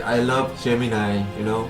I love Gemini, you know.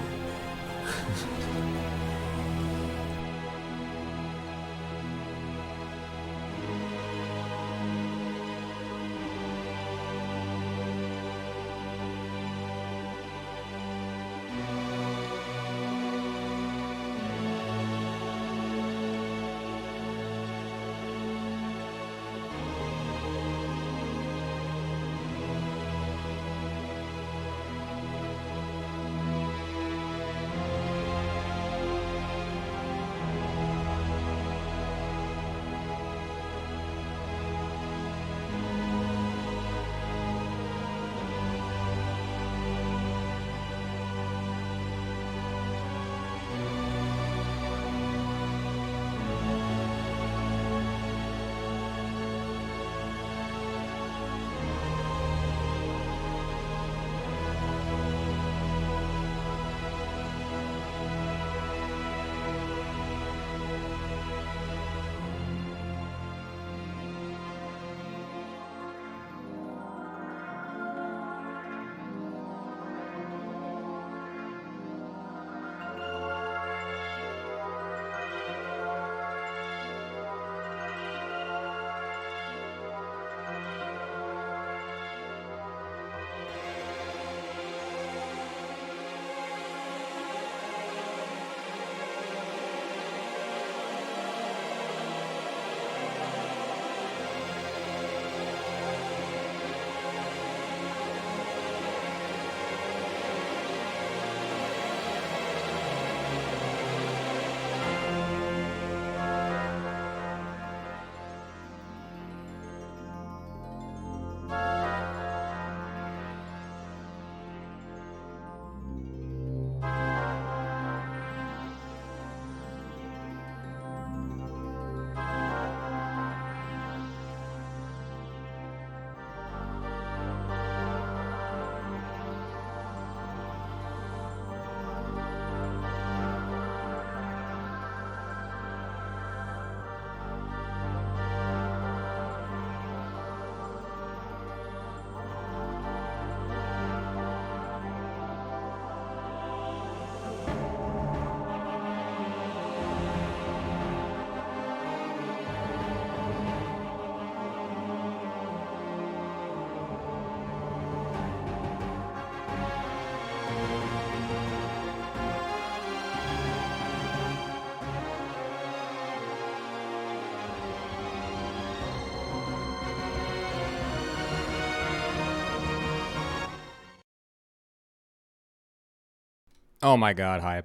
Oh my god, hi.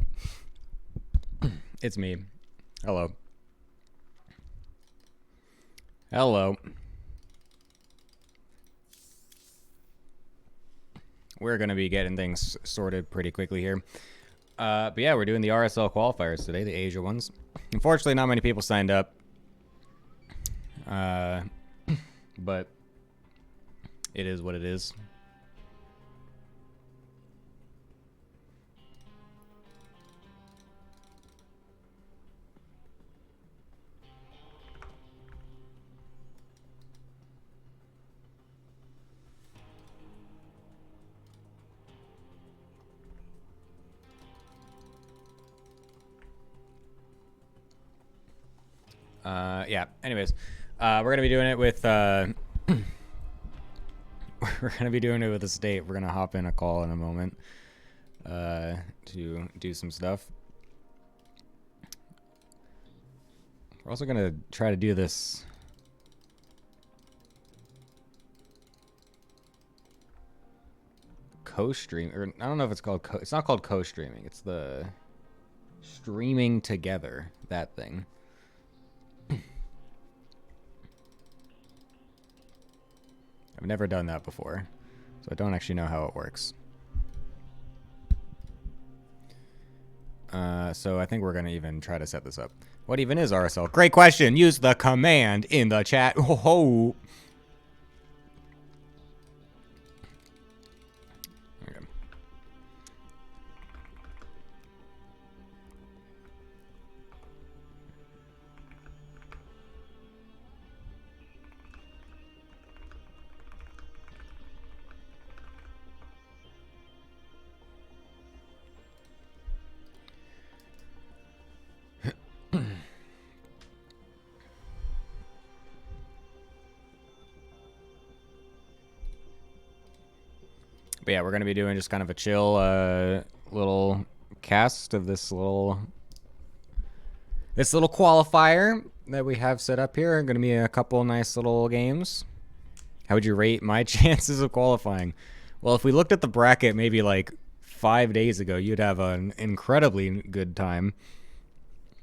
It's me. Hello. Hello. We're going to be getting things sorted pretty quickly here. But yeah, we're doing the RSL qualifiers today, the Asia ones. Unfortunately, not many people signed up. But it is what it is. Yeah, anyways. We're going to be doing it with... we're going to be doing it with the state. We're going to hop in a call in a moment to do some stuff. We're also going to try to do this... co-stream, or I don't know if it's called it's not called co-streaming. It's the streaming together, that thing. I've never done that before, so I don't actually know how it works. So I think we're gonna even try to set this up. What even is RSL? Great question. Use the command in the chat. Oh. Okay. But yeah, we're gonna be doing just kind of a chill little cast of this little qualifier that we have set up here. Gonna be a couple nice little games. How would you rate my chances of qualifying? Well, if we looked at the bracket maybe like 5 days ago, you'd have an incredibly good time.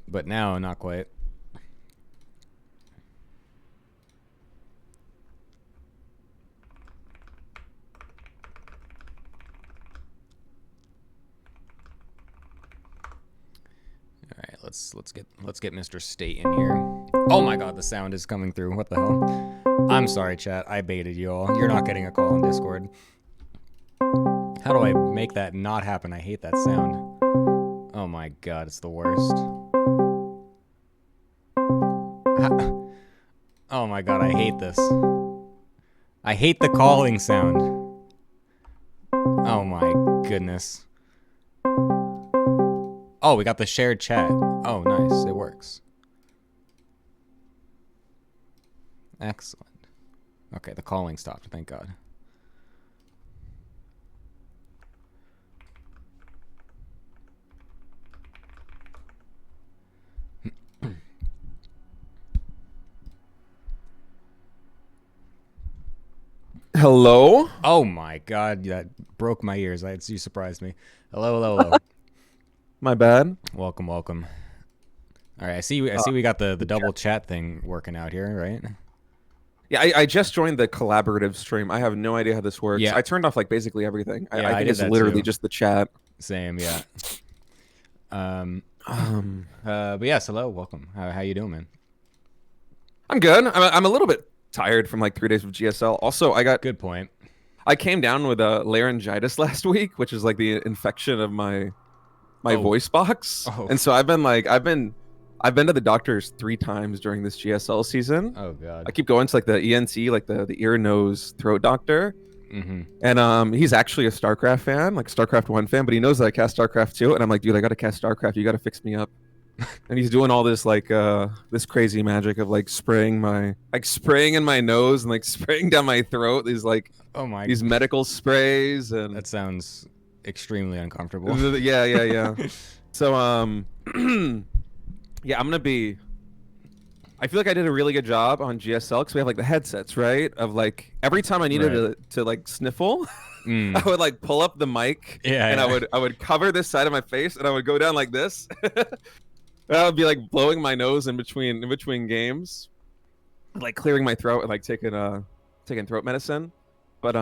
But now, not quite. All right, let's get Mr. State in here. Oh my God, the sound is coming through. What the hell? I'm sorry, chat. I baited you all. You're not getting a call in Discord. How do I make that not happen? I hate that sound. Oh my God, it's the worst. Oh my God, I hate this. I hate the calling sound. Oh my goodness. Oh, we got the shared chat. Oh, nice. It works. Excellent. Okay, the calling stopped. Thank God. Hello? Oh my God, that broke my ears. You surprised me. Hello, hello, hello. My bad. Welcome, welcome. All right, I see we got the double chat thing working out here, right? Yeah, I just joined the collaborative stream. I have no idea how this works. Yeah. I turned off like basically everything. Yeah, I I think did it's that literally too. just the chat. Same, yeah. But yes, hello, welcome. How you doing, man? I'm good. I'm a little bit tired from like 3 days of GSL. Also, Good point. I came down with a laryngitis last week, which is like the infection of my voice box. Oh. And so I've been to the doctors 3 times during this GSL season. Oh God. I keep going to like the ENT, like the ear, nose, throat doctor. Mm-hmm. And he's actually a StarCraft fan, like StarCraft 1 fan, but he knows that I cast StarCraft 2. And I'm like, dude, I got to cast StarCraft. You got to fix me up. And he's doing all this like this crazy magic of like spraying in my nose and like spraying down my throat. These medical sprays, and That sounds extremely uncomfortable. yeah. So yeah, I feel like I did a really good job on GSL because we have like the headsets, right? Of like every time I needed to like sniffle, I would like pull up the mic, and I would cover this side of my face, and I would go down like this. I would be like blowing my nose in between games, like clearing my throat and like taking throat medicine. But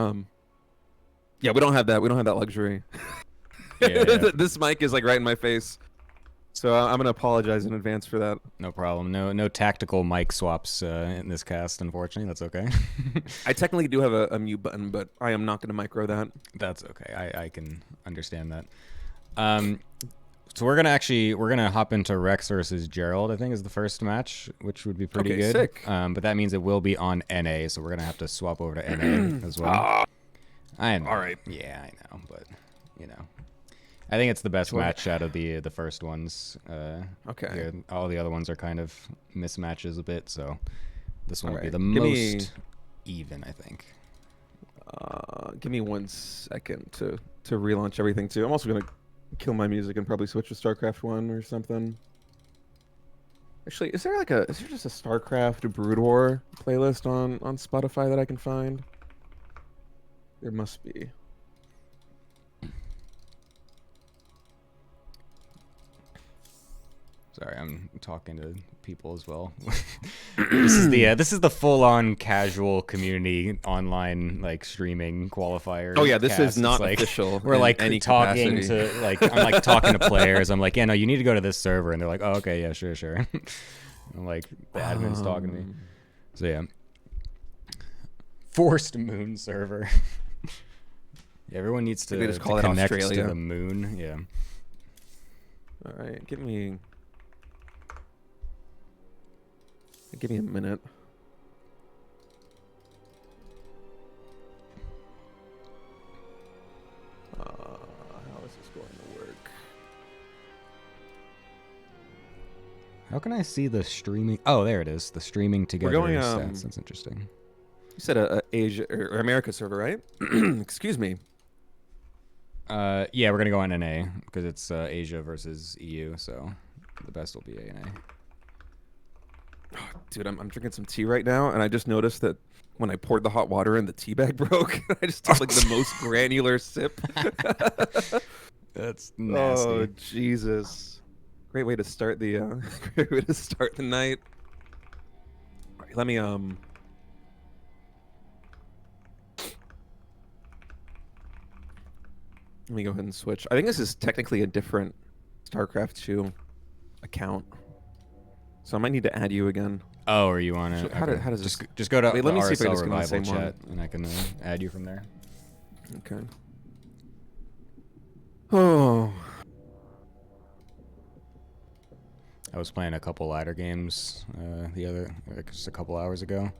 yeah, we don't have that. We don't have that luxury. Yeah. This mic is like right in my face. So I'm gonna apologize in advance for that. No problem. No tactical mic swaps in this cast, unfortunately. That's okay. I technically do have a mute button, but I am not gonna micro that. That's okay. I can understand that. So we're gonna hop into Rex versus Gerald. I think is the first match, which would be pretty good. Sick. But that means it will be on NA, so we're gonna have to swap over to NA as well. I know. All right. Yeah, I know, but you know, I think it's the best match out of the first ones. Okay. Yeah, all the other ones are kind of mismatches a bit, so this one will be the Give me- most even, I think. Give me 1 second to relaunch everything too. I'm also gonna kill my music and probably switch to StarCraft 1 or something. Actually, is there just a StarCraft Brood War playlist on Spotify that I can find? There must be. Sorry, I'm talking to people as well. This is the full-on casual community online like streaming qualifier. Oh yeah, this cast. is not Like, official. We're in like any talking capacity. to like I'm like talking to players. I'm like, yeah, no, you need to go to this server, and they're like, oh, okay, yeah, sure. I'm like, the admin's talking to me. So yeah, forced moon server. Yeah, everyone needs to, They just call it connect to Australia. the moon. Yeah. All right, give me a minute. How is this going to work? How can I see the streaming? Oh, there it is. The streaming together going, stats. That's interesting. You said a Asia or America server, right? Excuse me. Yeah, we're gonna go on NA because it's Asia versus EU, so the best will be ANA. Oh, dude, I'm drinking some tea right now, and I just noticed that when I poured the hot water in, the tea bag broke. I just took like the most granular sip. That's nasty. Oh Jesus! Great way to start the great way to start the night. All right, let me go ahead and switch. I think this is technically a different StarCraft 2 account, so I might need to add you again. Oh, or you want to? How does this? Just go to Wait, let me see if I RSL just go on the Revival same chat, one. and I can add you from there. Okay. Oh. I was playing a couple ladder games just a couple hours ago,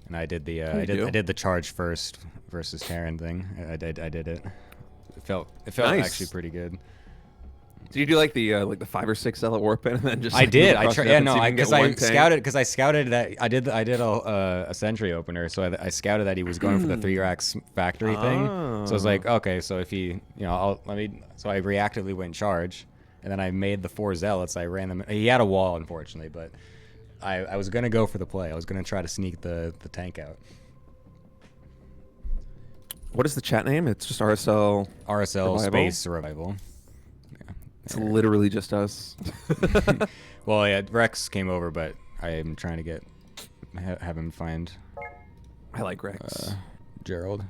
and I did the I did the charge first versus Terran thing. I did it. It felt Nice. actually pretty good. Did you do like the 5 or 6 cell at Warpin and then just? I Like, did. move I across tried. the Yeah, map and no, see if you can because I scouted that I did a sentry opener, so I scouted that he was going for the 3-racks factory thing. So I was like, okay, so if he, so I reactively went charge, and then I made the 4 zealots. I ran them. He had a wall, unfortunately, but I was gonna go for the play. I was gonna try to sneak the tank out. What is the chat name? It's just RSL. RSL Revival? Space Revival. It's literally just us. Well, yeah, Rex came over, but I am trying to have him find. I like Rex. Gerald.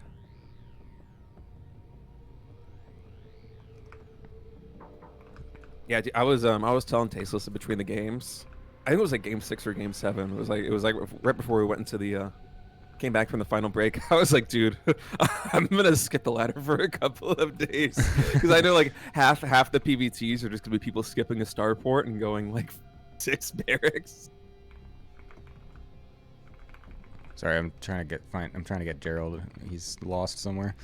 Yeah, I was telling Tasteless in between the games. I think it was like game 6 or game 7. It was like right before we went into the came back from the final break. I was like, dude, I'm gonna skip the ladder for a couple of days because I know like half the PVTs are just gonna be people skipping a starport and going like 6 barracks. Sorry, I'm trying to get Gerald. He's lost somewhere.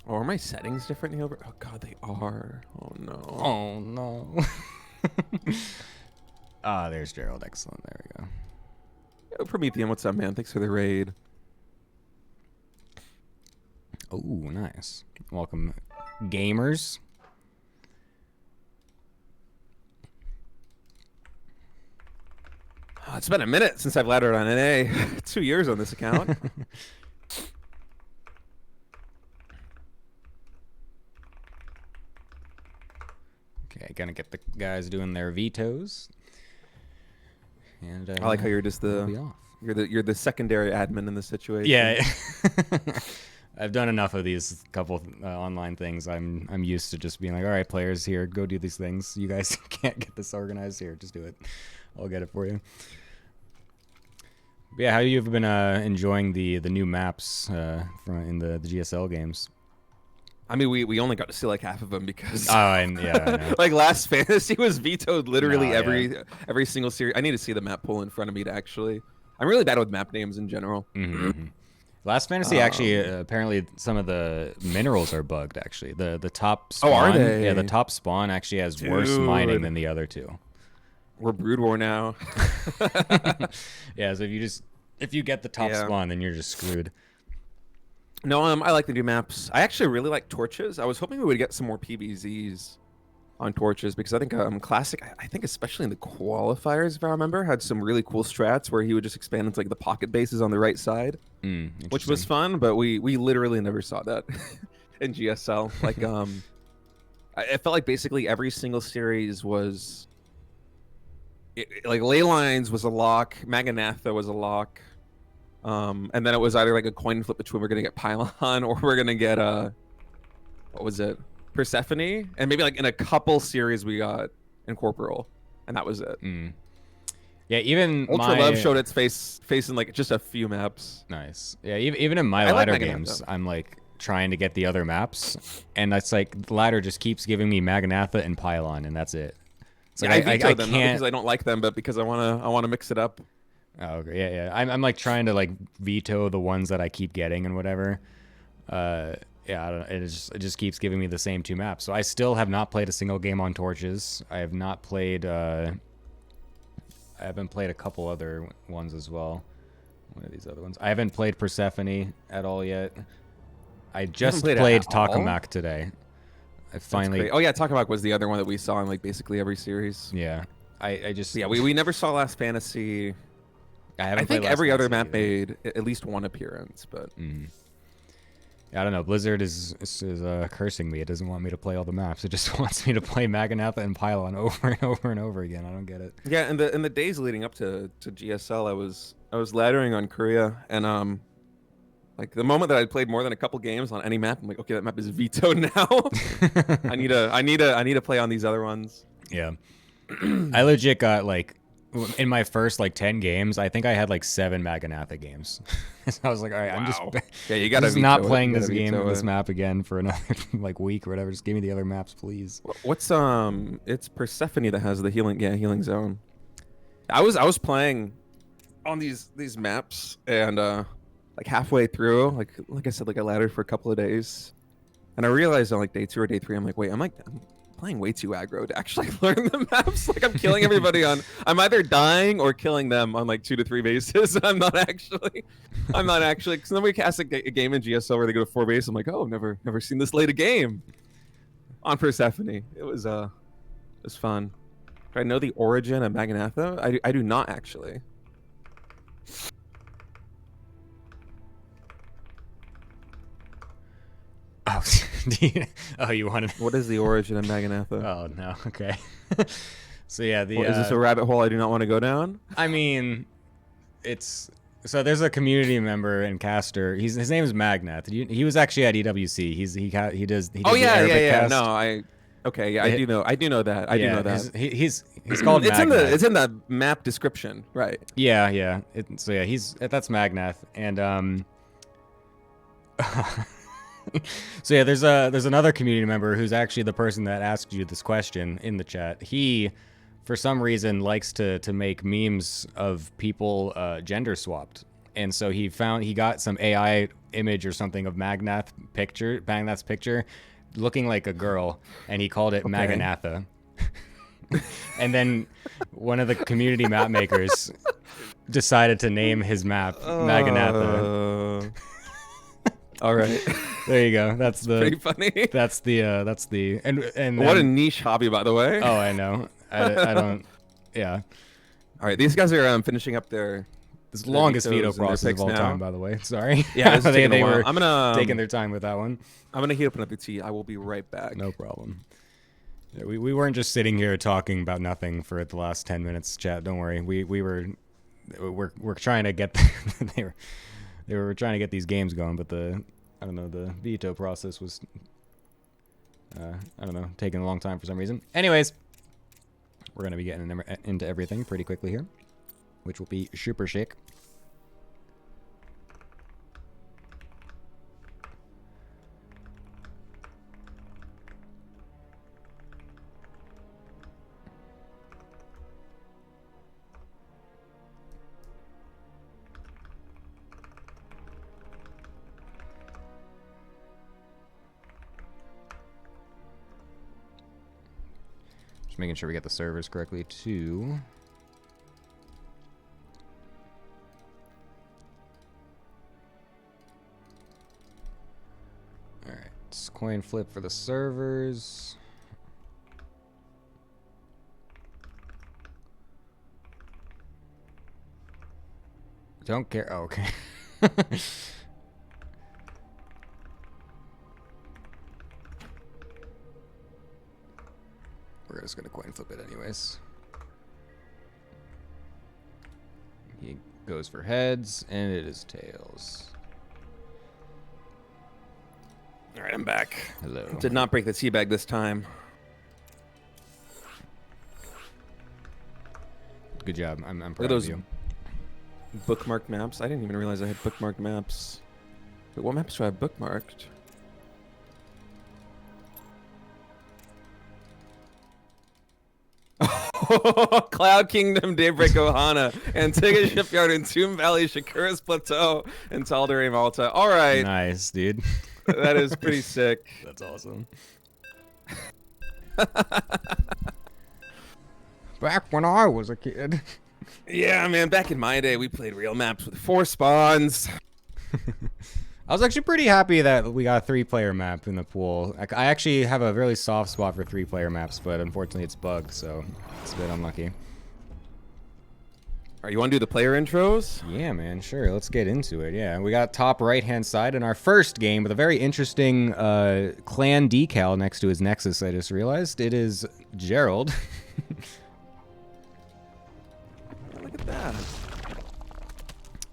Oh, are my settings different here? Oh god, they are. Oh no. Oh no. Ah, there's Gerald. Excellent. There we go. Yo, Promethean, what's up, man? Thanks for the raid. Oh, nice. Welcome, gamers. Oh, it's been a minute since I've laddered on NA. 2 years on this account. Okay, gonna get the guys doing their vetoes. And I like how you're just you're the secondary admin in the situation. Yeah. I've done enough of these couple online things. I'm used to just being like, all right, players, here, go do these things. You guys can't get this organized. Here, just do it. I'll get it for you. But yeah, how you've been enjoying the new maps in the GSL games? I mean, we only got to see like half of them because I know. like Last Fantasy was vetoed literally every single series. I need to see the map pool in front of me to actually. I'm really bad with map names in general. Mm-hmm. Last Fantasy actually apparently some of the minerals are bugged. Actually, the top spawn. Oh, are they? Yeah, the top spawn actually has worse mining than the other two. We're Brood War now. Yeah, so if you get the top spawn, then you're just screwed. No, I like the new maps. I actually really like torches. I was hoping we would get some more PBZs on torches because I think Classic, I think especially in the qualifiers, if I remember, had some really cool strats where he would just expand into like the pocket bases on the right side, which was fun. But we literally never saw that in GSL. Like I felt like basically every single series was like Ley Lines was a lock, Maganatha was a lock. And then it was either like a coin flip between we're gonna get Pylon or we're gonna get what was it, Persephone, and maybe like in a couple series we got Incorporeal, and that was it. Yeah, even Ultra Love showed its face in like just a few maps. Nice. Yeah, even in my ladder games, I'm like trying to get the other maps, and that's like the ladder just keeps giving me Maganatha and Pylon, and that's it. So I vetoed them not because I don't like them, but because I wanna mix it up. Oh, okay. Yeah. I'm like trying to like veto the ones that I keep getting and whatever. yeah, I don't, it just keeps giving me the same 2 maps. So I still have not played a single game on Torches. I have not played. I haven't played a couple other ones as well. One of these other ones. I haven't played Persephone at all yet. I just played Takamak today. I finally. Oh yeah, Takamak was the other one that we saw in like basically every series. Yeah, I just. Yeah, we never saw Last Fantasy. I think every other map made at least one appearance, but. Mm. I don't know. Blizzard is cursing me. It doesn't want me to play all the maps. It just wants me to play Maganatha and Pylon over and over and over again. I don't get it. Yeah, in the days leading up to GSL, I was laddering on Korea, and like the moment that I played more than a couple games on any map, I'm like, okay, that map is vetoed now. I need to play on these other ones. Yeah, I legit got like. In my first like 10 games, I think I had like 7 Maganatha games. So I was like, all right, I'm just you gotta just not playing this game, this map again for another like week or whatever. Just give me the other maps, please. What's it's Persephone that has the healing zone. I was playing on these maps, and like halfway through, like I said, like I laddered for a couple of days, and I realized on like day 2 or day 3, I'm like, wait, I'm playing way too aggro to actually learn the maps. Like I'm killing everybody I'm either dying or killing them on like 2 to 3 bases. I'm not actually because then we cast a game in GSL where they go to 4 base. I'm like, oh, never seen this late a game on Persephone. It was fun. Do I know the origin of Maganatha? I do not actually. Oh, you wanted. What is the origin of Maganatha? Oh no. Okay. So yeah, is this a rabbit hole I do not want to go down? I mean, it's so there's a community member in Caster. His name is Magnath. He was actually at EWC. He does. Oh yeah. Cast. No, I do know that. I do know that. He's called. It's in the map description, right? Yeah. So yeah, that's Magnath, and So yeah, there's another community member who's actually the person that asked you this question in the chat. He, for some reason, likes to make memes of people gender swapped, and so he got some AI image or something of Magneth's picture, looking like a girl, and he called it Maganatha. And then one of the community map makers decided to name his map Maganatha. All right. There you go. That's pretty funny. That's the and what a niche hobby, by the way. Oh, I know. I don't. Yeah. All right, these guys are finishing up their longest veto process of all time, by the we Sorry. Yeah, they were. I'm gonna taking their time with that one. I'm gonna heat up another tea. I will be right back. No problem. Yeah, we weren't just sitting here talking about nothing for the last 10 minutes, chat. Don't worry. We're trying to get they were trying to get these games going, but the veto process was taking a long time for some reason. Anyways, we're gonna be getting into everything pretty quickly here, which will be super chic. Just making sure we get the servers correctly too. Alright, coin flip for the servers. Don't care. Oh, okay. We're just gonna coin flip it anyways. He goes for heads, and it is tails. All right, I'm back. Hello. Did not break the tea bag this time. Good job. I'm proud Look at those of you. Bookmarked maps. I didn't even realize I had bookmarked maps. Wait, what maps do I have bookmarked? Cloud Kingdom, Daybreak Ohana, Antigua Shipyard, and Tomb Valley, Shakura's Plateau, and Tal'Dorei Malta. All right. Nice, dude. That is pretty sick. That's awesome. Back when I was a kid. Yeah, man. Back in my day, we played real maps with 4 spawns. I was actually pretty happy that we got a 3-player map in the pool. I actually have a really soft spot for 3-player maps, but unfortunately it's bugged, so it's a bit unlucky. All right, you want to do the player intros? Yeah, man, sure. Let's get into it. Yeah, we got top right-hand side in our first game with a very interesting clan decal next to his Nexus, I just realized. It is Gerald. Look at that.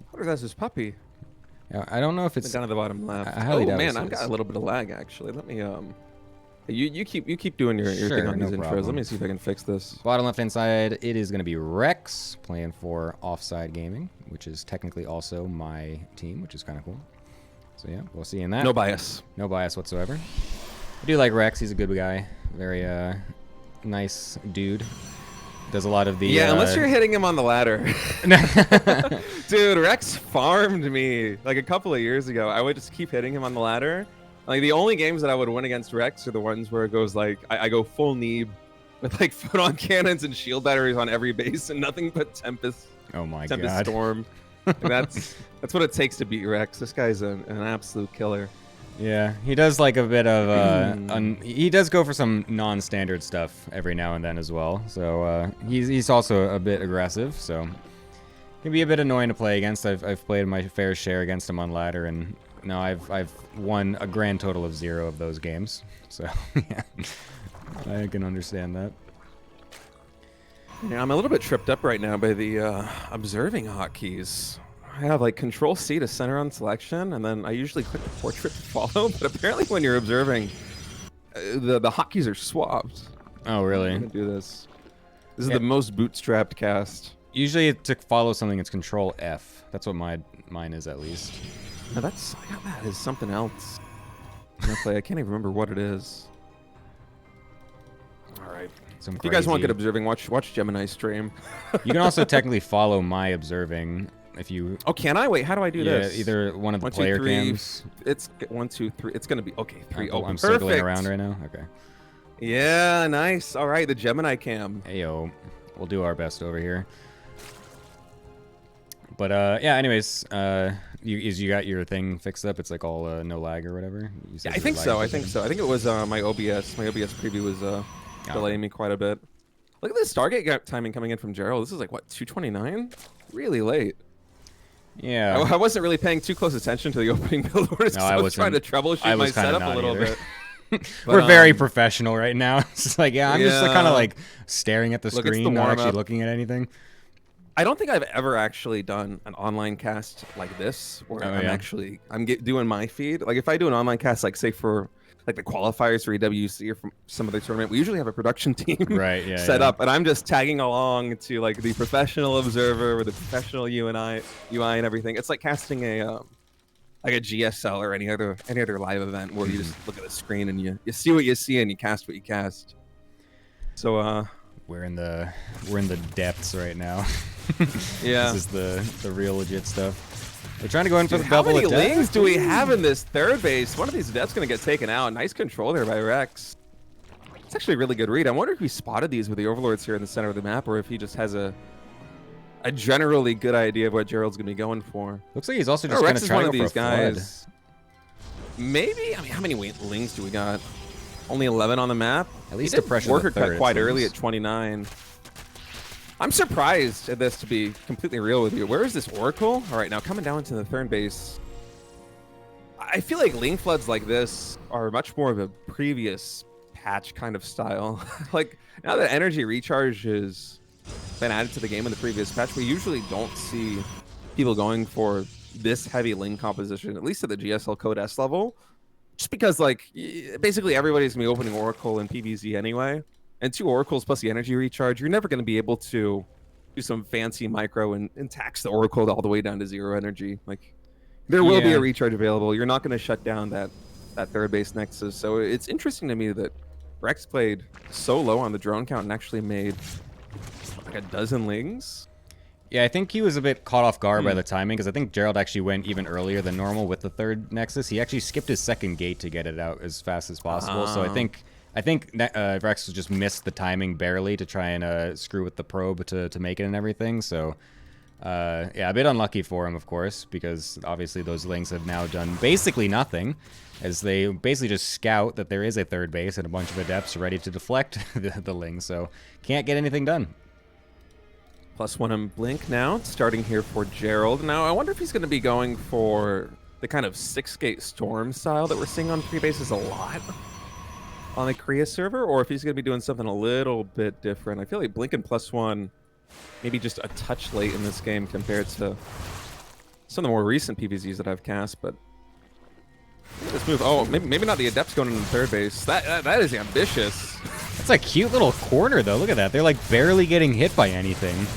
What if that's his puppy? I don't know if it's down at the bottom left. I highly doubt man, it I've got a little bit of lag actually. Let me you keep doing your Sure, thing on no these intros. problem. Let me see if I can fix this. Bottom left-hand side, it is going to be Rex playing for Offside Gaming, which is technically also my team, which is kind of cool. So yeah, we'll see in that. No bias. No bias whatsoever. I do like Rex. He's a good guy. Very nice dude. Does a lot of the... Yeah, unless you're hitting him on the ladder. Dude, Rex farmed me like a couple of years ago. I would just keep hitting him on the ladder. Like the only games that I would win against Rex are the ones where it goes like I go full Neeb with like photon cannons and shield batteries on every base and nothing but Tempest. Oh my Tempest god. Storm. And that's what it takes to beat Rex. This guy's an absolute killer. Yeah, he does like a bit of he does go for some non-standard stuff every now and then as well. So he's also a bit aggressive, so can be a bit annoying to play against. I've played my fair share against him on ladder, and no, I've won a grand total of 0 of those games. So yeah, I can understand that. Yeah, I'm a little bit tripped up right now by the observing hotkeys. I have like Control C to center on selection, and then I usually click the portrait to follow. But apparently, when you're observing, the hotkeys are swapped. Oh, really? I'm gonna do this. This is the most bootstrapped cast. Usually, to follow something, it's Control F. That's what mine is, at least. No, I got that as something else. I'm gonna play. I can't even remember what it is. All right. If you guys want good observing, watch Gemini stream. You can also technically follow my observing. If you... Oh, can I? Wait, how do I do this? Yeah, either one of the player cams. It's 1, 2, 3. It's going to be... Okay, 3. Oh, I'm perfect. circling around right now? Okay. Yeah, nice. All right, the Gemini cam. Heyo. We'll do our best over here. But, yeah, anyways, you got your thing fixed up? It's like all no lag or whatever? Yeah, I think so. I think it was my OBS. My OBS preview was delaying me quite a bit. Look at this Stargate timing coming in from Gerald. This is like, what, 2:29? Really late. Yeah. I wasn't really paying too close attention to the opening build orders because I was trying to troubleshoot my setup a little bit. We're very professional right now. It's just like, I'm just kind of like staring at the screen, not actually looking at anything. I don't think I've ever actually done an online cast like this where I'm doing my feed. Like if I do an online cast, like say for like the qualifiers for EWC or from some other tournament, we usually have a production team set up, and I'm just tagging along to like the professional observer with the professional UI and everything. It's like casting a like a GSL or any other live event where you just look at the screen and you see what you see and you cast what you cast. So we're in the depths right now. Yeah, this is the real legit stuff. They're trying to go in for the double attack. How many attack. lanes do we have in this third base? One of these adepts going to get taken out. Nice control there by Rex. It's actually a really good read. I wonder if he spotted these with the overlords here in the center of the map, or if he just has a generally good idea of what Gerald's going to be going for. Looks like he's also just going to try to go for a guys. Maybe. I mean, how many lanes do we got? Only 11 on the map. At least the pressure worker cut quite early at 29. I'm surprised at this, to be completely real with you. Where is this Oracle? All right, now coming down to the third base. I feel like lane floods like this are much more of a previous patch kind of style. Like now that energy recharge has been added to the game in the previous patch, we usually don't see people going for this heavy lane composition, at least at the GSL Code S level. Just because like basically everybody's gonna be opening Oracle and PvZ anyway. And 2 Oracles plus the energy recharge, you're never going to be able to do some fancy micro and tax the Oracle all the way down to 0 energy. Like, there will be a recharge available. You're not going to shut down that third base Nexus. So it's interesting to me that Rex played so low on the drone count and actually made like a dozen lings. Yeah, I think he was a bit caught off guard by the timing, because I think Gerald actually went even earlier than normal with the third Nexus. He actually skipped his second gate to get it out as fast as possible. So I think Rex just missed the timing barely to try and screw with the probe to make it and everything. So yeah, a bit unlucky for him, of course, because obviously those Lings have now done basically nothing, as they basically just scout that there is a third base and a bunch of Adepts ready to deflect the Lings. So can't get anything done. +1 on Blink now, starting here for Gerald. Now, I wonder if he's going to be going for the kind of 6-gate Storm style that we're seeing on 3 bases a lot on the Korea server, or if he's going to be doing something a little bit different. I feel like Blink and +1 maybe just a touch late in this game compared to some of the more recent PVZs that I've cast, but let's move. Oh, maybe not the Adepts going into third base. That is ambitious. That's a cute little corner, though. Look at that. They're like barely getting hit by anything.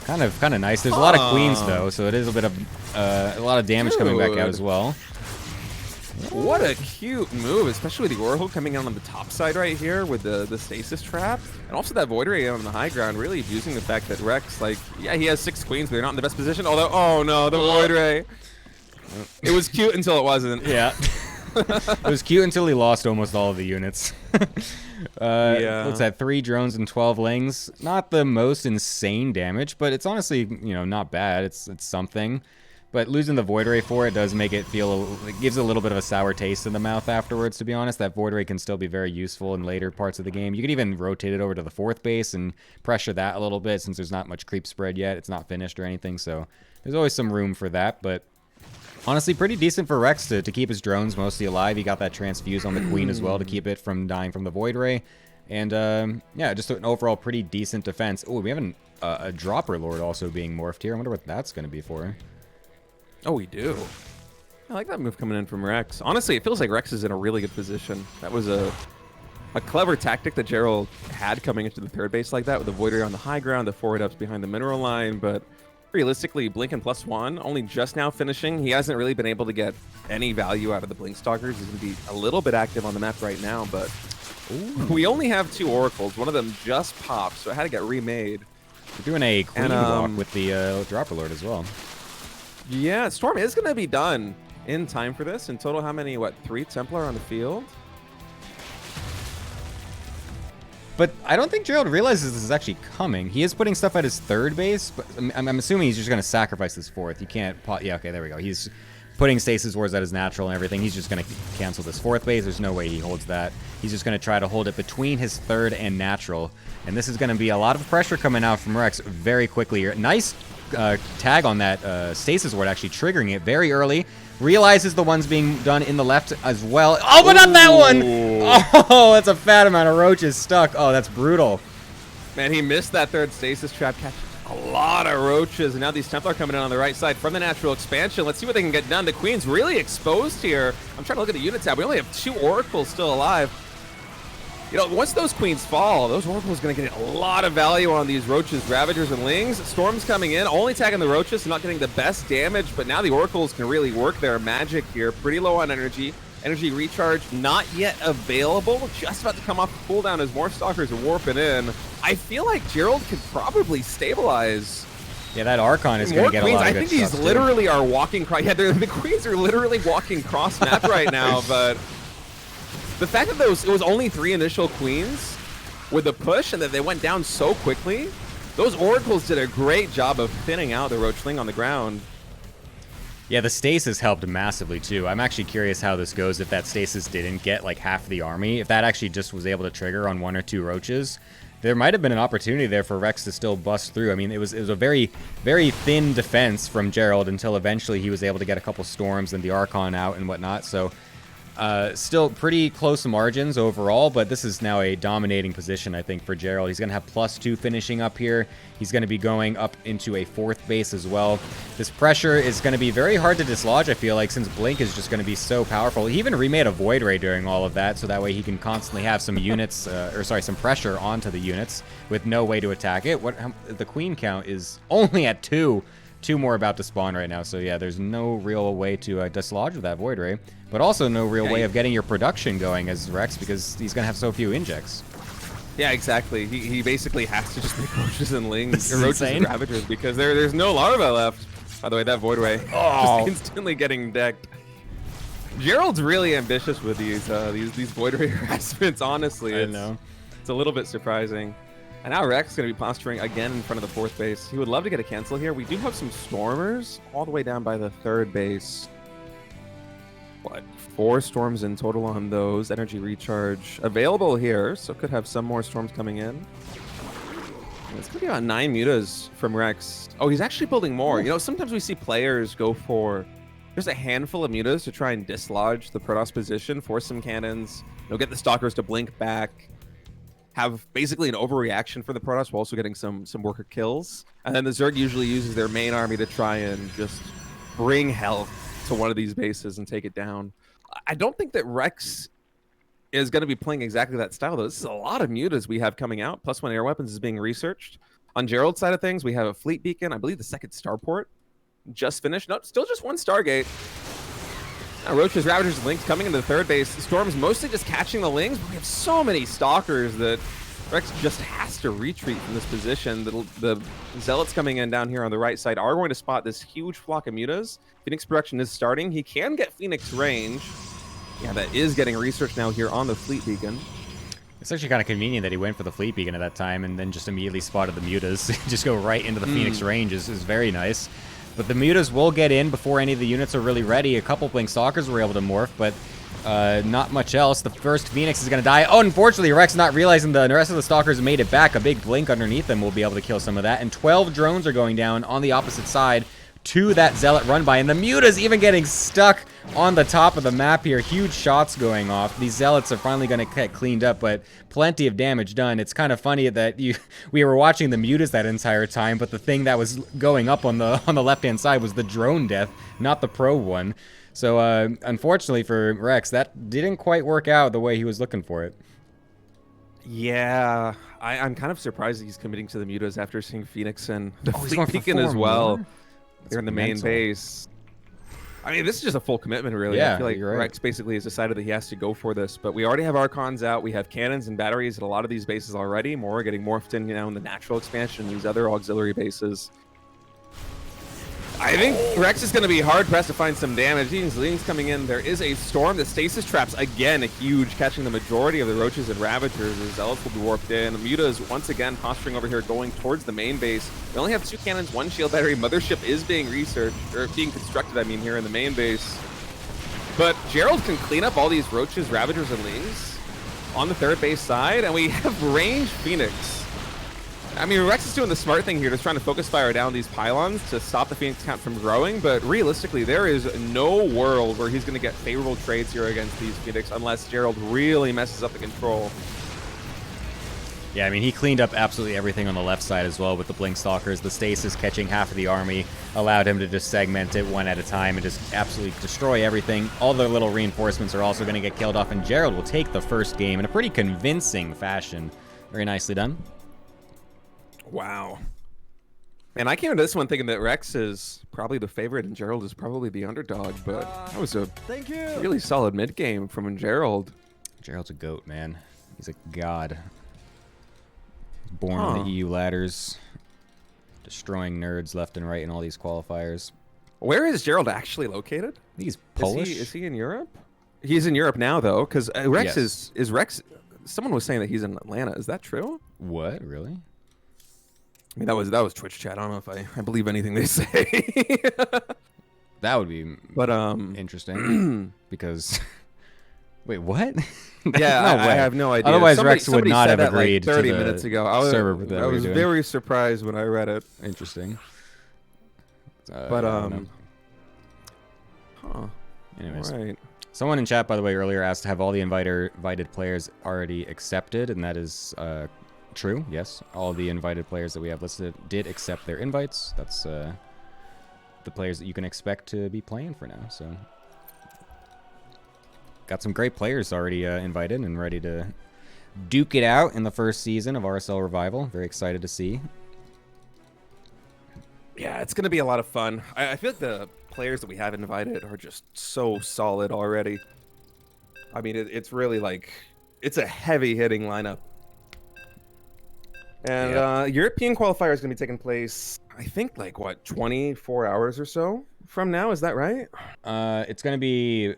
Kind of nice. There's a lot of queens, though, so it is a bit of a lot of damage coming back out as well. What a cute move, especially with the Oracle coming in on the top side right here with the stasis trap, and also that Void Ray on the high ground, really abusing the fact that Rex, like, yeah, he has 6 queens, but they're not in the best position. Although, oh no, the Void Ray. It was cute until it wasn't. Yeah. It was cute until he lost almost all of the units. Yeah. What's that? 3 drones and 12 Lings. Not the most insane damage, but it's honestly, you know, not bad. It's something. But losing the Void Ray for it does make it feel, it gives a little bit of a sour taste in the mouth afterwards, to be honest. That Void Ray can still be very useful in later parts of the game. You could even rotate it over to the 4th base and pressure that a little bit, since there's not much creep spread yet. It's not finished or anything, so there's always some room for that. But honestly, pretty decent for Rex to keep his drones mostly alive. He got that transfuse on the Queen as well to keep it from dying from the Void Ray. And yeah, just an overall pretty decent defense. Oh, we have a Dropper Lord also being morphed here. I wonder what that's going to be for. Oh, we do. I like that move coming in from Rex. Honestly, it feels like Rex is in a really good position. That was a clever tactic that Gerald had coming into the third base like that, with the Void Ray on the high ground, the 4 Adepts behind the mineral line. But realistically, Blink and +1 only just now finishing. He hasn't really been able to get any value out of the Blink Stalkers. He's going to be a little bit active on the map right now, but we only have 2 Oracles. One of them just popped, so it had to get remade. We're doing a Queen walk with the Dropper Lord as well. Yeah, Storm is going to be done in time for this. In total, how many, 3 Templar on the field? But I don't think Gerald realizes this is actually coming. He is putting stuff at his 3rd base, but I'm assuming he's just going to sacrifice his 4th. You can't... Yeah, okay, there we go. He's putting Stasis Wards at his natural and everything. He's just going to cancel this 4th base. There's no way he holds that. He's just going to try to hold it between his 3rd and natural. And this is going to be a lot of pressure coming out from Rex very quickly here. Nice tag on that Stasis Ward, actually triggering it very early. Realizes the one's being done in the left as well. Oh, but not that one! Oh, that's a fat amount of roaches stuck. Oh, that's brutal. Man, he missed that 3rd stasis trap. Catch a lot of roaches. And now these Templar coming in on the right side from the natural expansion. Let's see what they can get done. The Queen's really exposed here. I'm trying to look at the unit tab. We only have 2 Oracles still alive. You know, once those Queens fall, those Oracles are going to get a lot of value on these Roaches, Ravagers, and Lings. Storm's coming in, only tagging the Roaches, not getting the best damage, but now the Oracles can really work their magic here. Pretty low on energy. Energy recharge not yet available. Just about to come off the cooldown as more Stalkers are warping in. I feel like Gerald could probably stabilize. Yeah, that Archon is going to get Queens. a lot of I think these literally are walking cross. Yeah, the Queens are literally walking cross map right now, but the fact that it was only 3 initial Queens with the push and that they went down so quickly, those Oracles did a great job of thinning out the Roachling on the ground. Yeah, the stasis helped massively too. I'm actually curious how this goes if that stasis didn't get like half the army. If that actually just was able to trigger on 1 or 2 Roaches, there might have been an opportunity there for Rex to still bust through. I mean, it was a very, very thin defense from Gerald until eventually he was able to get a couple Storms and the Archon out and whatnot. So still pretty close margins overall, but this is now a dominating position, I think, for Gerald. He's going to have +2 finishing up here. He's going to be going up into a 4th base as well. This pressure is going to be very hard to dislodge, I feel like, since Blink is just going to be so powerful. He even remade a Void Ray during all of that, so that way he can constantly have some units, some pressure onto the units with no way to attack it. The Queen count is only at 2. 2 more about to spawn right now, so yeah, there's no real way to dislodge with that Void Ray, but also no real way of getting your production going as Rex, because he's going to have so few injects. Yeah, exactly. He basically has to just make roaches and lings, or roaches insane. and ravagers, because there's no larva left. By the way, that void ray just instantly getting decked. Gerald's really ambitious with these void ray harassments. Honestly, it's a little bit surprising. And now Rex is going to be posturing again in front of the 4th base. He would love to get a cancel here. We do have some stormers all the way down by the 3rd base. What? 4 storms in total on those. Energy recharge available here, so could have some more storms coming in. And it's going to be about 9 mutas from Rex. Oh, he's actually building more. You know, sometimes we see players go for just a handful of mutas to try and dislodge the Protoss position, force some cannons, get the Stalkers to blink back, have basically an overreaction for the Protoss while also getting some worker kills. And then the Zerg usually uses their main army to try and just bring health to one of these bases and take it down. I don't think that Rex is going to be playing exactly that style, though. This is a lot of mutas we have coming out. +1 air weapons is being researched. On Gerald's side of things, we have a fleet beacon. I believe the 2nd starport just finished. No, still just 1 Stargate. Now, Roaches, Ravagers, Lynx coming into the 3rd base. Storm's mostly just catching the Lings, but we have so many Stalkers that Rex just has to retreat from this position. The Zealots coming in down here on the right side are going to spot this huge flock of mutas. Phoenix production is starting. He can get Phoenix range. Yeah, that is getting research now here on the fleet beacon. It's actually kind of convenient that he went for the fleet beacon at that time and then just immediately spotted the mutas. Just go right into the Phoenix range is very nice. But the mutas will get in before any of the units are really ready. A couple Blink Stalkers were able to morph, but not much else. The first Phoenix is going to die. Oh, unfortunately, Rex not realizing the rest of the Stalkers made it back. A big Blink underneath them will be able to kill some of that. And 12 drones are going down on the opposite side to that Zealot run by. And the mutas even getting stuck on the top of the map here. Huge shots going off. These Zealots are finally going to get cleaned up, but plenty of damage done. It's kind of funny that we were watching the mutas that entire time, but the thing that was going up on the left-hand side was the drone death, not the probe one. So unfortunately for Rex, that didn't quite work out the way he was looking for it. Yeah, I'm kind of surprised that he's committing to the mutas after seeing Phoenix and the fleet beacon as well. They're in the main base. I mean, this is just a full commitment, really. Yeah, I feel like Rex basically has decided that he has to go for this. But we already have Archons out. We have cannons and batteries at a lot of these bases already. More are getting morphed in, in the natural expansion, these other auxiliary bases. I think Rex is going to be hard-pressed to find some damage. These Lings coming in. There is a storm. The stasis traps, again, huge, catching the majority of the Roaches and Ravagers. The Zealots will be warped in. The Mutas, once again, posturing over here, going towards the main base. We only have 2 cannons, 1 shield battery. Mothership is being researched, or being constructed, I mean, here in the main base. But Gerald can clean up all these Roaches, Ravagers, and Lings on the 3rd base side, and we have range Phoenix. I mean, Rex is doing the smart thing here, just trying to focus fire down these pylons to stop the Phoenix count from growing, but realistically, there is no world where he's going to get favorable trades here against these Phoenix unless Gerald really messes up the control. Yeah, I mean, he cleaned up absolutely everything on the left side as well with the Blink Stalkers. The stasis catching half of the army allowed him to just segment it one at a time and just absolutely destroy everything. All the little reinforcements are also going to get killed off, and Gerald will take the first game in a pretty convincing fashion. Very nicely done. Wow. And I came into this one thinking that Rex is probably the favorite and Gerald is probably the underdog, but that was a really solid mid game from Gerald. Gerald's a goat, man. He's a god. Born on the EU ladders, destroying nerds left and right in all these qualifiers. Where is Gerald actually located? He's Polish. Is he in Europe? He's in Europe now, though, because Rex Yes. is Rex. Someone was saying that he's in Atlanta. Is that true? What? Really? I mean, that was Twitch chat. I don't know if I believe anything they say. That would be interesting because wait, what? Yeah, No I way. have no idea. Otherwise, Rex would somebody not said have that, agreed like 30 to the minutes ago. server that I we was were doing. very surprised when I read it. Interesting. But anyways, right. Someone in chat, by the way, earlier asked, have all the invited players already accepted? And that is true. Yes, all the invited players that we have listed did accept their invites. That's the players that you can expect to be playing for now. So got some great players already invited and ready to duke it out in the first season of RSL Revival. Very excited to see. Yeah, it's going to be a lot of fun. I feel like the players that we have invited are just so solid already. I mean, it's really like, it's a heavy-hitting lineup. And European qualifier is going to be taking place, I think, like, what, 24 hours or so from now? Is that right? It's going to be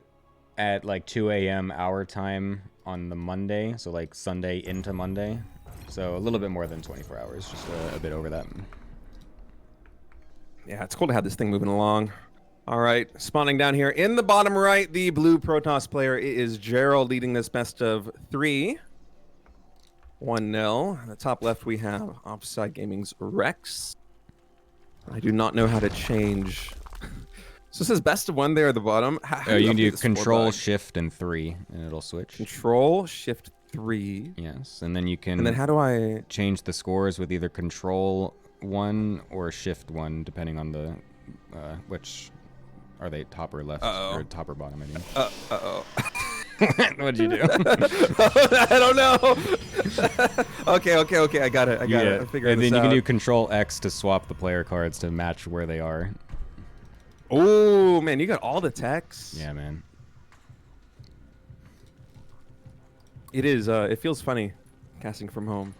at, like, 2 a.m. our time on the Monday. So, like, Sunday into Monday. So, a little bit more than 24 hours. Just a bit over that. Yeah, it's cool to have this thing moving along. All right, spawning down here in the bottom right, the blue Protoss player. It is Gerald leading this best of 3. 1-0. On the top left, we have Offside Gaming's Rex. I do not know how to change. So it says best of 1 there at the bottom. How you can do Control, Shift, and 3, and it'll switch. Control, Shift, 3. Yes, and then you can. And then how do I change the scores with either Control 1 or Shift 1, depending on the which are they, top or left or top or bottom? I mean. Uh-oh. What'd you do? I don't know. Okay. I got it. I got it. I figured And then this you can out. do Control X to swap the player cards to match where they are. Oh man, you got all the text. Yeah, man. It is. It feels funny, casting from home.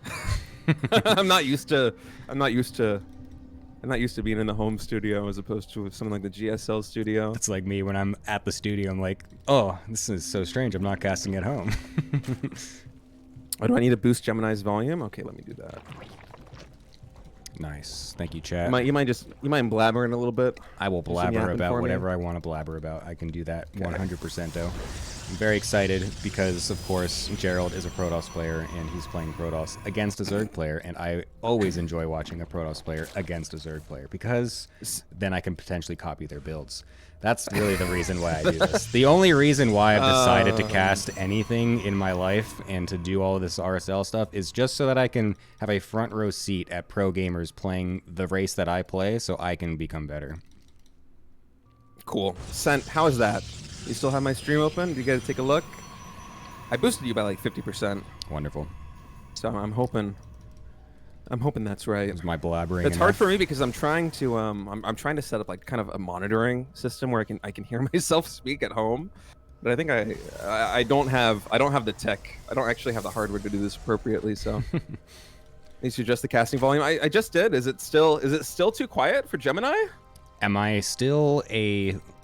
I'm not used to being in the home studio as opposed to something like the GSL studio. It's like me when I'm at the studio. I'm like, oh, this is so strange. I'm not casting at home. Oh, do I need to boost Gemini's volume? Okay, let me do that. Nice. Thank you, chat. You mind blabbering a little bit? I will blabber about whatever I want to blabber about. I can do that 100%, though. I'm very excited because, of course, Gerald is a Protoss player, and he's playing Protoss against a Zerg player, and I always enjoy watching a Protoss player against a Zerg player because then I can potentially copy their builds. That's really the reason why I do this. The only reason why I've decided to cast anything in my life and to do all of this RSL stuff is just so that I can have a front row seat at pro gamers playing the race that I play so I can become better. Cool. Sent, how is that? You still have my stream open? Do you guys take a look? I boosted you by like 50%. Wonderful. So I'm hoping that's right. Is my blabbering It's enough? hard for me because I'm trying to I'm trying to set up like kind of a monitoring system where I can hear myself speak at home, but I think I don't have the tech. I don't actually have the hardware to do this appropriately. So needs to adjust the casting volume. I just did. Is it still too quiet for Gemini? Am I still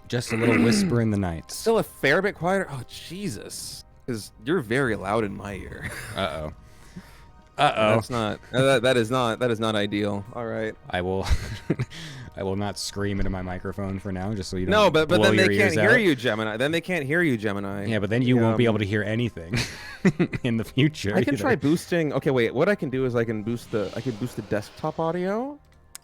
just a little whisper in the night? Still a fair bit quieter. Oh Jesus, because you're very loud in my ear. Uh-oh. That's not. That is not ideal. All right. I will not scream into my microphone for now, just so you don't. No, but blow then your they can't ears hear out. you, Gemini. Then they can't hear you, Gemini. Yeah, but then you won't be able to hear anything in the future. I can either. try boosting. Okay, wait. What I can do is I can boost the desktop audio.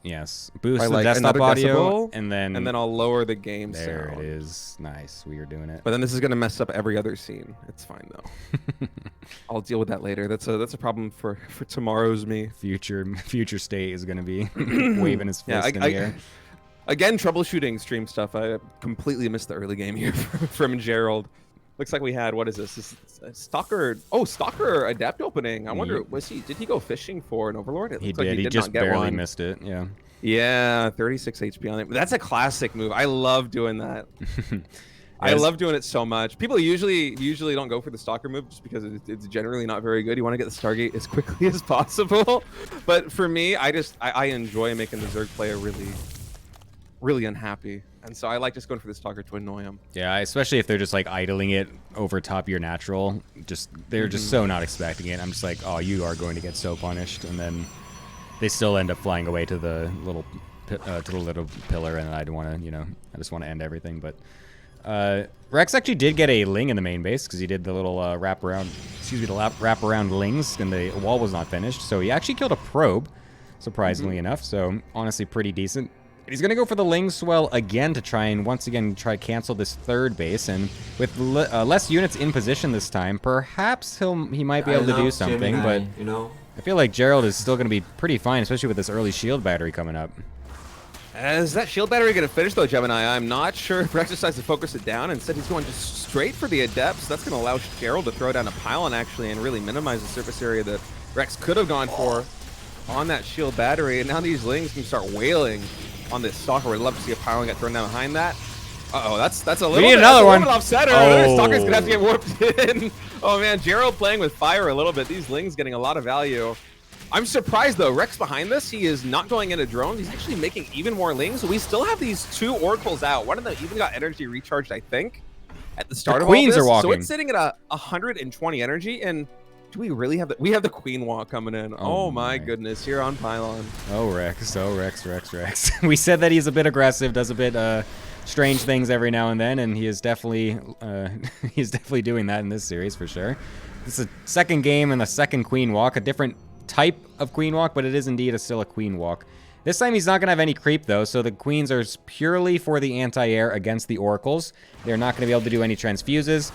Yes, boost by, the like, desktop another audio, decibel, and then I'll lower the game there sound. it is. Nice, we are doing it. But then this is gonna mess up every other scene. It's fine though. I'll deal with that later. That's a problem for tomorrow's me. Future state is gonna be waving his fist in the air. Again, troubleshooting stream stuff. I completely missed the early game here from Gerald. Looks like we had, what is this? This is Stalker. Oh, Stalker Adept opening. I wonder, did he go fishing for an Overlord? It He looks did. Like He did just not get barely one. missed it. Yeah. Yeah, 36 HP on it. That's a classic move. I love doing that. I love doing it so much. People usually don't go for the Stalker move just because it's generally not very good. You want to get the Stargate as quickly as possible. But for me, I enjoy making the Zerg player really unhappy. And so I like just going for the Stalker to annoy him. Yeah, especially if they're just like idling it over top your natural. They're just so not expecting it. I'm just like, oh, you are going to get so punished, and then they still end up flying away to the little pillar, and I don't want to, I just want to end everything. But Rex actually did get a Ling in the main base because he did the little wraparound Lings, and the wall was not finished. So he actually killed a probe, surprisingly enough. So honestly, pretty decent. He's going to go for the Ling Swell again to once again cancel this third base, and with less units in position this time, perhaps he might be able to do something, but I feel like Gerald is still going to be pretty fine, especially with this early shield battery coming up. Is that shield battery going to finish though, Gemini? I'm not sure if Rex decides to focus it down. Instead, he's going just straight for the Adepts. That's going to allow Gerald to throw down a pylon actually and really minimize the surface area that Rex could have gone for on that shield battery. And now these Lings can start wailing on this Stalker. We'd love to see a pylon get thrown down behind that. Uh-oh, that's a little bit another one. Offset. Oh. Stalker's gonna have to get warped in. Oh man, Gerald playing with fire a little bit. These Lings getting a lot of value. I'm surprised though. Rex behind this, he is not going into drones. He's actually making even more lings. So we still have these 2 oracles out. One of them even got energy recharged, I think, at the start of all queens this. are walking. So it's sitting at 120 energy. And do we really have we have the queen walk coming in? Oh my goodness, here on pylon. Oh Rex, Rex. We said that he's a bit aggressive, does a bit strange things every now and then, and he is definitely doing that in this series for sure. This is a second game and the second queen walk, a different type of queen walk, but it is indeed still a queen walk. This time he's not going to have any creep though, so the queens are purely for the anti-air against the oracles. They're not going to be able to do any transfuses.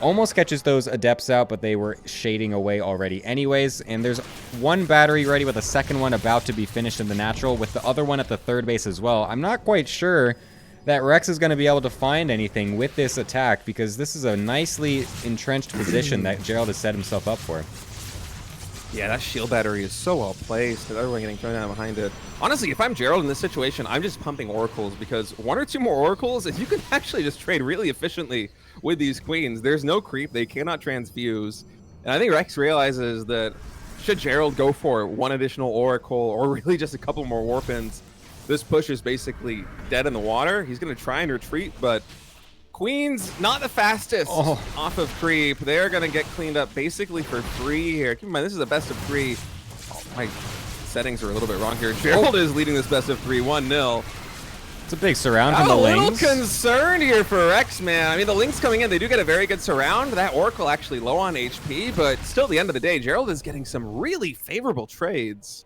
Almost catches those adepts out, but they were shading away already anyways. And there's 1 battery ready with a second one about to be finished in the natural, with the other one at the third base as well. I'm not quite sure that Rex is going to be able to find anything with this attack, because this is a nicely entrenched position that Gerald has set himself up for. Yeah, that shield battery is so well placed, and everyone getting thrown down behind it. Honestly, if I'm Gerald in this situation, I'm just pumping oracles, because 1 or 2 more oracles, and you can actually just trade really efficiently with these queens. There's no creep, they cannot transfuse. And I think Rex realizes that should Gerald go for 1 additional oracle, or really just a couple more warpins, this push is basically dead in the water. He's going to try and retreat, but queens, not the fastest off of creep. They're going to get cleaned up basically for free here. Keep in mind, this is a best of 3. Oh, my settings are a little bit wrong here. Gerald is leading this best of 3, 1-0. It's a big surround from the Lings. Lings. A little concerned here for Rex, man. I mean, the Lings coming in, they do get a very good surround. That Oracle actually low on HP, but still at the end of the day, Gerald is getting some really favorable trades.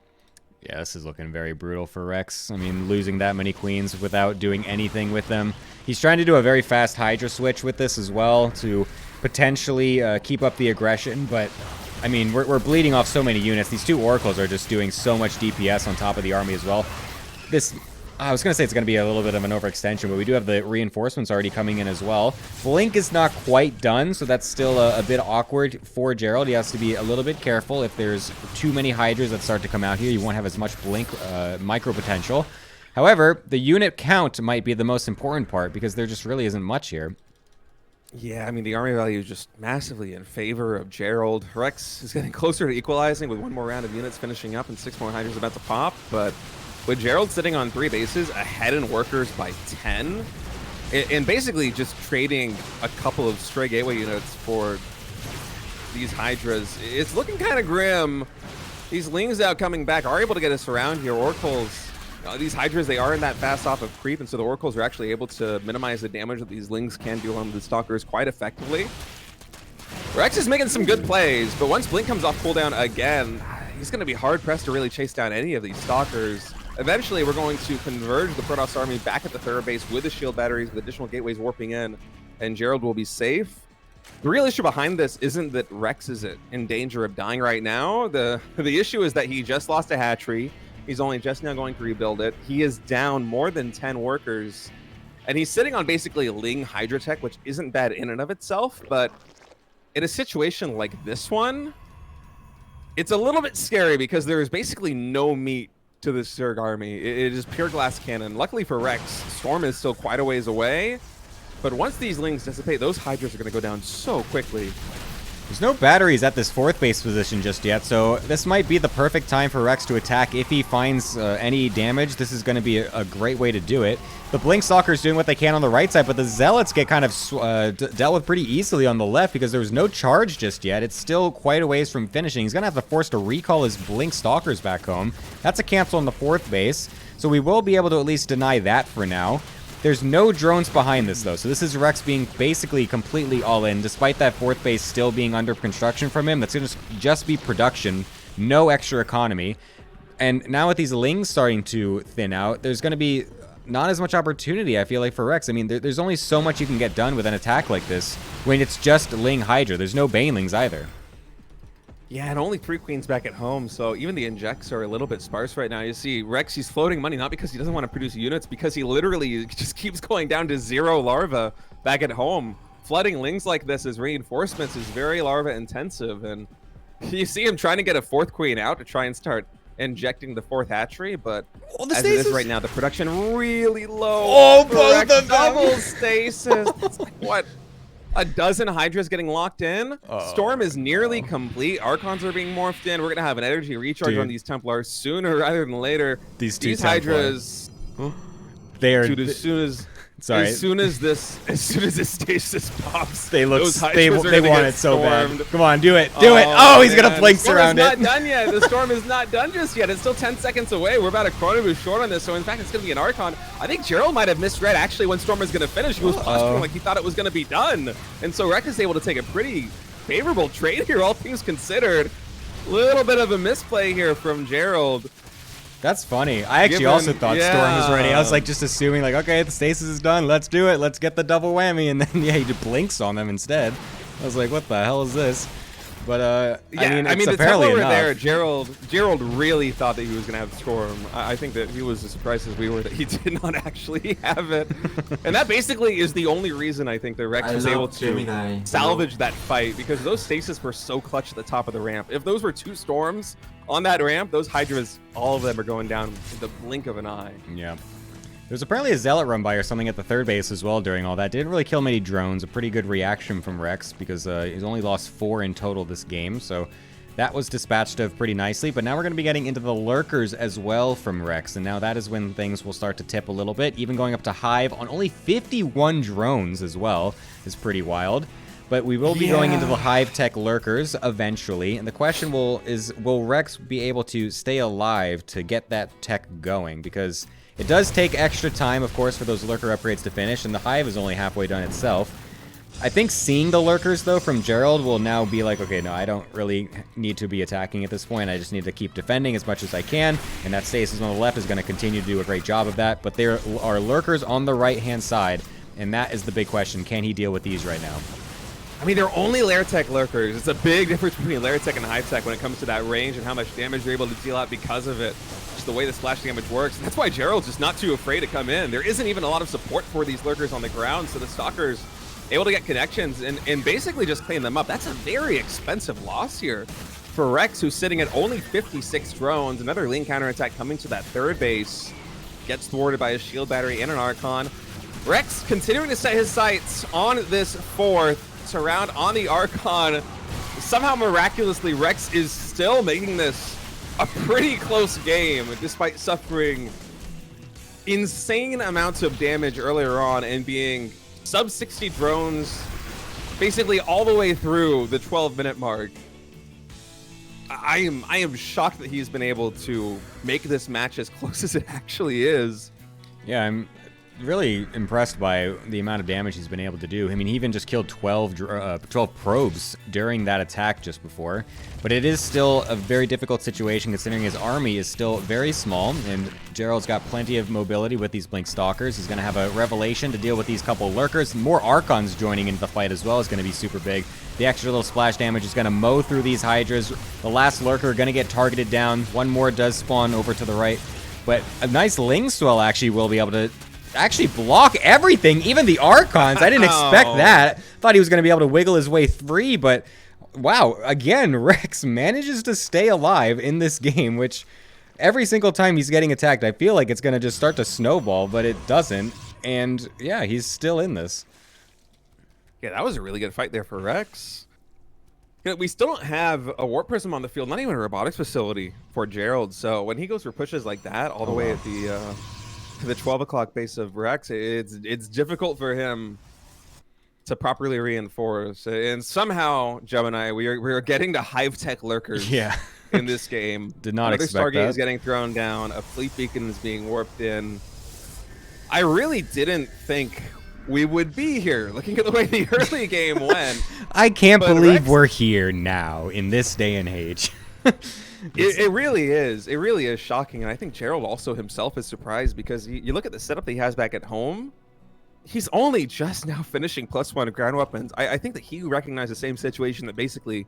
Yeah, this is looking very brutal for Rex. I mean, losing that many queens without doing anything with them. He's trying to do a very fast Hydra switch with this as well to potentially keep up the aggression, but I mean, we're bleeding off so many units. These 2 oracles are just doing so much DPS on top of the army as well. I was going to say it's going to be a little bit of an overextension, but we do have the reinforcements already coming in as well. Blink is not quite done, so that's still a bit awkward for Gerald. He has to be a little bit careful. If there's too many Hydras that start to come out here, you won't have as much Blink micro potential. However, the unit count might be the most important part, because there just really isn't much here. Yeah, I mean, the army value is just massively in favor of Gerald. Rex is getting closer to equalizing with 1 more round of units finishing up and 6 more Hydras about to pop, but with Gerald sitting on 3 bases, ahead in workers by 10, and basically just trading a couple of stray gateway units for these Hydras, it's looking kind of grim. These Lings out coming back are able to get us around here. Oracles, these Hydras, they aren't that fast off of creep, and so the Oracles are actually able to minimize the damage that these Lings can do on the Stalkers quite effectively. Rex is making some good plays, but once Blink comes off cooldown again, he's going to be hard-pressed to really chase down any of these Stalkers. Eventually, we're going to converge the Protoss army back at the third base with the shield batteries, with additional gateways warping in, and Gerald will be safe. The real issue behind this isn't that Rex is in danger of dying right now. The issue is that he just lost a hatchery. He's only just now going to rebuild it. He is down more than 10 workers, and he's sitting on basically Ling Hydra Tech, which isn't bad in and of itself, but in a situation like this one, it's a little bit scary because there is basically no meat to the Zerg army. It is pure glass cannon. Luckily for Rex, Storm is still quite a ways away, but once these Lings dissipate, those Hydras are going to go down so quickly. There's no batteries at this 4th base position just yet, so this might be the perfect time for Rex to attack if he finds any damage. This is going to be a great way to do it. The Blink Stalker's doing what they can on the right side, but the Zealots get kind of dealt with pretty easily on the left because there was no charge just yet. It's still quite a ways from finishing. He's going to have to force to recall his Blink Stalkers back home. That's a cancel on the 4th base, so we will be able to at least deny that for now. There's no drones behind this, though, so this is Rex being basically completely all in, despite that 4th base still being under construction from him. That's going to just be production, no extra economy. And now with these Lings starting to thin out, there's going to be not as much opportunity, I feel like, for Rex. I mean, there's only so much you can get done with an attack like this when it's just Ling Hydra. There's no Banelings either. Yeah, and only 3 queens back at home, so even the injects are a little bit sparse right now. You see Rex, he's floating money, not because he doesn't want to produce units, because he literally just keeps going down to 0 larva back at home. Flooding Lings like this as reinforcements is very larva intensive, and you see him trying to get a 4th queen out to try and start injecting the 4th hatchery, but as it is right now, the production really low. Oh, both of them! Double stasis. It's like, what? A dozen Hydras getting locked in. Storm is nearly complete. Archons are being morphed in. We're going to have an energy recharge on these Templars sooner rather than later. These Hydras... They are... Dude, as soon as this stasis pops, they want it so stormed. bad. Come on, do it. Do it. Oh, he's going to blink around it. The storm is not done yet. The storm is not done just yet. It's still 10 seconds away. We're about a chrono boost short on this. So, in fact, it's going to be an Archon. I think Gerald might have misread actually when Storm was going to finish. He was posturing like he thought it was going to be done. And so Rex is able to take a pretty favorable trade here, all things considered. Little bit of a misplay here from Gerald. That's funny. I actually also thought Storm was ready. I was like just assuming like, okay, the stasis is done. Let's do it. Let's get the double whammy. And then, yeah, he just blinks on them instead. I was like, what the hell is this? But, I mean, the apparently over enough. there, Gerald really thought that he was going to have Storm. I think that he was as surprised as we were that he did not actually have it. And that basically is the only reason I think that Rex was able to salvage that fight, because those stasis were so clutch at the top of the ramp. If those were 2 Storms on that ramp, those Hydras, all of them are going down in the blink of an eye. Yeah. There was apparently a Zealot run by or something at the third base as well during all that. Didn't really kill many drones. A pretty good reaction from Rex because he's only lost 4 in total this game. So that was dispatched of pretty nicely. But now we're going to be getting into the Lurkers as well from Rex. And now that is when things will start to tip a little bit. Even going up to Hive on only 51 drones as well is pretty wild. But we will be going into the Hive Tech Lurkers eventually. And the question is, will Rex be able to stay alive to get that tech going? Because it does take extra time, of course, for those Lurker upgrades to finish, and the Hive is only halfway done itself. I think seeing the Lurkers, though, from Gerald will now be like, okay, no, I don't really need to be attacking at this point. I just need to keep defending as much as I can, and that stasis on the left is going to continue to do a great job of that. But there are Lurkers on the right-hand side, and that is the big question. Can he deal with these right now? I mean, they're only Lair Tech Lurkers. It's a big difference between Lair Tech and Hive Tech when it comes to that range and how much damage you're able to deal out because of it. Just the way the splash damage works. And that's why Gerald's just not too afraid to come in. There isn't even a lot of support for these Lurkers on the ground, so the Stalker's able to get connections and basically just clean them up. That's a very expensive loss here for Rex, who's sitting at only 56 drones. Another lean counterattack coming to that third base. Gets thwarted by a shield battery and an Archon. Rex continuing to set his sights on this fourth. Surround on the Archon. Somehow miraculously Rex is still making this a pretty close game despite suffering insane amounts of damage earlier on and being sub 60 drones basically all the way through the 12-minute mark. I am shocked that he's been able to make this match as close as it actually is. Yeah, I'm really impressed by the amount of damage he's been able to do. I mean, he even just killed 12 probes during that attack just before. But it is still a very difficult situation considering his army is still very small, and Gerald's got plenty of mobility with these Blink Stalkers. He's going to have a Revelation to deal with these couple Lurkers. More Archons joining into the fight as well is going to be super big. The extra little splash damage is going to mow through these Hydras. The last Lurker going to get targeted down. One more does spawn over to the right. But a nice Ling Swell actually will be able to actually block everything, even the Archons. I didn't expect that. Thought he was going to be able to wiggle his way free, but wow, again, Rex manages to stay alive in this game, which every single time he's getting attacked, I feel like it's going to just start to snowball, but it doesn't. And yeah, he's still in this. Yeah, that was a really good fight there for Rex. You know, we still don't have a Warp Prism on the field, not even a robotics facility for Gerald. So when he goes for pushes like that all the way at the 12 o'clock base of Rex, it's difficult for him to properly reinforce. And somehow, Gemini, we are getting to Hive Tech Lurkers in this game. Did not expect that. Another Stargate is getting thrown down. A Fleet Beacon is being warped in. I really didn't think we would be here, looking at the way the early game went. I can't believe we're here now, in this day and age. It really is. It really is shocking. And I think Gerald also himself is surprised because you look at the setup that he has back at home. He's only just now finishing +1 ground weapons. I think that he recognized the same situation that basically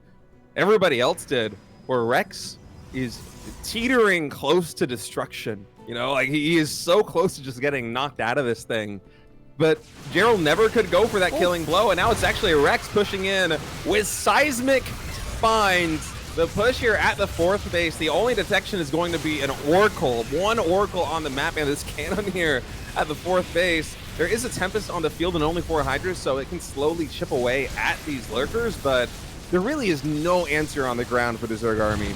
everybody else did, where Rex is teetering close to destruction. You know, like he is so close to just getting knocked out of this thing. But Gerald never could go for that killing blow, and now it's actually Rex pushing in with seismic finds. The push here at the fourth base, the only detection is going to be an Oracle. One Oracle on the map, and this cannon here at the fourth base. There is a Tempest on the field and only 4 Hydras, so it can slowly chip away at these Lurkers, but there really is no answer on the ground for the Zerg army.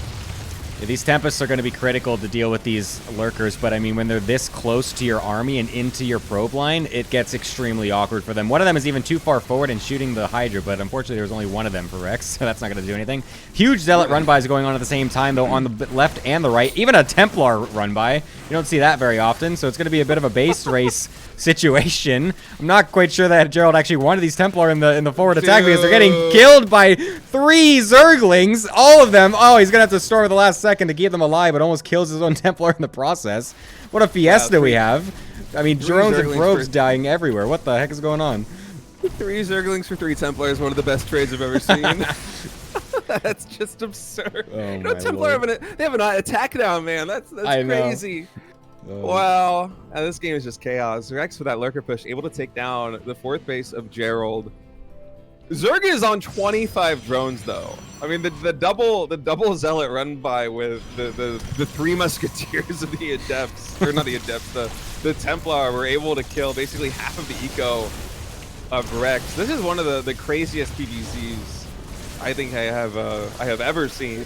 Yeah, these Tempests are going to be critical to deal with these Lurkers, but I mean, when they're this close to your army and into your probe line, it gets extremely awkward for them. One of them is even too far forward and shooting the Hydra, but unfortunately there was only one of them for Rex, so that's not going to do anything. Huge Zealot run-bys going on at the same time, though, on the left and the right. Even a Templar run-by. You don't see that very often, so it's going to be a bit of a base race situation. I'm not quite sure that Gerald actually wanted these Templar in the forward attack because they're getting killed by 3 Zerglings. All of them. Oh, he's going to have to storm at the last second to keep them alive, but almost kills his own Templar in the process. What a fiesta we have. I mean, drones and probes dying everywhere. What the heck is going on? 3 Zerglings for 3 Templars, one of the best trades I've ever seen. That's just absurd. Oh, you know, Templar they have an attack now, man. That's crazy. Wow. This game is just chaos. Rex with that lurker push, able to take down the 4th base of Gerald. Zerg is on 25 drones, though. I mean, the double zealot run by with the 3 musketeers of the adepts, or not the adepts, the Templar were able to kill basically half of the eco of Rex. This is one of the craziest PvZs I think I have ever seen.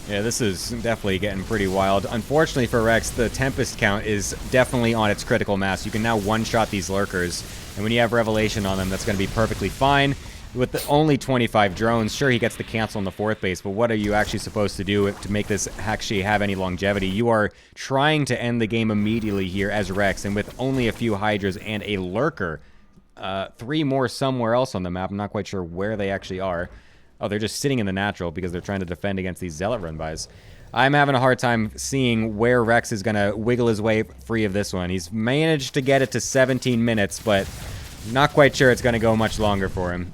Yeah, this is definitely getting pretty wild. Unfortunately for Rex, the Tempest count is definitely on its critical mass. You can now one-shot these Lurkers, and when you have Revelation on them, that's going to be perfectly fine. With only 25 drones, sure, he gets the cancel on the 4th base, but what are you actually supposed to do to make this actually have any longevity? You are trying to end the game immediately here as Rex, and with only a few Hydras and a Lurker, 3 more somewhere else on the map. I'm not quite sure where they actually are. Oh, they're just sitting in the natural because they're trying to defend against these Zealot run-bys. I'm having a hard time seeing where Rex is going to wiggle his way free of this one. He's managed to get it to 17 minutes, but not quite sure it's going to go much longer for him.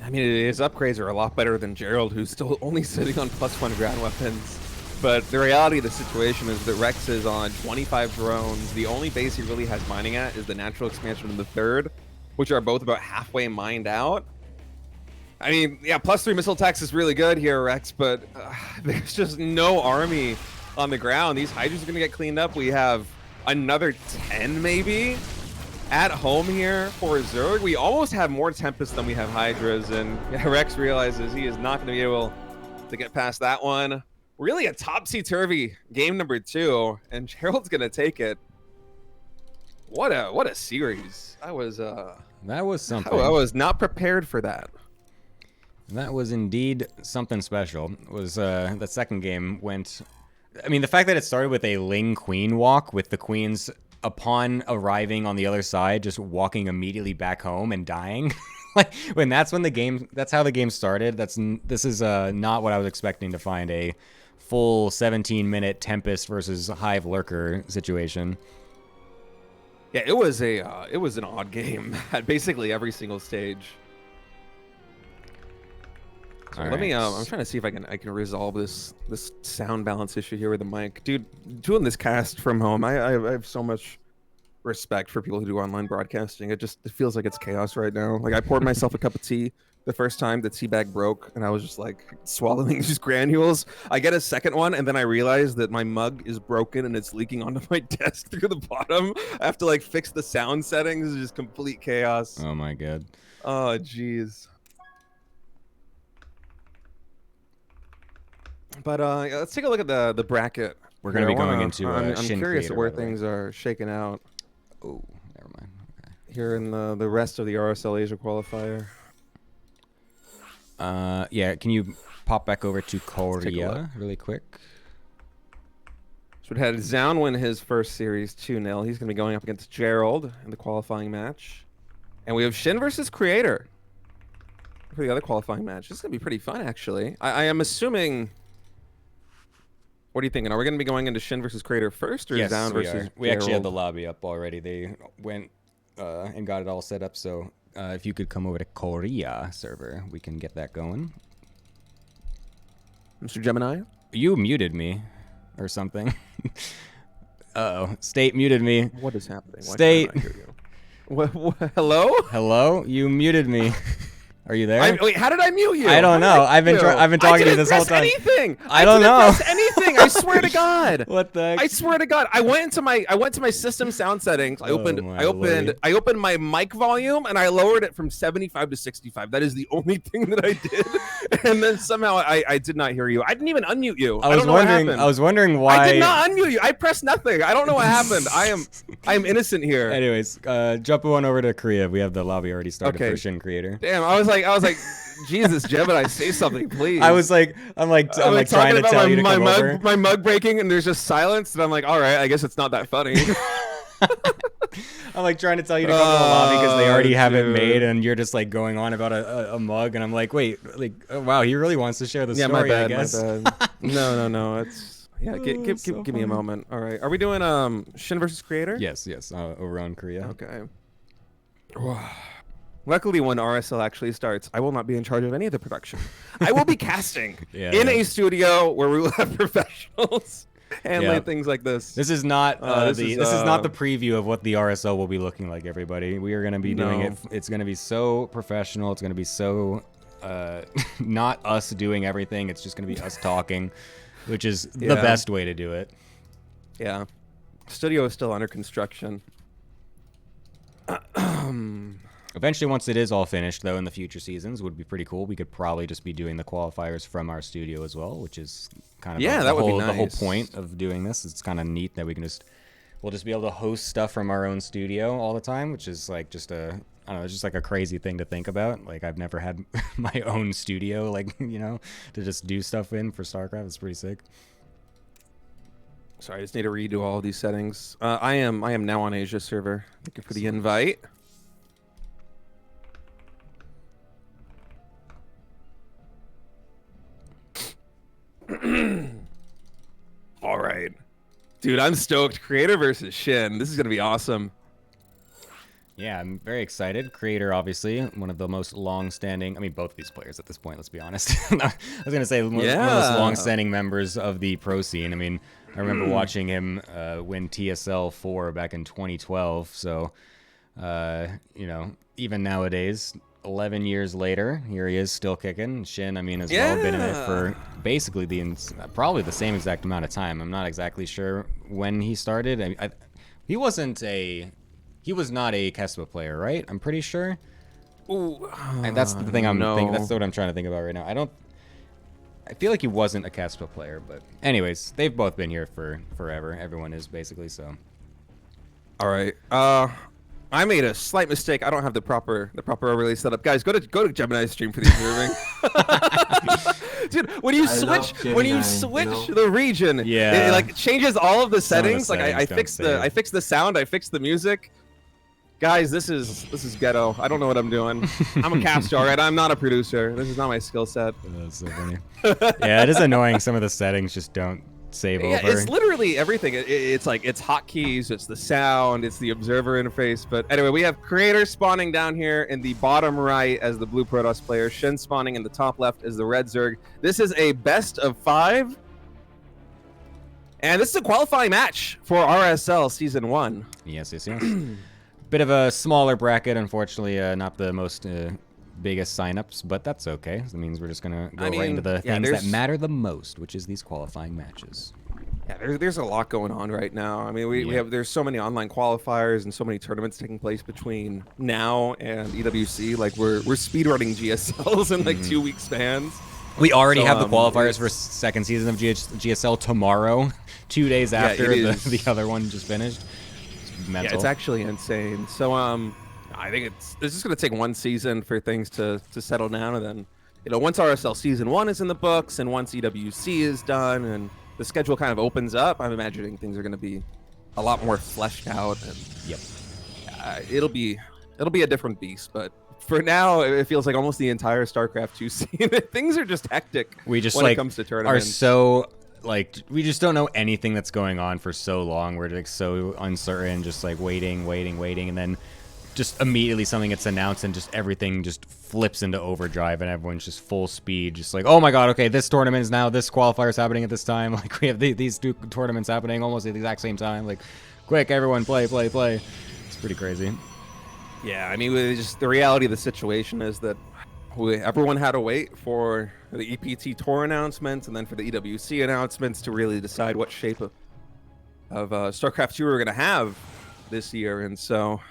I mean, his upgrades are a lot better than Gerald, who's still only sitting on +1 ground weapons. But the reality of the situation is that Rex is on 25 drones. The only base he really has mining at is the natural expansion of the 3rd, which are both about halfway mined out. I mean, yeah, +3 missile attacks is really good here, Rex, but there's just no army on the ground. These Hydras are going to get cleaned up. We have another 10, maybe, at home here for Zerg. We almost have more Tempest than we have Hydras, and Rex realizes he is not going to be able to get past that one. Really a topsy-turvy game number 2, and Gerald's going to take it. What a series. That was something. I was not prepared for that. That was indeed something special. It was the second game went... I mean, the fact that it started with a Ling Queen walk, with the Queens, upon arriving on the other side, just walking immediately back home and dying. Like, that's how the game started. This is not what I was expecting to find, a full 17-minute Tempest versus Hive Lurker situation. Yeah, it was an odd game at basically every single stage. So let me. I'm trying to see if I can resolve this sound balance issue here with the mic, dude. Doing this cast from home, I have so much respect for people who do online broadcasting. It feels like it's chaos right now. Like, I poured myself a cup of tea the first time the tea bag broke, and I was just like swallowing these granules. I get a second one, and then I realize that my mug is broken and it's leaking onto my desk through the bottom. I have to like fix the sound settings. It's just complete chaos. Oh my god. Oh jeez. But let's take a look at the bracket. We're going to be going into I'm Shin curious Creator, at where things are shaking out. Oh, never mind. Okay. Here in the rest of the RSL Asia qualifier. Yeah, can you pop back over to Korea really quick? So we had Zaun win his first series 2-0. He's going to be going up against Gerald in the qualifying match. And we have Shin versus Creator for the other qualifying match. This is going to be pretty fun, actually. I am assuming... What are you thinking? Are we going to be going into Shin versus Creator first, or yes, Zaun versus Gerald? We actually had the lobby up already. They went and got it all set up, so if you could come over to Korea server, we can get that going. Mr. Gemini? You muted me or something. Uh-oh. State muted me. What is happening? State. What, hello? Hello? You muted me. Are you there? Wait, how did I mute you? I don't know. I've been talking to you this whole time. Anything. I don't know. Press anything. I swear to God. What the heck? I swear to God. I went into my system sound settings. I opened my mic volume and I lowered it from 75 to 65. That is the only thing that I did. And then somehow I did not hear you. I didn't even unmute you. I was wondering why. I did not unmute you. I pressed nothing. I don't know what happened. I am innocent here. Anyways, jump on over to Korea. We have the lobby already started for Shin Creator. Damn, I was like, Jesus, Gemini, say something, please. I'm like trying to tell you to come over. My mug breaking, and there's just silence, and I'm like, all right, I guess it's not that funny. I'm like trying to tell you to come to the lobby because they already have it made, and you're just like going on about a mug, and I'm like, wait, like, oh, wow, he really wants to share the story. My bad, I guess. My bad. No, it's give me a moment. All right, are we doing Shin versus Creator? Yes, over on Korea. Okay. Luckily, when RSL actually starts, I will not be in charge of any of the production. I will be casting in a studio where we will have professionals handling things like this. This is not this is not the preview of what the RSL will be looking like. Everybody, we are going to be doing it. It's going to be so professional. It's going to be so not us doing everything. It's just going to be us talking, which is the best way to do it. Yeah, studio is still under construction. Eventually, once it is all finished, though, in the future seasons, would be pretty cool. We could probably just be doing the qualifiers from our studio as well, which is kind of that would be nice. The whole point of doing this. It's kind of neat that we'll just be able to host stuff from our own studio all the time, which is like just I don't know, it's just like a crazy thing to think about. Like, I've never had my own studio, like, to just do stuff in for StarCraft. It's pretty sick. Sorry, I just need to redo all of these settings. I am now on Asia server. Thank you for the invite. All right, dude, I'm stoked. Creator versus Shin. This is gonna be awesome. Yeah, I'm very excited. Creator, obviously, one of the most long-standing. I mean, both of these players at this point. Let's be honest. I was gonna say one of the most long-standing members of the pro scene. I mean, I remember watching him win TSL 4 back in 2012. So, even nowadays, 11 years later, here he is still kicking. Shin, I mean, has well been in it for basically probably the same exact amount of time. I'm not exactly sure when he started. He was not a Kespa player, right? I'm pretty sure. Ooh, that's the thing that's what I'm trying to think about right now. I feel like he wasn't a Kespa player, but anyways, they've both been here for forever. Everyone is basically, so. All right. I made a slight mistake. I don't have the proper overlay set up. Guys, go to Gemini's stream for the observing. Dude, when you switch the region, it like changes all of the settings. Like I fixed the sound, I fixed the music. Guys, this is ghetto. I don't know what I'm doing. I'm a caster, all right? I'm not a producer. This is not my skill set. That's so funny. Yeah, it is annoying. Some of the settings just don't save over. It's literally everything. It's like it's hotkeys, it's the sound, it's the observer interface. But anyway, we have Creator spawning down here in the bottom right as the blue Protoss player, Shin spawning in the top left as the red Zerg. This is a best of 5. And this is a qualifying match for RSL Season 1. Yes. Bit of a smaller bracket, unfortunately, not the most biggest signups, but that's okay. That means we're just gonna go right into the things that matter the most, which is these qualifying matches. Yeah, there's a lot going on right now. I mean, there's so many online qualifiers and so many tournaments taking place between now and EWC. Like we're speedrunning GSLs in like 2 week spans. We already have the qualifiers for second season of GSL tomorrow, 2 days after the other one just finished. Mental. Yeah, it's actually insane. So I think it's just going to take one season for things to settle down, and then once RSL Season 1 is in the books and once EWC is done and the schedule kind of opens up, I'm imagining things are going to be a lot more fleshed out, and it'll be a different beast. But for now, it feels like almost the entire StarCraft 2 scene. Things are just hectic. We just when it comes to tournaments. Are so. Like, we just don't know anything that's going on for so long. We're like so uncertain, just like waiting, and then just immediately something gets announced and just everything just flips into overdrive and everyone's just full speed, just like, oh my god, okay, this tournament is now, this qualifier is happening at this time. Like, we have these 2 tournaments happening almost at the exact same time. Like, quick, everyone play. It's pretty crazy. Yeah, I mean, just the reality of the situation is that everyone had to wait for the EPT Tour announcements and then for the EWC announcements to really decide what shape of StarCraft 2 we were going to have this year. And so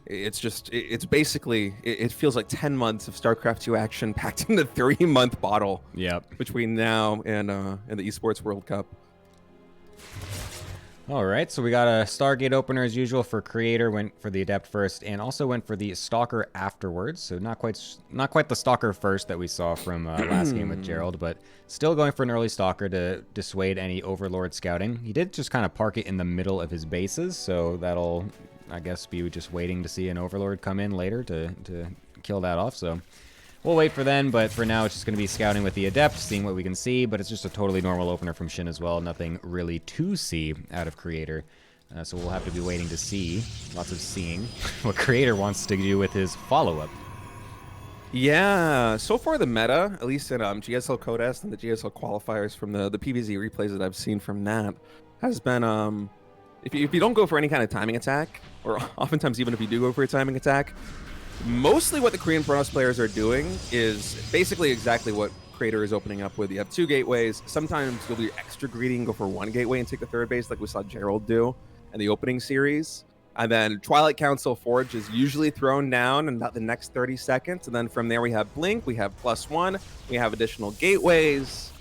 it's basically, it feels like 10 months of StarCraft 2 action packed in the 3-month bottle. Yep. Between now and the Esports World Cup. All right, so we got a Stargate opener as usual for Creator, went for the Adept first, and also went for the Stalker afterwards. So not quite the Stalker first that we saw from last game with Gerald, but still going for an early Stalker to dissuade any Overlord scouting. He did just kind of park it in the middle of his bases, so that'll, I guess, be just waiting to see an Overlord come in later to kill that off. So we'll wait for then, but for now it's just going to be scouting with the Adept, seeing what we can see, but it's just a totally normal opener from Shin as well. Nothing really to see out of Creator. So we'll have to be waiting to see, lots of seeing, what Creator wants to do with his follow-up. Yeah, so far the meta, at least in GSL Codes and the GSL qualifiers from the PvZ replays that I've seen from that, has been, if you don't go for any kind of timing attack, or oftentimes even if you do go for a timing attack, mostly what the Korean Protoss players are doing is basically exactly what Creator is opening up with. You have 2 gateways. Sometimes you'll be extra greedy and go for 1 gateway and take the 3rd base like we saw Gerald do in the opening series. And then Twilight Council Forge is usually thrown down in about the next 30 seconds. And then from there we have Blink, we have +1, we have additional gateways.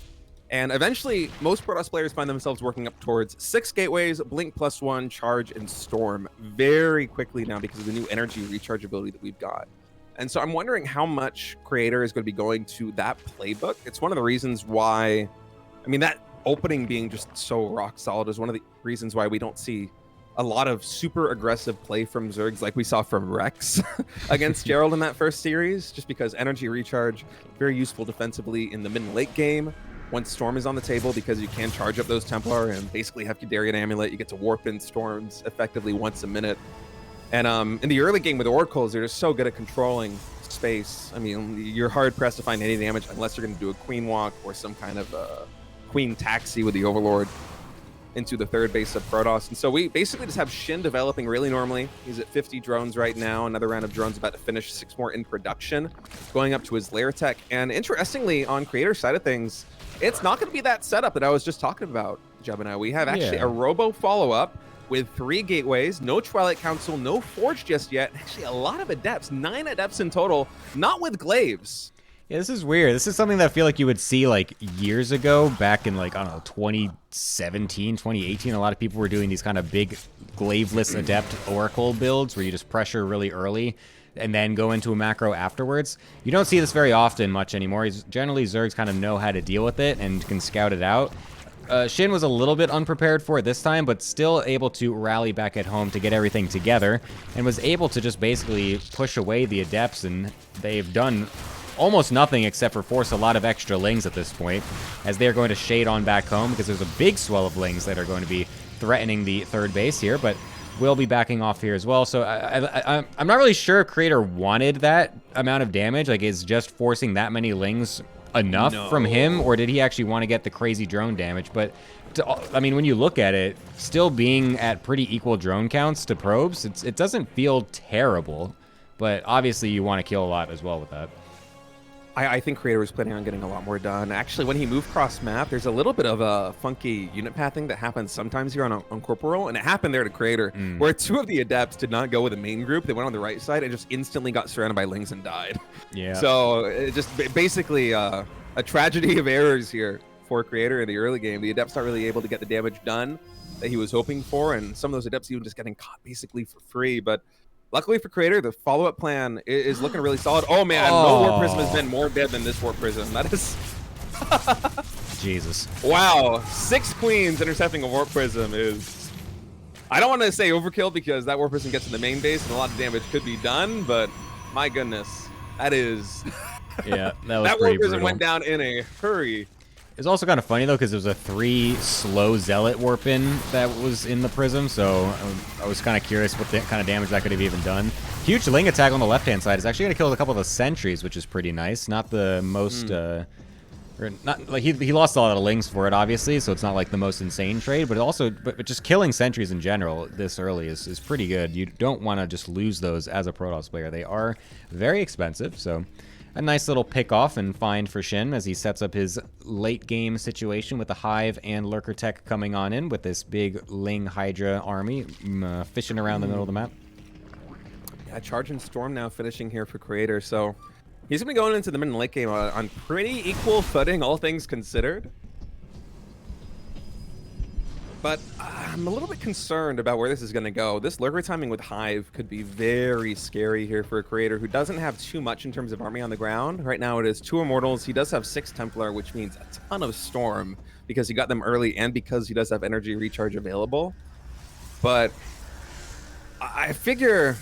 And eventually, most Protoss players find themselves working up towards 6 gateways, Blink +1, Charge, and Storm very quickly now because of the new energy recharge ability that we've got. And so I'm wondering how much Creator is going to be going to that playbook. It's one of the reasons why, I mean, that opening being just so rock solid is one of the reasons why we don't see a lot of super aggressive play from Zergs like we saw from Rex against Gerald in that first series, just because energy recharge, very useful defensively in the mid and late game. Once Storm is on the table, because you can charge up those Templar and basically have Kidarian Amulet, you get to warp in Storms effectively once a minute. And in the early game with Oracles, they're just so good at controlling space. I mean, you're hard-pressed to find any damage unless you're going to do a Queen Walk or some kind of Queen Taxi with the Overlord into the 3rd base of Protoss. And so we basically just have Shin developing really normally. He's at 50 drones right now. Another round of drones about to finish, 6 more in production, going up to his lair tech. And interestingly, on Creator's side of things, it's not going to be that setup that I was just talking about, Gemini. We have actually a Robo follow-up with 3 gateways, no Twilight Council, no Forge just yet. Actually, a lot of Adepts, 9 Adepts in total, not with Glaives. Yeah, this is weird. This is something that I feel like you would see like years ago, back in like, I don't know, 2017, 2018. A lot of people were doing these kind of big Glaiveless Adept Oracle builds where you just pressure really early and then go into a macro afterwards. You don't see this very often much anymore. Generally, Zergs kind of know how to deal with it and can scout it out. Shin was a little bit unprepared for it this time, but still able to rally back at home to get everything together, and was able to just basically push away the Adepts, and they've done almost nothing except for force a lot of extra Lings at this point, as they're going to shade on back home, because there's a big swell of Lings that are going to be threatening the 3rd base here, but will be backing off here as well. So I'm not really sure if Creator wanted that amount of damage. Like, is just forcing that many Lings enough from him, or did he actually want to get the crazy drone damage? But I mean, when you look at it, still being at pretty equal drone counts to probes, it doesn't feel terrible, but obviously you want to kill a lot as well with that. I think Creator was planning on getting a lot more done. Actually, when he moved cross-map, there's a little bit of a funky unit pathing that happens sometimes here on Corporal, and it happened there to Creator, where 2 of the Adepts did not go with the main group. They went on the right side and just instantly got surrounded by Lings and died. Yeah. So it just basically a tragedy of errors here for Creator in the early game. The Adepts not really able to get the damage done that he was hoping for, and some of those Adepts even just getting caught basically for free. But luckily for Creator, the follow-up plan is looking really solid. Oh man, no Warp Prism has been more dead than this Warp Prism. That is... Jesus. Wow, 6 Queens intercepting a Warp Prism is... I don't want to say overkill because that Warp Prism gets to the main base and a lot of damage could be done, but my goodness, that is... Yeah, that was that pretty Warp Prism brutal. went down in a hurry. It's also kind of funny, though, because there was a 3 slow Zealot warp in that was in the Prism, so I was kind of curious what kind of damage that could have even done. Huge Ling attack on the left-hand side is actually going to kill a couple of the sentries, which is pretty nice. Not the most Or not like he lost a lot of links for it, obviously, so it's not like the most insane trade, but also but just killing sentries in general this early is pretty good. You don't want to just lose those as a Protoss player. They are very expensive, so a nice little pick off and find for Shin as he sets up his late game situation with the Hive and Lurker Tech coming on in with this big Ling Hydra army fishing around the middle of the map. Yeah, Charge and Storm now finishing here for Creator, so he's going to be going into the mid and late game on pretty equal footing, all things considered. But I'm a little bit concerned about where this is going to go. This Lurker timing with Hive could be very scary here for a Creator who doesn't have too much in terms of army on the ground. Right now it is 2 Immortals. He does have 6 Templar, which means a ton of Storm because he got them early and because he does have energy recharge available. But I figure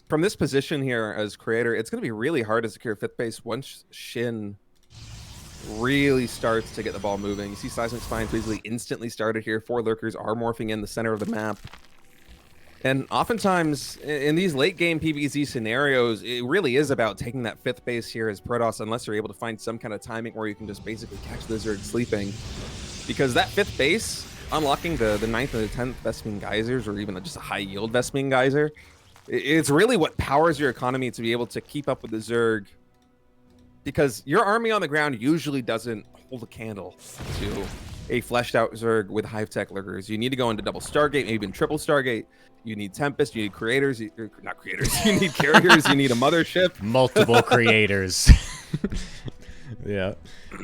from this position here as Creator, it's going to be really hard to secure 5th base once Shin really starts to get the ball moving. You see Seismic Spines basically instantly started here. 4 Lurkers are morphing in the center of the map. And oftentimes in these late game PvZ scenarios, it really is about taking that 5th base here as Protoss, unless you're able to find some kind of timing where you can just basically catch the Zerg sleeping. Because that 5th base, unlocking the 9th and the 10th Vespene Geysers, or even just a high yield Vespene Geyser, it's really what powers your economy to be able to keep up with the Zerg, because your army on the ground usually doesn't hold a candle to a fleshed out Zerg with Hive Tech Lurkers. You need to go into double Stargate, maybe even triple Stargate. You need Tempest, you need creators, not creators, you need carriers, you need a mothership. Multiple creators. Yeah.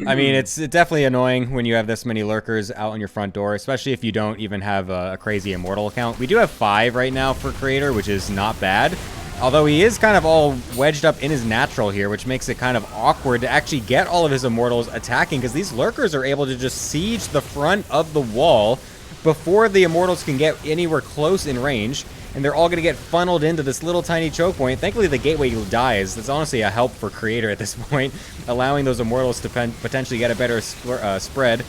I mean, it's definitely annoying when you have this many Lurkers out on your front door, especially if you don't even have a crazy Immortal account. We do have 5 right now for Creator, which is not bad. Although he is kind of all wedged up in his natural here, which makes it kind of awkward to actually get all of his Immortals attacking, because these Lurkers are able to just siege the front of the wall before the Immortals can get anywhere close in range, and they're all going to get funneled into this little tiny choke point. Thankfully, the Gateway dies. That's honestly a help for Creator at this point, allowing those Immortals to potentially get a better spread.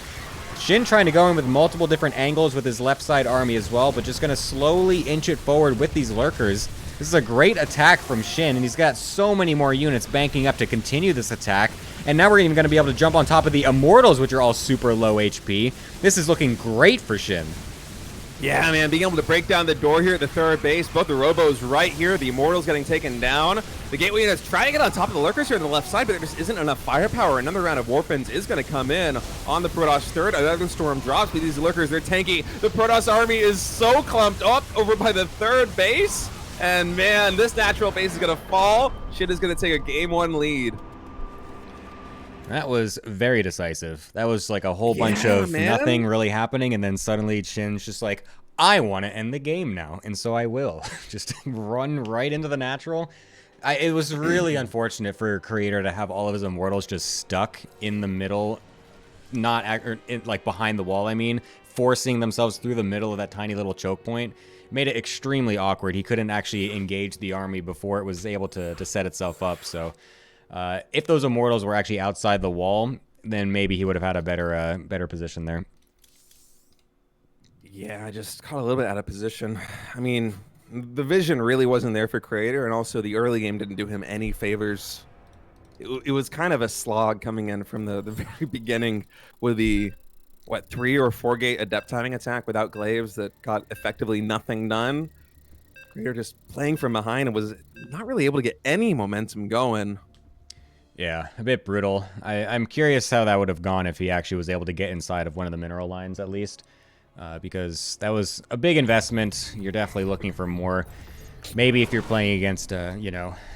Shin trying to go in with multiple different angles with his left side army as well, but just going to slowly inch it forward with these Lurkers. This is a great attack from Shin, and he's got so many more units banking up to continue this attack. And now we're even going to be able to jump on top of the Immortals, which are all super low HP. This is looking great for Shin. Yeah, man, being able to break down the door here at the 3rd base. Both the Robos right here. The Immortals getting taken down. The Gateway units trying to get on top of the Lurkers here on the left side, but there just isn't enough firepower. Another round of Warpins is going to come in on the Protoss 3rd. Another Storm drops, but these Lurkers, they're tanky. The Protoss army is so clumped up over by the 3rd base. And man, this natural base is going to fall. Shit is going to take a game 1 lead. That was very decisive. That was like a whole bunch of nothing really happening, and then suddenly Shin's just like, I want to end the game now, and so I will. Just run right into the natural. It was really unfortunate for Creator to have all of his Immortals just stuck in the middle, like behind the wall, I mean, forcing themselves through the middle of that tiny little choke point. Made it extremely awkward. He couldn't actually engage the army before it was able to set itself up, so if those Immortals were actually outside the wall, then maybe he would have had a better position there. Yeah, I just caught a little bit out of position. I mean, the vision really wasn't there for Creator, and also the early game didn't do him any favors. It was kind of a slog coming in from the very beginning with the, 3 or 4 gate Adept timing attack without glaives that got effectively nothing done. Creator just playing from behind and was not really able to get any momentum going. Yeah, a bit brutal. I'm curious how that would have gone if he actually was able to get inside of one of the mineral lines at least. Because that was a big investment. You're definitely looking for more. Maybe if you're playing against,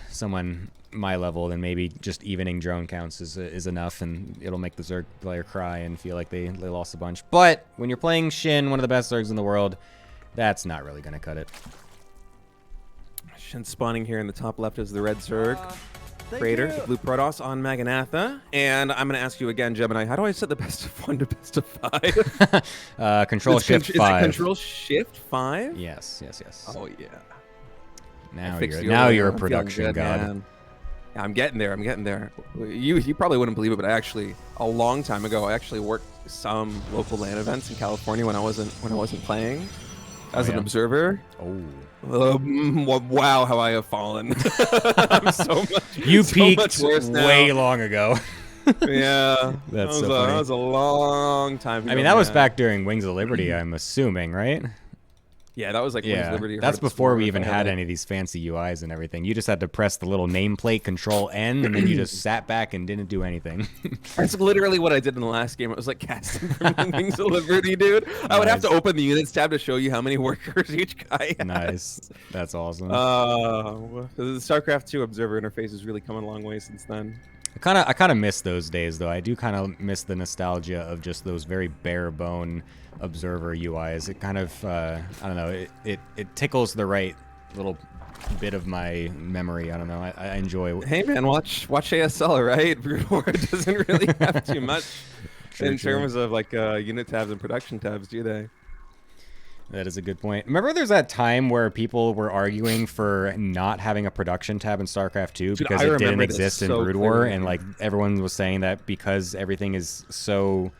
someone my level, then maybe just evening drone counts is enough, and it'll make the Zerg player cry and feel like they lost a bunch. But when you're playing Shin, one of the best Zergs in the world, that's not really going to cut it. Shin spawning here in the top left is the red Zerg. Creator, the blue Protoss on Maganatha. And I'm going to ask you again, Gemini, how do I set the best of 1 to best of 5? Control Shift 5. Control Shift 5? Yes. Oh, yeah. Now you're a production god. Man. I'm getting there. You probably wouldn't believe it, but a long time ago, I actually worked some local LAN events in California when I wasn't playing as an observer. Oh. Wow, how I have fallen. I'm so much, you so peaked much worse now. way long ago. Yeah, That's that was a long time ago. I mean, that was back during Wings of Liberty, I'm assuming, right? Yeah, that was like Wings of Liberty. That's before we even had any of these fancy UIs and everything. You just had to press the little nameplate Control-N, and then you just sat back and didn't do anything. That's literally what I did in the last game. It was like casting from Wings of Liberty, dude. I would have to open the units tab to show you how many workers each guy has. Nice. That's awesome. The StarCraft 2 observer interface has really come a long way since then. I kind of miss those days, though. I do kind of miss the nostalgia of just those very bare bone observer UIs. It kind of, I don't know, it tickles the right little bit of my memory. I don't know. I enjoy. Hey man, watch ASL, right? Brood War doesn't really have too much in terms of like unit tabs and production tabs, do they? That is a good point. Remember there's that time where people were arguing for not having a production tab in StarCraft 2 because it didn't exist in Brood War, and like everyone was saying that because everything is so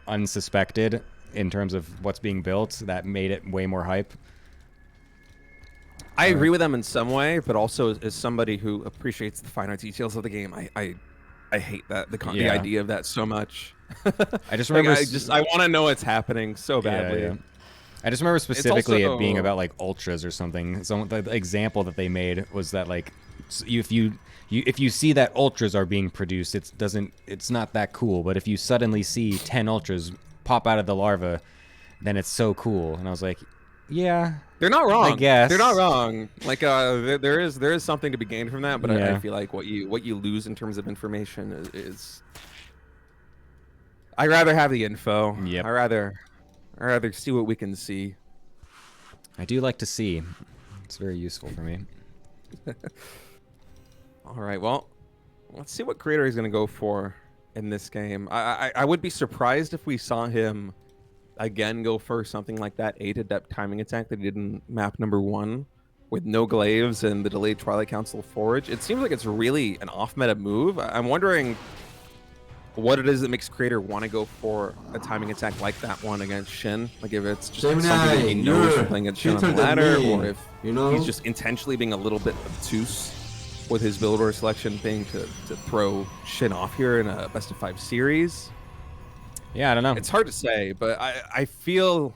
unsuspected in terms of what's being built, that made it way more hype. I agree with them in some way, but also as somebody who appreciates the finer details of the game, I hate that the idea of that so much. I just remember I want to know what's happening so badly. Yeah. I just remember specifically it being about like ultras or something. So the example that they made was that like if you see that ultras are being produced, it's not that cool. But if you suddenly see 10 ultras pop out of the larva, then it's so cool. And I was like, yeah, they're not wrong. I guess they're not wrong. Like there is something to be gained from that, but I feel like what you lose in terms of information is I'd rather have the info. Yep. I'd rather see what we can see. I do like to see. It's very useful for me. All right, well, let's see what creator he's going to go for in this game. I would be surprised if we saw him again go for something like that 8 adept timing attack that he did in map number 1 with no glaives and the delayed Twilight Council Forge. It seems like it's really an off-meta move. I'm wondering what it is that makes creator want to go for a timing attack like that one against Shin. Like if it's just something that he knows from playing against Shin on the ladder, or if he's just intentionally being a little bit obtuse with his build order selection thing to throw Shin off here in a best of 5 series. Yeah, I don't know. It's hard to say, but I feel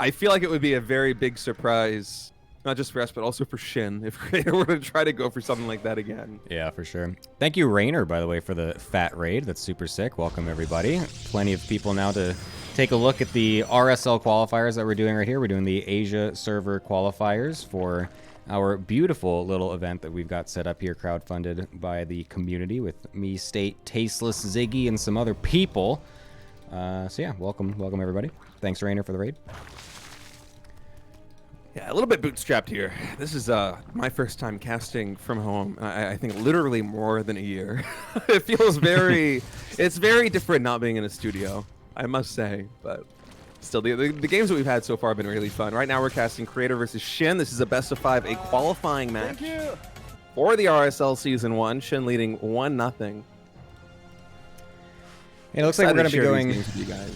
like it would be a very big surprise, not just for us, but also for Shin, if Creator were to try to go for something like that again. Yeah, for sure. Thank you, Rainer, by the way, for the fat raid. That's super sick. Welcome, everybody. Plenty of people now to take a look at the RSL qualifiers that we're doing right here. We're doing the Asia Server Qualifiers for our beautiful little event that we've got set up here, crowdfunded by the community with me, State, Tasteless, Ziggy, and some other people. So yeah, welcome, everybody. Thanks, Rainer, for the raid. Yeah, a little bit bootstrapped here. This is my first time casting from home. I think literally more than a year. It feels it's very different not being in a studio, I must say. But still, the games that we've had so far have been really fun. Right now we're casting Creator versus Shin. This is a best of 5, a qualifying match for the RSL Season 1. Shin leading 1-0. It looks like we're going to be going.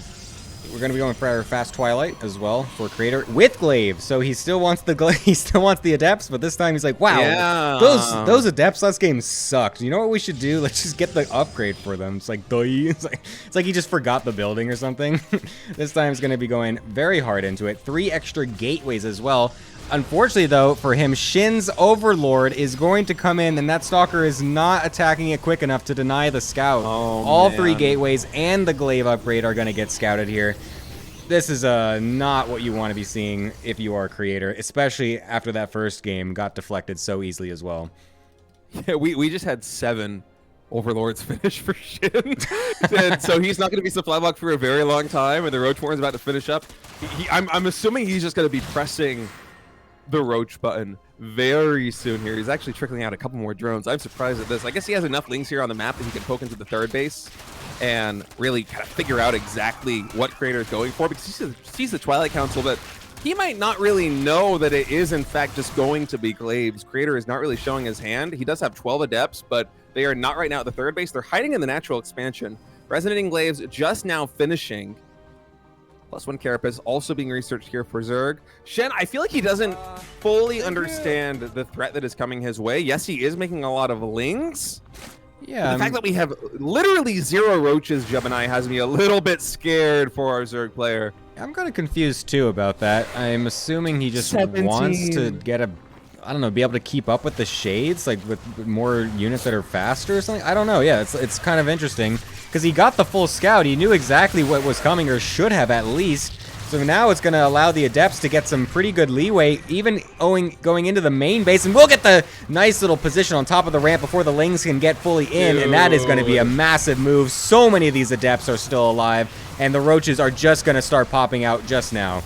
We're going to be going for our Fast Twilight as well for Creator with glaive. So he still wants the adepts, but this time he's like, wow, yeah, those adepts last game sucked. You know what we should do? Let's just get the upgrade for them. It's like, it's like he just forgot the building or something. This time he's going to be going very hard into it. 3 extra gateways as well. Unfortunately, though, for him, Shin's Overlord is going to come in, and that Stalker is not attacking it quick enough to deny the scout. All 3 gateways and the glaive upgrade are going to get scouted here. This is not what you want to be seeing if you are a creator, especially after that first game got deflected so easily as well. Yeah, we just had 7 Overlords finish for Shin. And so he's not going to be supply block for a very long time, and the Roach Warren's about to finish up. I'm assuming he's just going to be pressing the Roach button very soon here. He's actually trickling out a couple more drones. I'm surprised at this. I guess he has enough links here on the map that he can poke into the third base and really kind of figure out exactly what Creator is going for, because he sees the Twilight Council, but he might not really know that it is in fact just going to be glaives. Creator is not really showing his hand. He does have 12 adepts, but they are not right now at the third base. They're hiding in the natural expansion. Resonating glaives just now finishing. +1 Carapace also being researched here for Zerg. Shen, I feel like he doesn't fully understand the threat that is coming his way. Yes, he is making a lot of lings, Yeah. The fact that we have literally 0 roaches, Gemini, has me a little bit scared for our Zerg player. I'm kind of confused too about that. I'm assuming he just 17. wants to get a, I don't know, be able to keep up with the shades, like with more units that are faster or something. I don't know. Yeah, it's kind of interesting because he got the full scout. He knew exactly what was coming, or should have at least. So now it's going to allow the Adepts to get some pretty good leeway, even going into the main base. And we'll get the nice little position on top of the ramp before the Lings can get fully in. And that is going to be a massive move. So many of these Adepts are still alive. And the Roaches are just going to start popping out just now.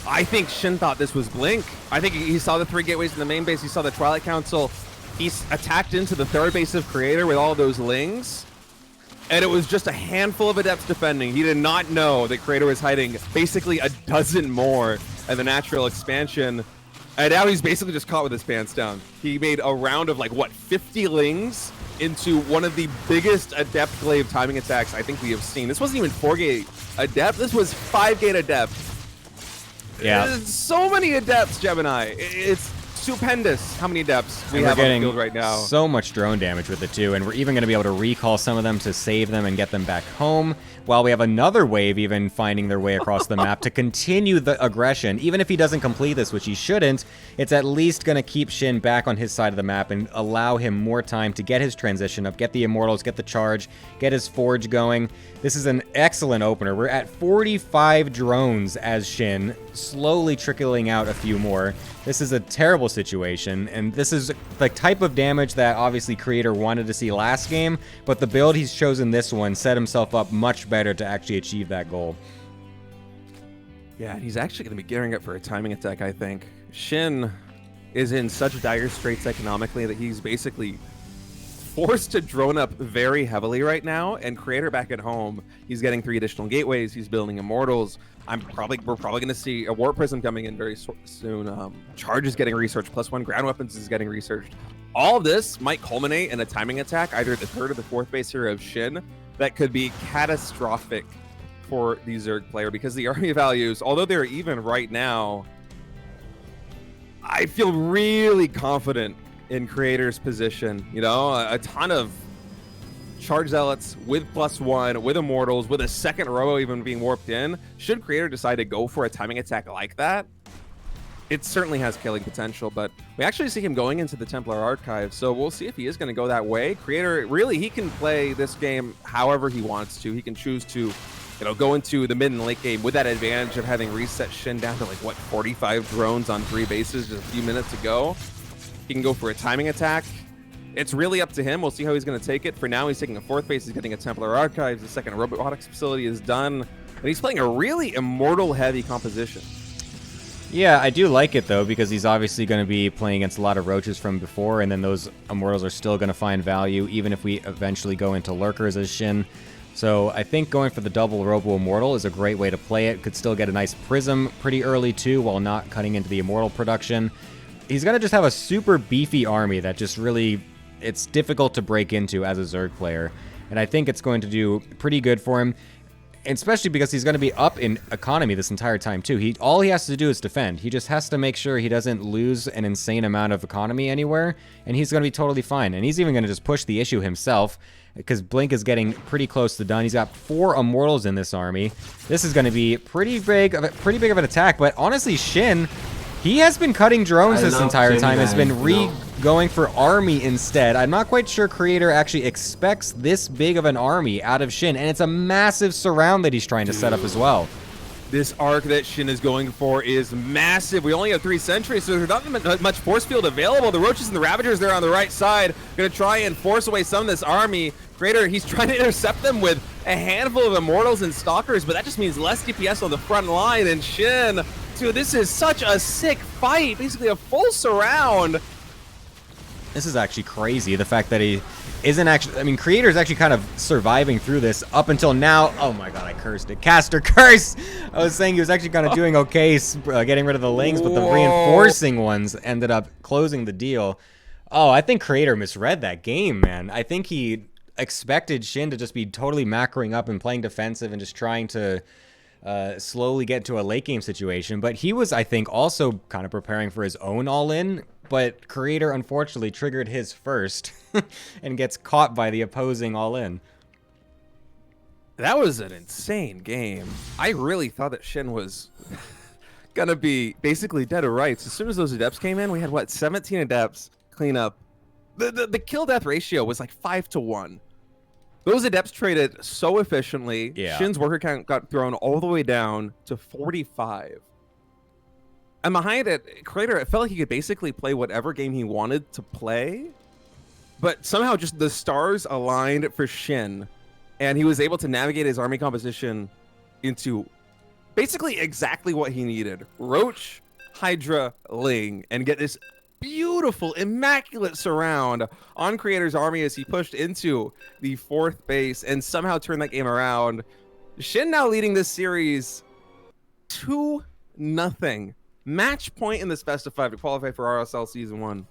I think Shin thought this was Blink. I think he saw the 3 gateways in the main base. He saw the Twilight Council. He's attacked into the 3rd base of Creator with all those Lings. And it was just a handful of Adepts defending. He did not know that Creator was hiding basically a dozen more in the natural expansion. And now he's basically just caught with his pants down. He made a round of, like, what, 50 Lings into one of the biggest Adept glaive timing attacks I think we have seen. This wasn't even 4-gate Adept. This was 5-gate Adept. Yeah. There's so many Adepts, Gemini. It's stupendous how many Adepts we have on the field right now. So much drone damage with it too, and we're even going to be able to recall some of them to save them and get them back home, while we have another wave even finding their way across the map to continue the aggression. Even if he doesn't complete this, which he shouldn't, it's at least going to keep Shin back on his side of the map and allow him more time to get his transition up, get the Immortals, get the charge, get his Forge going. This is an excellent opener. We're at 45 drones as Shin, slowly trickling out a few more. This is a terrible situation, and this is the type of damage that obviously Creator wanted to see last game, but the build he's chosen this one set himself up much better to actually achieve that goal. Yeah, he's actually going to be gearing up for a timing attack, I think. Shin is in such dire straits economically that he's basically forced to drone up very heavily right now, and Creator back at home, he's getting 3 additional gateways, he's building Immortals. We're probably going to see a Warp Prism coming in very soon. Charge is getting researched, +1 ground weapons is getting researched. All of this might culminate in a timing attack, either at the 3rd or the 4th base here of Shin, that could be catastrophic for the Zerg player, because the army values, although they're even right now, I feel really confident in Creator's position. You know, a ton of Charge Zealots with +1, with Immortals, with a 2nd row even being warped in. Should Creator decide to go for a timing attack like that, it certainly has killing potential, but we actually see him going into the Templar Archive, so we'll see if he is going to go that way. Creator, really, he can play this game however he wants to. He can choose to, you know, go into the mid and late game with that advantage of having reset Shin down to, like, what, 45 drones on 3 bases just a few minutes ago. He can go for a timing attack. It's really up to him. We'll see how he's going to take it. For now, he's taking a 4th base. He's getting a Templar Archives. The 2nd robotics facility is done. And he's playing a really Immortal-heavy composition. Yeah, I do like it, though, because he's obviously going to be playing against a lot of Roaches from before, and then those Immortals are still going to find value, even if we eventually go into Lurkers as Shin. So I think going for the double Robo Immortal is a great way to play it. Could still get a nice Prism pretty early, too, while not cutting into the Immortal production. He's going to just have a super beefy army that just really, it's difficult to break into as a Zerg player. And I think it's going to do pretty good for him, especially because he's going to be up in economy this entire time, too. All he has to do is defend. He just has to make sure he doesn't lose an insane amount of economy anywhere, and he's going to be totally fine. And he's even going to just push the issue himself, because Blink is getting pretty close to done. He's got 4 Immortals in this army. This is going to be pretty big of an attack, but honestly, Shin, he has been cutting drones this entire time. Has been going for army instead. I'm not quite sure Creator actually expects this big of an army out of Shin, and it's a massive surround that he's trying to set up as well. This arc that Shin is going for is massive. We only have 3 sentries, so there's not much force field available. The Roaches and the Ravagers there on the right side going to try and force away some of this army. Creator, he's trying to intercept them with a handful of Immortals and Stalkers, but that just means less DPS on the front line. And Shin, dude, this is such a sick fight. Basically a full surround. This is actually crazy. The fact that he isn't actually, I mean, Creator is actually kind of surviving through this up until now. Oh my god, I cursed it. Caster curse! I was saying he was actually kind of doing okay getting rid of the Lings, but the reinforcing ones ended up closing the deal. Oh, I think Creator misread that game, man. I think he expected Shin to just be totally macroing up and playing defensive and just trying to slowly get to a late game situation, but he was, I think, also kind of preparing for his own all-in but Creator unfortunately triggered his first and gets caught by the opposing all-in. That was an insane game. I really thought that Shin was gonna be basically dead to rights. As soon as those adepts came in, we had what, 17 adepts clean up. The kill death ratio was like 5-1. Those adepts traded so efficiently. Yeah. Shin's worker count got thrown all the way down to 45. And behind it, Creator, it felt like he could basically play whatever game he wanted to play, but somehow just the stars aligned for Shin, and he was able to navigate his army composition into basically exactly what he needed. Roach, Hydra, Ling, and get this beautiful, immaculate surround on Creator's army as he pushed into the 4th base and somehow turned that game around. Shin now leading this series 2-0. Match point in this best of 5 to qualify for RSL Season 1.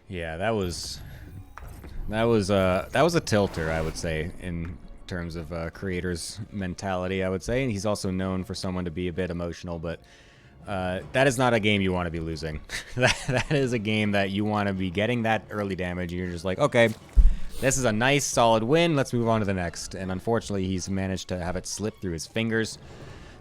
Yeah, that was a tilter, I would say, in terms of Creator's mentality, I would say. And he's also known for someone to be a bit emotional, but that is not a game you want to be losing. That is a game that you want to be getting that early damage, and you're just like, okay, this is a nice, solid win. Let's move on to the next. And unfortunately, he's managed to have it slip through his fingers.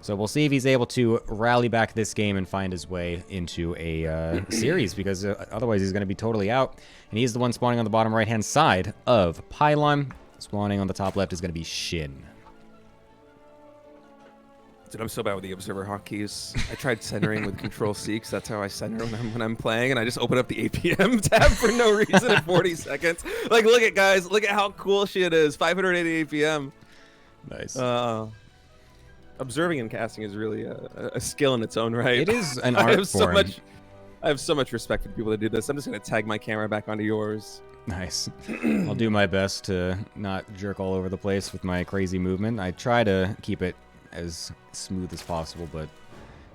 So we'll see if he's able to rally back this game and find his way into a series, because otherwise he's going to be totally out. And he's the one spawning on the bottom right-hand side of Pylon. Spawning on the top left is going to be Shin. Dude, I'm so bad with the observer hotkeys. I tried centering with Control-C, because that's how I center when I'm playing, and I just open up the APM tab for no reason in 40 seconds. Like, look at, guys, look at how cool Shin is. 580 APM. Nice. Observing and casting is really a skill in its own right. It is an art form. I have so much respect for the people that do this. I'm just going to tag my camera back onto yours. Nice. I'll do my best to not jerk all over the place with my crazy movement. I try to keep it as smooth as possible, but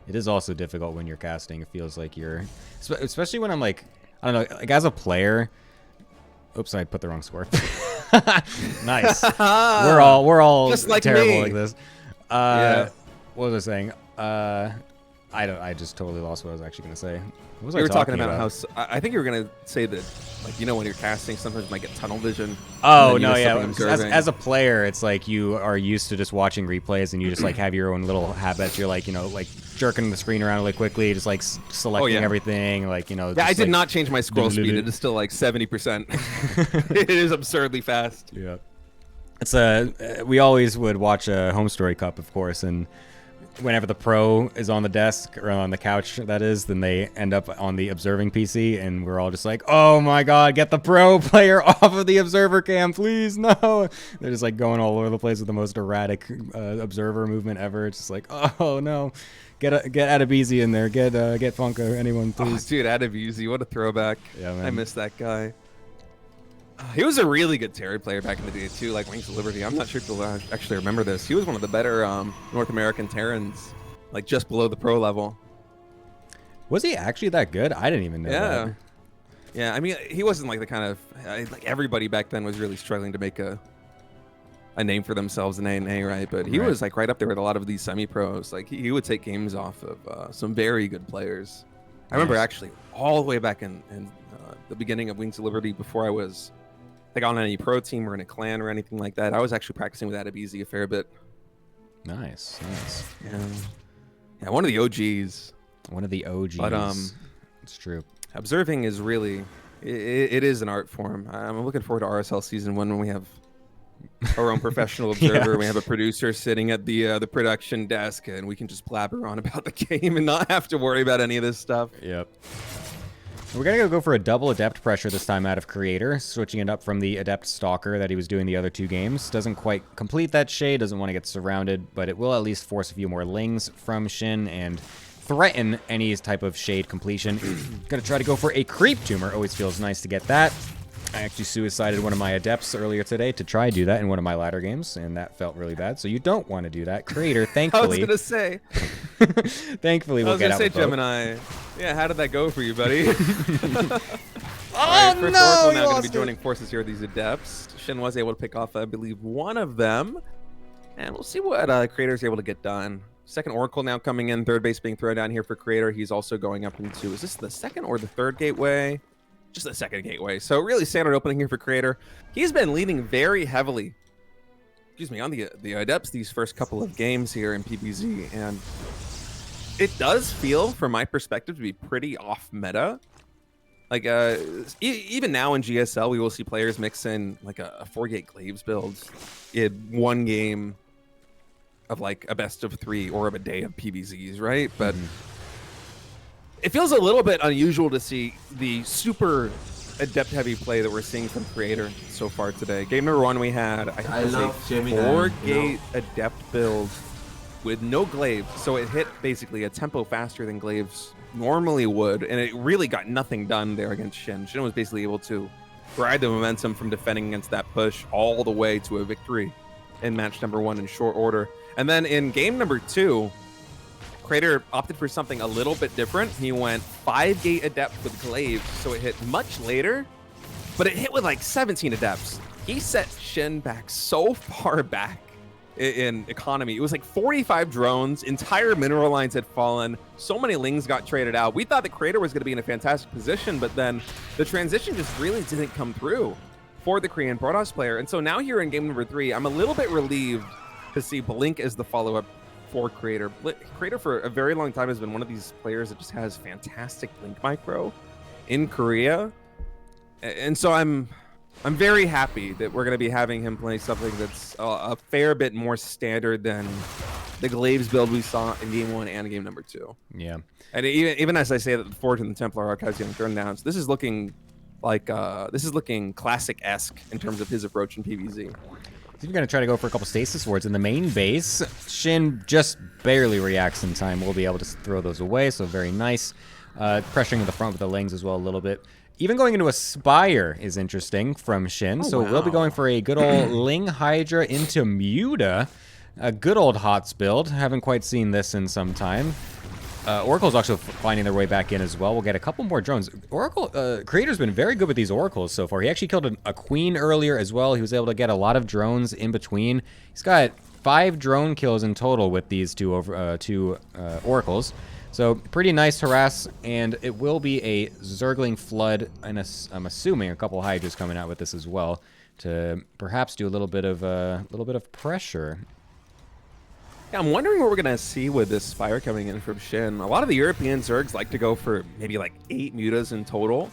it is also difficult when you're casting. It feels like you're... Especially when I'm like... I don't know, like as a player... Oops, I put the wrong score. Nice. We're all just like terrible me. Like this. Yeah. What was I saying? I just totally lost what I was actually going to say. What was I talking about? How I think you were going to say that, like, you know, when you're casting, sometimes you might get tunnel vision. Oh, no, yeah. As a player, it's like you are used to just watching replays, and you just like have your own little habits. You're like, you know, like jerking the screen around really quickly, just like selecting everything, like, you know. Yeah, I did not change my scroll speed. It is still like 70%. It is absurdly fast. Yeah. It's we always would watch a Home Story Cup, of course, and whenever the pro is on the desk or on the couch, that is, then they end up on the observing PC, and we're all just like, oh my god, get the pro player off of the observer cam, please, no. They're just like going all over the place with the most erratic observer movement ever. It's just like, oh no, get Adebisi in there, get Funko, anyone, please. Oh, dude, Adebisi, what a throwback. Yeah, man. I miss that guy. He was a really good Terry player back in the day, too, like Wings of Liberty. I'm not sure if you'll actually remember this. He was one of the better North American Terrans, like just below the pro level. Was he actually that good? I didn't even know that. Yeah, I mean, he wasn't like the kind of... like everybody back then was really struggling to make a name for themselves in A&A, right? But he was like right up there with a lot of these semi-pros. Like he would take games off of some very good players. I remember actually all the way back in the beginning of Wings of Liberty, before I was... like on any pro team or in a clan or anything like that, I was actually practicing with Adebisi a fair bit. Nice. Yeah, one of the OGs. One of the OGs. But it's true. Observing is really, it is an art form. I'm looking forward to RSL Season 1 when we have our own professional observer. We have a producer sitting at the production desk, and we can just blabber on about the game and not have to worry about any of this stuff. Yep. We're going to go for a double Adept pressure this time out of Creator, switching it up from the Adept Stalker that he was doing the other 2 games. Doesn't quite complete that shade, doesn't want to get surrounded, but it will at least force a few more Lings from Shin and threaten any type of shade completion. Going to try to go for a Creep Tumor. Always feels nice to get that. I actually suicided one of my Adepts earlier today to try and do that in one of my ladder games, and that felt really bad, so you don't want to do that. Creator, thankfully... I was going to say... thankfully, we'll get out with both. Gemini. Yeah, how did that go for you, buddy? Oh, right, no! Oracle now going to be joining forces here with these Adepts. Shin was able to pick off, I believe, one of them. And we'll see what Creator's able to get done. Second Oracle now coming in. Third base being thrown down here for Creator. He's also going up into, is this the second or the third gateway? Just the second gateway. So really standard opening here for Creator. He's been leaning very heavily, excuse me, on the Adepts these first couple of games here in PBZ. And it does feel, from my perspective, to be pretty off meta. Like, even now in GSL, we will see players mix in like a 4-gate Glaives build in one game of like a best of 3 or of a day of PBZs, right? But it feels a little bit unusual to see the super adept-heavy play that we're seeing from Creator so far today. Game number 1 we had, I think, was a 4-gate adept build with no Glaive, so it hit basically a tempo faster than Glaives normally would, and it really got nothing done there against Shin. Shin was basically able to ride the momentum from defending against that push all the way to a victory in match number 1 in short order. And then in game number 2, Creator opted for something a little bit different. He went 5-gate adept with Glaive, so it hit much later, but it hit with like 17 adepts. He set Shin back so far back in economy. It was like 45 drones, entire mineral lines had fallen, so many lings got traded out. We thought the Creator was going to be in a fantastic position, but then the transition just really didn't come through for the Korean Protoss player. And so now here in game number 3, I'm a little bit relieved to see Blink as the follow-up for Creator. Creator for a very long time has been one of these players that just has fantastic Blink micro in Korea. And so I'm very happy that we're going to be having him play something that's a fair bit more standard than the Glaives build we saw in game 1 and game number 2. Yeah. And even as I say that the Forge and the Templar Archives getting thrown down, so this is looking like classic-esque in terms of his approach in PvZ. He's going to try to go for a couple stasis wards in the main base. Shin just barely reacts in time. We'll be able to throw those away, so very nice. Pressuring the front with the Lings as well a little bit. Even going into a Spire is interesting from Shin. So we'll be going for a good old Ling Hydra into Muta. A good old HOTS build. Haven't quite seen this in some time. Oracle's also finding their way back in as well. We'll get a couple more drones. Oracle, Creator's been very good with these Oracles so far. He actually killed a Queen earlier as well. He was able to get a lot of drones in between. He's got 5 drone kills in total with these two Oracles. So pretty nice harass, and it will be a Zergling Flood, and I'm assuming a couple Hydras coming out with this as well to perhaps do a little bit of pressure. Yeah, I'm wondering what we're gonna see with this Spire coming in from Shin. A lot of the European Zergs like to go for maybe like 8 mutas in total,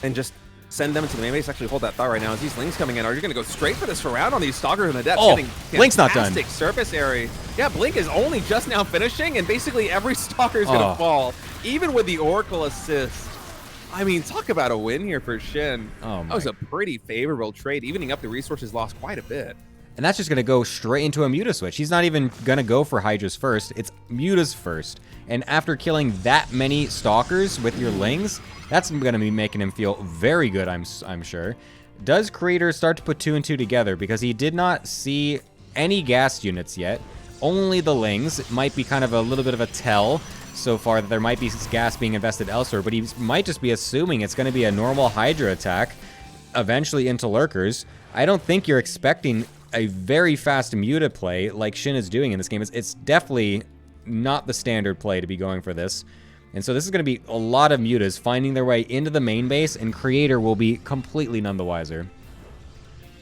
and just send them into the main base. Actually, hold that thought right now. As these Lings coming in, are you going to go straight for the surround on these Stalkers and the depths? Oh, Blink's not done. Fantastic surface area. Yeah, Blink is only just now finishing, and basically every Stalker is going to fall, even with the Oracle assist. I mean, talk about a win here for Shin. Oh, that was a pretty favorable trade, evening up the resources lost quite a bit. And that's just going to go straight into a Muta switch. He's not even going to go for Hydras first. It's Mutas first. And after killing that many Stalkers with your Lings, that's going to be making him feel very good, I'm sure. Does Creator start to put 2 and 2 together? Because he did not see any gas units yet. Only the Lings. It might be kind of a little bit of a tell so far that there might be gas being invested elsewhere. But he might just be assuming it's going to be a normal Hydra attack, eventually into Lurkers. I don't think you're expecting a very fast Muta play like Shin is doing in this game. It's definitely not the standard play to be going for this. And so this is going to be a lot of Mutas finding their way into the main base, and Creator will be completely none the wiser.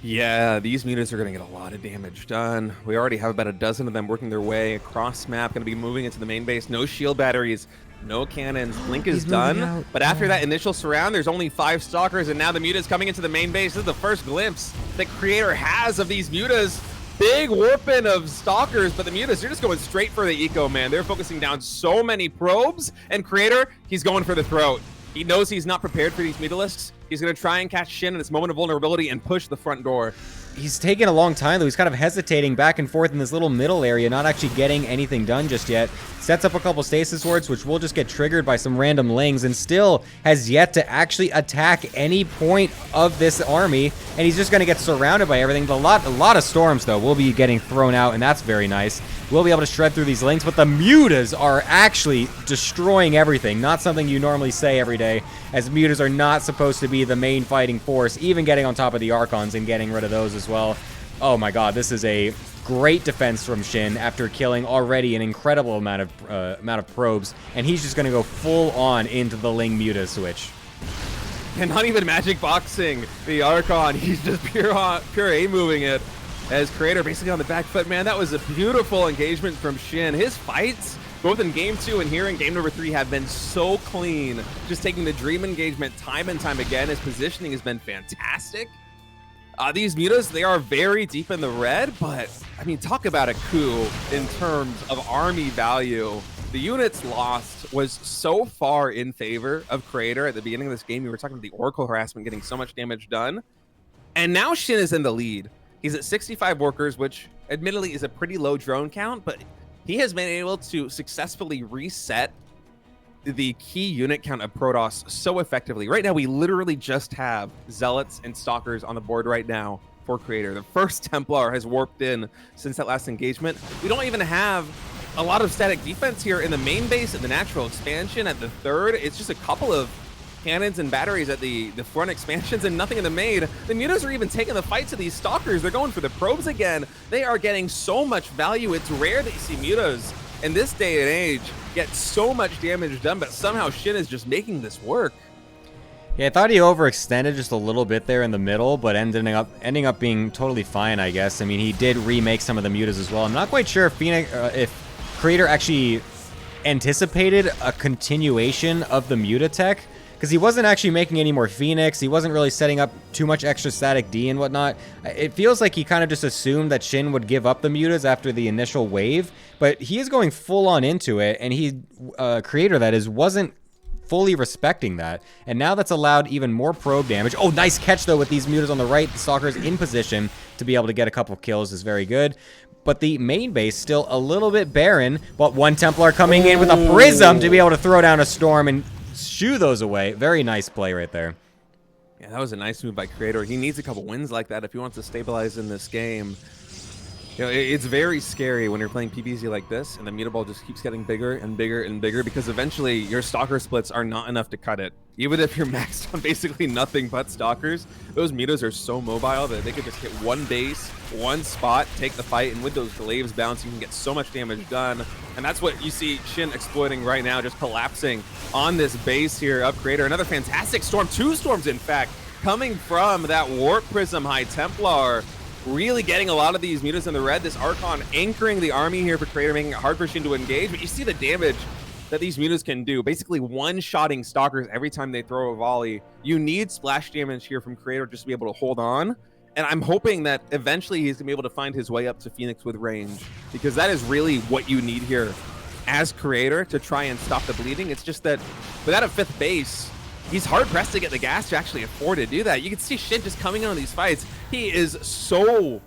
Yeah, these Mutas are going to get a lot of damage done. We already have about a dozen of them working their way across map, going to be moving into the main base. No shield batteries, no cannons. Blink is done, but after that initial surround, there's only 5 Stalkers, and now the Muta's coming into the main base. This is the first glimpse that Creator has of these Mutas. Big warping of Stalkers, but the Mutas, they're just going straight for the eco, man. They're focusing down so many probes, and Creator, he's going for the throat. He knows he's not prepared for these Mutalisks. He's going to try and catch Shin in its moment of vulnerability and push the front door. He's taking a long time, though. He's kind of hesitating back and forth in this little middle area, not actually getting anything done just yet. Sets up a couple stasis wards, which will just get triggered by some random Lings, and still has yet to actually attack any point of this army. And he's just going to get surrounded by everything. A lot of storms, though, will be getting thrown out, and that's very nice. We'll be able to shred through these Lings, but the Mutas are actually destroying everything. Not something you normally say every day, as Mutas are not supposed to be the main fighting force, even getting on top of the Archons and getting rid of those as well. Oh my god, this is a Great defense from Shin after killing already an incredible amount of probes, and he's just going to go full on into the Ling Muta switch. And not even magic boxing the Archon. He's just pure A-moving it as Creator basically on the back foot. Man, that was a beautiful engagement from Shin. His fights, both in Game 2 and here in Game number 3, have been so clean. Just taking the Dream engagement time and time again. His positioning has been fantastic. These Mutas, they are very deep in the red, but, I mean, talk about a coup in terms of army value. The units lost was so far in favor of Creator at the beginning of this game. We were talking about the Oracle harassment getting so much damage done. And now Shin is in the lead. He's at 65 workers, which admittedly is a pretty low drone count, but he has been able to successfully reset the key unit count of Protoss so effectively. Right now, we literally just have Zealots and Stalkers on the board right now for Creator. The first Templar has warped in since that last engagement. We don't even have a lot of static defense here in the main base and the natural expansion at the third. It's just a couple of cannons and batteries at the front expansions and nothing in the main. The Mutas are even taking the fight to these Stalkers. They're going for the probes again. They are getting so much value. It's rare that you see Mutas in this day and age get so much damage done, but somehow Shin is just making this work. Yeah, I thought he overextended just a little bit there in the middle, but ending up being totally fine, I guess. I mean, he did remake some of the Mutas as well. I'm not quite sure if if Creator actually anticipated a continuation of the Muta tech, because he wasn't actually making any more Phoenix. He wasn't really setting up too much extra static D and whatnot. It feels like he kind of just assumed that Shin would give up the Mutas after the initial wave, but he is going full on into it, and he, Creator that is, wasn't fully respecting that, and now that's allowed even more probe damage. Oh, nice catch though with these Mutas on the right. The Stalkers in position to be able to get a couple kills is very good. But the main base still a little bit barren, but one Templar coming in with a Prism to be able to throw down a Storm and shoo those away. Very nice play right there. Yeah, that was a nice move by Creator. He needs a couple wins like that if he wants to stabilize in this game. You know, it's very scary when you're playing PvZ like this, and the Muta Ball just keeps getting bigger and bigger and bigger, because eventually your Stalker splits are not enough to cut it. Even if you're maxed on basically nothing but Stalkers, those Mutas are so mobile that they could just hit one base, one spot, take the fight, and with those glaives bounce, you can get so much damage done. And that's what you see Shin exploiting right now, just collapsing on this base here of Creator. Another fantastic Storm, 2 Storms in fact, coming from that Warp Prism High Templar. Really getting a lot of these Mutas in the red. This Archon anchoring the army here for Creator, making it hard for Shin to engage. But you see the damage that these Mutas can do. Basically one-shotting Stalkers every time they throw a volley. You need splash damage here from Creator just to be able to hold on. And I'm hoping that eventually he's going to be able to find his way up to Phoenix with range, because that is really what you need here as Creator to try and stop the bleeding. It's just that without a 5th base, he's hard-pressed to get the gas to actually afford to do that. You can see Shin just coming on these fights. He is so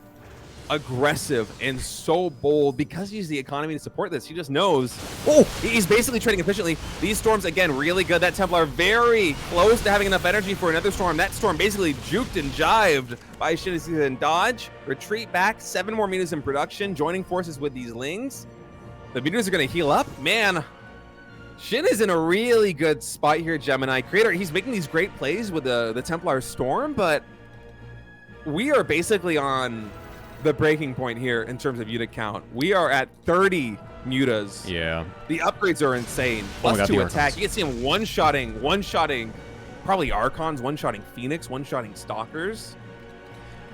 aggressive and so bold because he uses the economy to support this. He just knows. Oh, he's basically trading efficiently. These Storms, again, really good. That Templar very close to having enough energy for another Storm. That Storm basically juked and jived by Shin. And dodge, retreat back, 7 more Mutas in production, joining forces with these Lings. The Mutas are going to heal up. Man, Shin is in a really good spot here, Gemini. Creator, he's making these great plays with the Templar Storm, but we are basically on the breaking point here in terms of unit count. We are at 30 Mutas. Yeah. The upgrades are insane. Plus 2 attack. You can see him one-shotting probably Archons, one-shotting Phoenix, one-shotting Stalkers.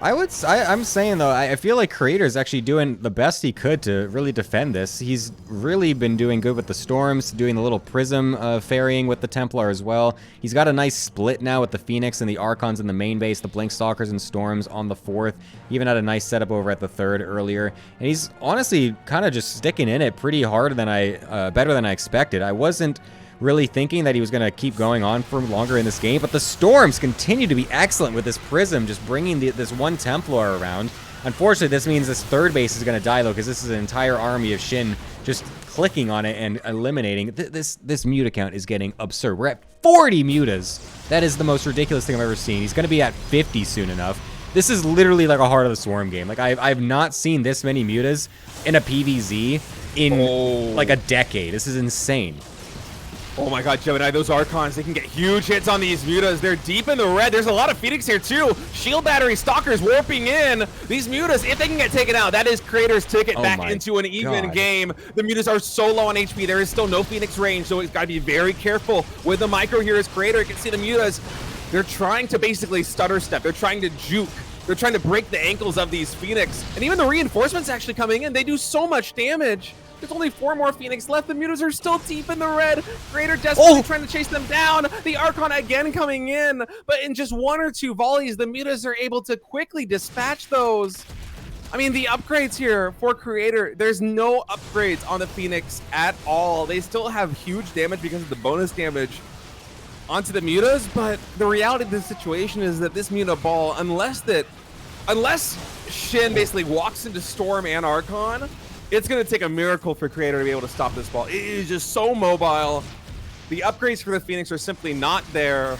I'm saying though, I feel like Creator's actually doing the best he could to really defend this. He's really been doing good with the Storms, doing the little Prism ferrying with the Templar as well. He's got a nice split now with the Phoenix and the Archons in the main base, the Blink Stalkers and Storms on the 4th. He even had a nice setup over at the 3rd earlier. And he's honestly kind of just sticking in it pretty hard than better than I expected. I wasn't really thinking that he was going to keep going on for longer in this game, but the Storms continue to be excellent with this Prism, just bringing this one Templar around. Unfortunately, this means this 3rd base is going to die, though, because this is an entire army of Shin just clicking on it and eliminating. This Muta count is getting absurd. We're at 40 Mutas. That is the most ridiculous thing I've ever seen. He's going to be at 50 soon enough. This is literally like a Heart of the Swarm game. Like, I've not seen this many Mutas in a PvZ in like a decade. This is insane. Oh my god, Gemini, those Archons, they can get huge hits on these Mutas. They're deep in the red. There's a lot of Phoenix here too. Shield battery, Stalkers warping in. These Mutas, if they can get taken out, that is Creator's ticket back into an even game. The Mutas are so low on HP. There is still no Phoenix range, so it's got to be very careful with the micro here as Creator. You can see the Mutas, they're trying to basically stutter step. They're trying to juke. They're trying to break the ankles of these Phoenix. And even the reinforcements actually coming in, they do so much damage. There's only 4 more Phoenix left. The Mutas are still deep in the red. Creator desperately trying to chase them down. The Archon again coming in. But in just 1 or 2 volleys, the Mutas are able to quickly dispatch those. I mean, the upgrades here for Creator, there's no upgrades on the Phoenix at all. They still have huge damage because of the bonus damage onto the Mutas. But the reality of the situation is that this Muta ball, unless Shin basically walks into Storm and Archon, it's going to take a miracle for Creator to be able to stop this ball. It is just so mobile. The upgrades for the Phoenix are simply not there.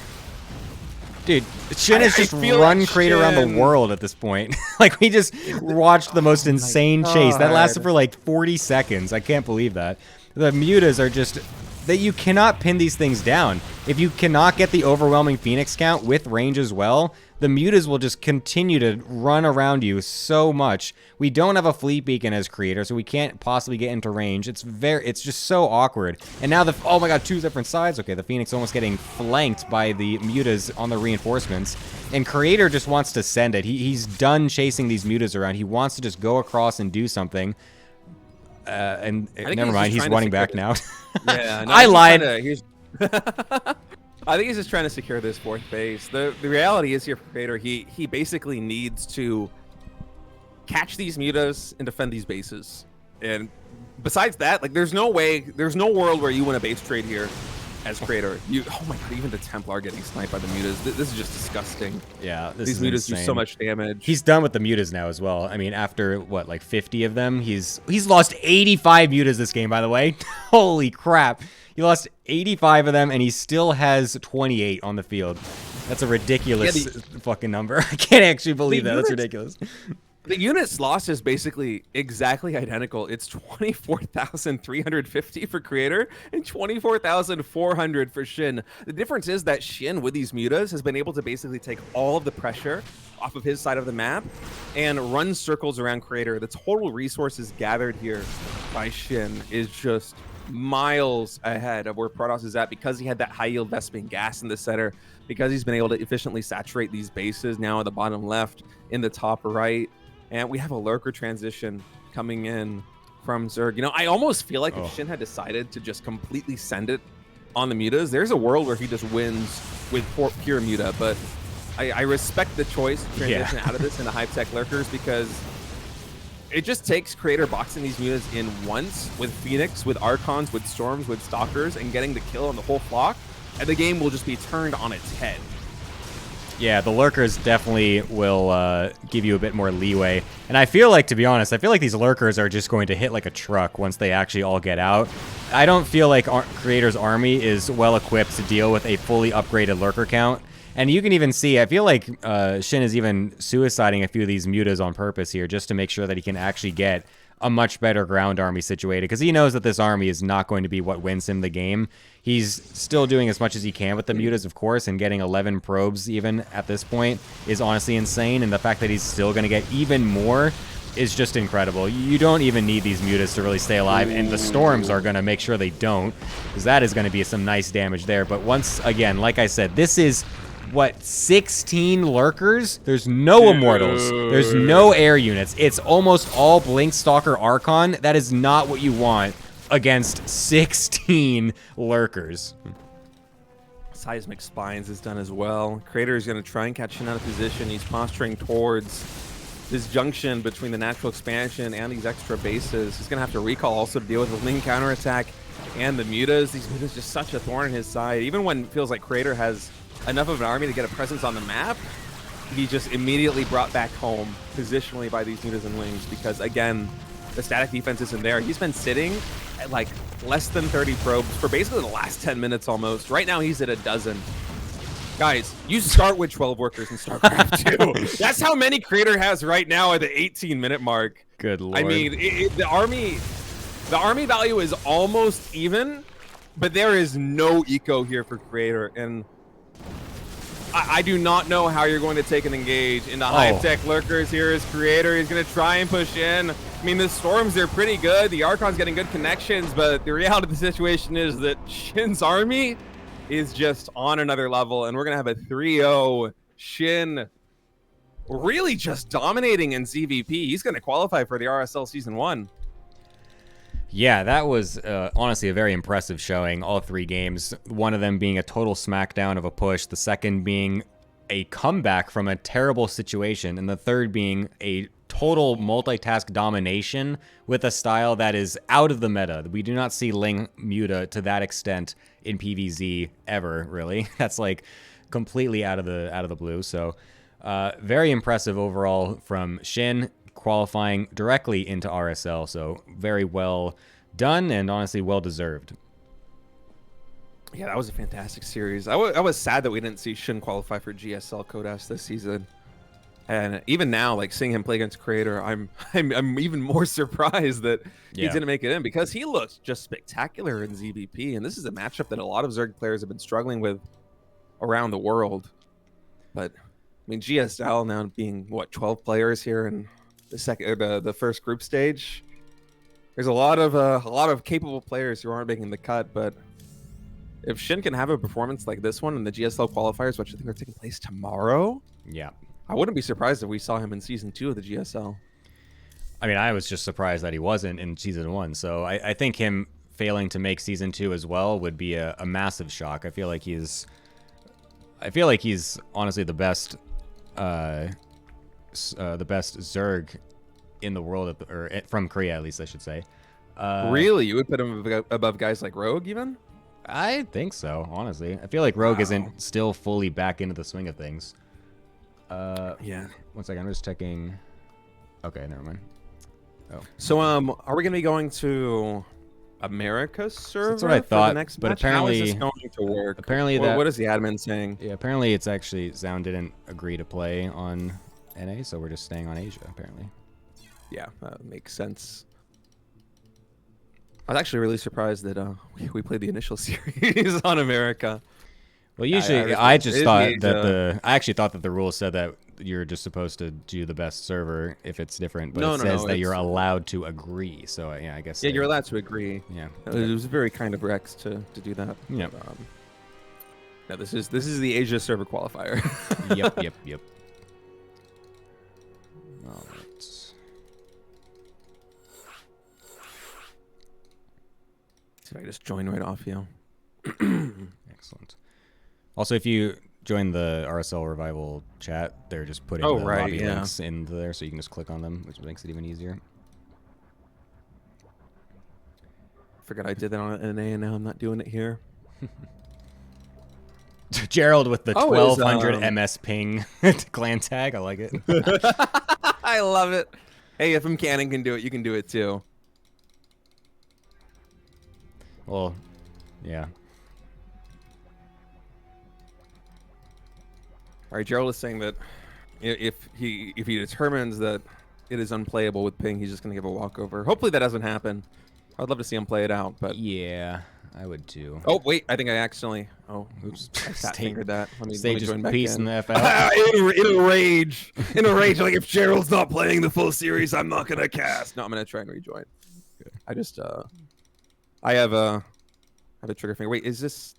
Dude, Shin has just run Creator around the world at this point. Like, we just watched the most insane chase. That lasted for like 40 seconds. I can't believe that. The Mutas are just... that you cannot pin these things down. If you cannot get the overwhelming Phoenix count with range as well, the Mutas will just continue to run around you so much. We don't have a fleet beacon as Creator, so we can't possibly get into range. It's just so awkward. And now oh my god, 2 different sides. Okay, the Phoenix almost getting flanked by the Mutas on the reinforcements. And Creator just wants to send it. He's done chasing these Mutas around. He wants to just go across and do something. And never mind, he's running back now. Yeah, no, I lied. I think he's just trying to secure this 4th base. The reality is here for Creator, he basically needs to catch these Mutas and defend these bases. And besides that, like, there's no world where you win a base trade here as Creator. Oh my god, even the Templar getting sniped by the Mutas. This is just disgusting. Yeah, these Mutas do so much damage. He's done with the Mutas now as well. I mean, after what, like 50 of them, he's lost 85 Mutas this game, by the way. Holy crap. He lost 85 of them, and he still has 28 on the field. That's a ridiculous fucking number. I can't actually believe that. That's ridiculous. The units lost is basically exactly identical. It's 24,350 for Creator and 24,400 for Shin. The difference is that Shin, with these Mutas, has been able to basically take all of the pressure off of his side of the map and run circles around Creator. The total resources gathered here by Shin is just miles ahead of where Protoss is at, because he had that high yield Vespene gas in the center, because he's been able to efficiently saturate these bases now at the bottom left, in the top right. And we have a lurker transition coming in from Zerg. You know, I almost feel like if Shin had decided to just completely send it on the Mutas, there's a world where he just wins with pure Muta. But I respect the choice to transition out of this into high-tech lurkers, because it just takes Creator boxing these Mutas in once with Phoenix, with Archons, with Storms, with Stalkers, and getting the kill on the whole flock, and the game will just be turned on its head. Yeah, the lurkers definitely will give you a bit more leeway. And I feel like, to be honest, I feel like these lurkers are just going to hit like a truck once they actually all get out. I don't feel like Creator's army is well equipped to deal with a fully upgraded lurker count. And you can even see, I feel like Shin is even suiciding a few of these Mutas on purpose here, just to make sure that he can actually get a much better ground army situated, because he knows that this army is not going to be what wins him the game. He's still doing as much as he can with the Mutas, of course, and getting 11 probes even at this point is honestly insane. And the fact that he's still going to get even more is just incredible. You don't even need these Mutas to really stay alive, and the Storms are going to make sure they don't, because that is going to be some nice damage there. But once again, like I said, this is... what, 16 lurkers? There's no immortals. There's no air units. It's almost all Blink Stalker Archon. That is not what you want against 16 lurkers. Seismic Spines is done as well. Creator is going to try and catch him out of position. He's posturing towards this junction between the natural expansion and these extra bases. He's going to have to recall also to deal with the Ling counterattack and the Mutas. These Mutas just such a thorn in his side. Even when it feels like Creator has enough of an army to get a presence on the map, he just immediately brought back home positionally by these Mutas and Lings, because again, the static defense isn't there. He's been sitting at like less than 30 probes for basically the last 10 minutes almost. Right now he's at a dozen. Guys, you start with 12 workers in StarCraft 2. That's how many Creator has right now at the 18-minute mark. Good lord. I mean, the army value is almost even, but there is no eco here for Creator, and I do not know how you're going to take and engage into high-tech lurkers here as Creator. He's going to try and push in. I mean, the Storms are pretty good. The Archon's getting good connections, but the reality of the situation is that Shin's army is just on another level, and we're going to have a 3-0 Shin really just dominating in ZVP. He's going to qualify for the RSL Season 1. Yeah, that was honestly a very impressive showing, all 3 games. One of them being a total smackdown of a push, the second being a comeback from a terrible situation, and the third being a total multitask domination with a style that is out of the meta. We do not see Ling Muta to that extent in PvZ ever, really. That's like completely out of the blue. So very impressive overall from Shin, qualifying directly into RSL. So very well done and honestly well deserved. Yeah, that was a fantastic series. I was sad that we didn't see Shin qualify for GSL Codas this season. And even now, like seeing him play against Creator, I'm even more surprised that he didn't make it in, because he looks just spectacular in ZVP. And this is a matchup that a lot of Zerg players have been struggling with around the world. But I mean, GSL now being what, 12 players here in the first group stage. There's a lot of capable players who aren't making the cut, but if Shin can have a performance like this one in the GSL qualifiers, which I think are taking place tomorrow, I wouldn't be surprised if we saw him in Season 2 of the GSL. I mean, I was just surprised that he wasn't in Season 1, so I think him failing to make Season 2 as well would be a massive shock. I feel like he's honestly the best Zerg in the world, or from Korea at least, I should say. Really? You would put him above guys like Rogue even? I think so, honestly. I feel like Rogue isn't still fully back into the swing of things. Yeah. 1 second, I'm just checking. Okay, never mind. Oh. So, are we going to be going to America server? That's what I thought, for the next but match? apparently, how is this going to work? Apparently, what is the admin saying? Yeah, apparently it's actually Zound didn't agree to play on NA, so we're just staying on Asia. Apparently. Yeah, that makes sense. I was actually really surprised that we played the initial series on America. Well, usually I actually thought that the rules said that you're just supposed to do the best server if it's different, but it says that you're allowed to agree. So yeah, I guess. Yeah, you're allowed to agree. Yeah, it was very kind of Rex to do that. Yeah. No, this is the Asia Server Qualifier. Yep. All right. See if I just join right off you. Excellent. Also, if you join the RSL Revival chat, they're just putting the lobby links in there, so you can just click on them, which makes it even easier. Forgot I did that on NA, and now I'm not doing it here. Gerald with the 1200 MS ping clan tag. I like it. I love it. Hey, if Cannon can do it, you can do it too. Well, yeah. All right, Gerald is saying that if he determines that it is unplayable with ping, he's just going to give a walkover. Hopefully that doesn't happen. I'd love to see him play it out, but yeah, I would too. Oh wait, I think I accidentally. Oh, oops! I fat fingered that. Let me join back peace in. The F out. in a rage. Like if Gerald's not playing the full series, I'm not gonna cast. No, I'm gonna try and rejoin. Good. I just I have a trigger finger. Wait, is this?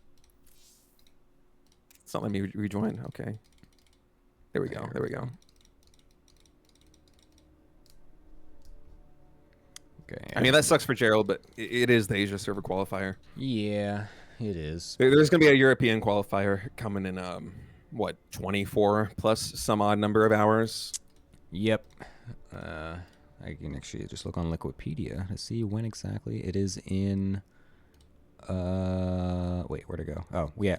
It's not letting me rejoin. Okay. There we go. There we go. Okay. I mean, that sucks for Gerald, but it is the Asia Server Qualifier. Yeah, it is. There's going to be a European qualifier coming in, what, 24 plus some odd number of hours? Yep. I can actually just look on Liquipedia to see when exactly it is in... wait, where'd it go? Oh, yeah.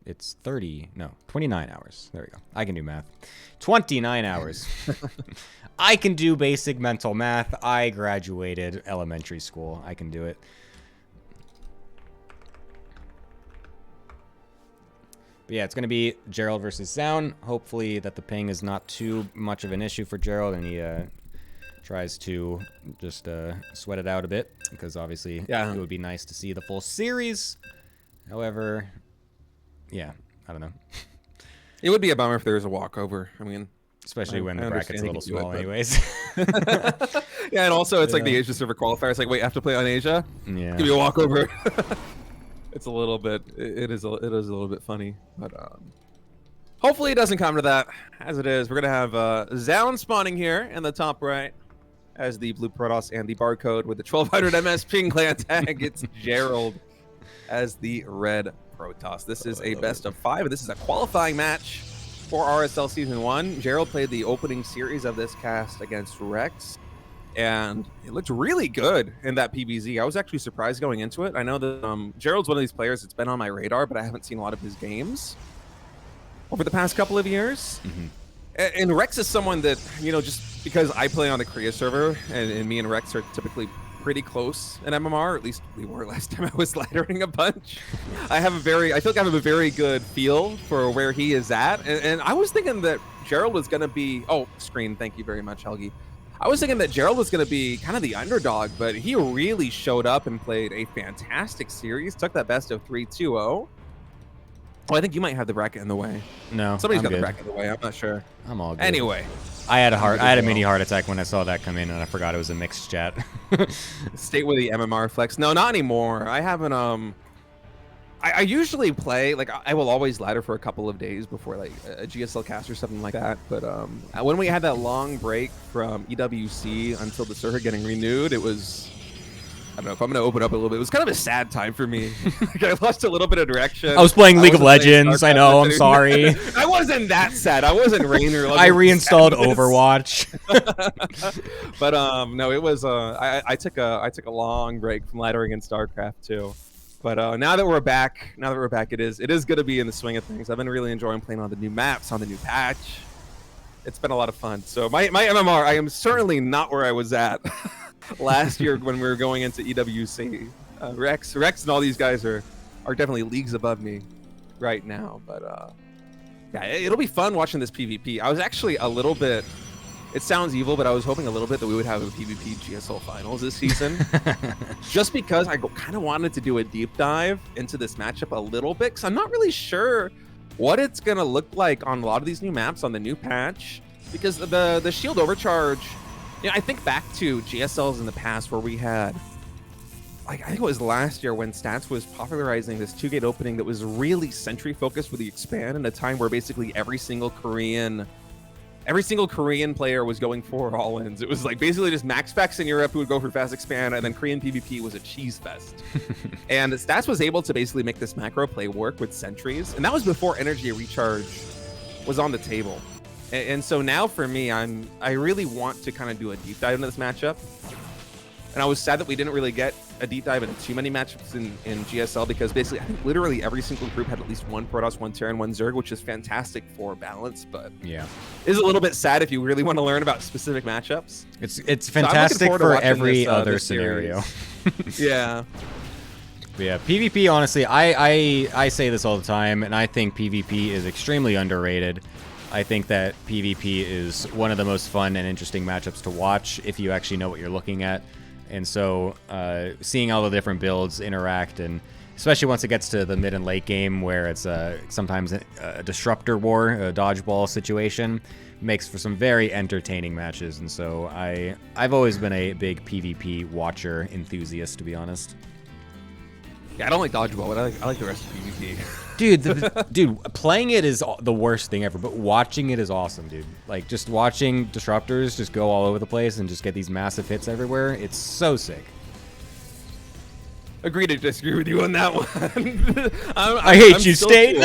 It's 29 hours. There we go. I can do math. 29 hours. I can do basic mental math. I graduated elementary school. I can do it. But yeah, it's going to be Gerald versus Sound. Hopefully that the ping is not too much of an issue for Gerald and he tries to just sweat it out a bit because obviously it would be nice to see the full series. However, yeah, I don't know. It would be a bummer if there was a walkover. I mean, especially when the bracket's a little small anyways. Yeah, and also it's like the Asia Server Qualifiers. Like, wait, I have to play on Asia? Yeah. Give me a walkover. It's a little bit, it is a little bit funny. But hopefully it doesn't come to that. As it is, we're going to have Zound spawning here in the top right as the blue Protoss and the barcode with the 1200 MS ping clan tag. It's Gerald as the red Protoss. This is a best of 5. This is a qualifying match for RSL Season 1. Gerald played the opening series of this cast against Rex, and it looked really good in that PBZ. I was actually surprised going into it. I know that Gerald's one of these players that's been on my radar, but I haven't seen a lot of his games over the past couple of years. And Rex is someone that, you know, just because I play on the Korea server, and me and Rex are typically pretty close in MMR, or at least we were last time I was laddering a bunch. I feel like I have a very good feel for where he is at. And I was thinking that Gerald was going to be, screen, thank you very much, Helgi. I was thinking that Gerald was going to be kind of the underdog, but he really showed up and played a fantastic series, took that best of 3-2-0. Oh, I think you might have the bracket in the way. No, somebody's got good. the bracket in the way. I'm not sure. I'm all good. Anyway, I had a mini heart attack when I saw that come in, and I forgot it was a mixed chat. State with the MMR flex. No, not anymore. I haven't. I usually play, like, I will always ladder for a couple of days before, like, a GSL cast or something like that. But when we had that long break from EWC until the server getting renewed, it was, I don't know if I'm going to open up a little bit. It was kind of a sad time for me. I lost a little bit of direction. I was playing League of Legends. I know. I'm sorry. I wasn't that sad. I wasn't Rainer. I reinstalled Overwatch. But no, it was. I took a long break from laddering in StarCraft too. But now that we're back, it is good to be in the swing of things. I've been really enjoying playing on the new maps, on the new patch. It's been a lot of fun. So my MMR, I am certainly not where I was at last year when we were going into EWC. Rex and all these guys are definitely leagues above me right now. But yeah, it'll be fun watching this PvP. I was actually a little bit, it sounds evil, but I was hoping a little bit that we would have a PvP GSL finals this season. Just because I kind of wanted to do a deep dive into this matchup a little bit, because I'm not really sure what it's going to look like on a lot of these new maps on the new patch. Because the shield overcharge, you know, I think back to GSLs in the past where we had, like, I think it was last year when Stats was popularizing this 2-gate opening that was really sentry focused for the expand in a time where basically every single Korean player was going for all-ins. It was like basically just max specs in Europe who would go for fast expand, and then Korean PvP was a cheese fest. And Stats was able to basically make this macro play work with sentries, and that was before energy recharge was on the table. And so now for me, I really want to kind of do a deep dive into this matchup. And I was sad that we didn't really get a deep dive into too many matchups in GSL, because basically I think literally every single group had at least one Protoss, one Terran, one Zerg, which is fantastic for balance, but yeah, is a little bit sad if you really want to learn about specific matchups. It's fantastic for every other scenario. Yeah. Yeah, PvP, honestly, I say this all the time, and I think PvP is extremely underrated. I think that PvP is one of the most fun and interesting matchups to watch if you actually know what you're looking at. And so seeing all the different builds interact, and especially once it gets to the mid and late game where it's sometimes a disruptor war, a dodgeball situation, makes for some very entertaining matches. And so I've always been a big PvP watcher enthusiast, to be honest. Yeah, I don't like dodgeball, but I like the rest of PvP. Dude, playing it is the worst thing ever, but watching it is awesome, dude. Like, just watching disruptors just go all over the place and just get these massive hits everywhere. It's so sick. Agree to disagree with you on that one. I hate you, State.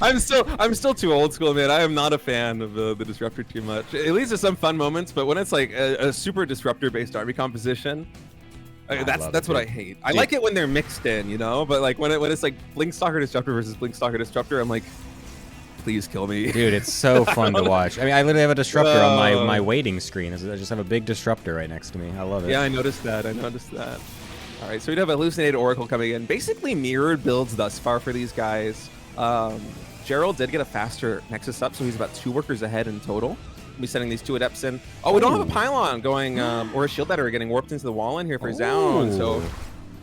I'm still too old school, man. I am not a fan of the disruptor too much. It leads to some fun moments, but when it's like a super disruptor-based army composition, that's what I hate. I like it when they're mixed in, you know, but like when it's like Blinkstalker Disruptor versus Blinkstalker Disruptor, I'm like, please kill me. Dude, it's so fun to watch. I mean, I literally have a disruptor on my waiting screen. I just have a big disruptor right next to me. I love it. Yeah, I noticed that. All right, so we'd have Hallucinated Oracle coming in. Basically mirrored builds thus far for these guys. Gerald did get a faster Nexus up, so he's about 2 workers ahead in total. be sending these 2 Adepts in. Oh, we don't have a pylon going, or a shield battery getting warped into the wall in here for Zound. So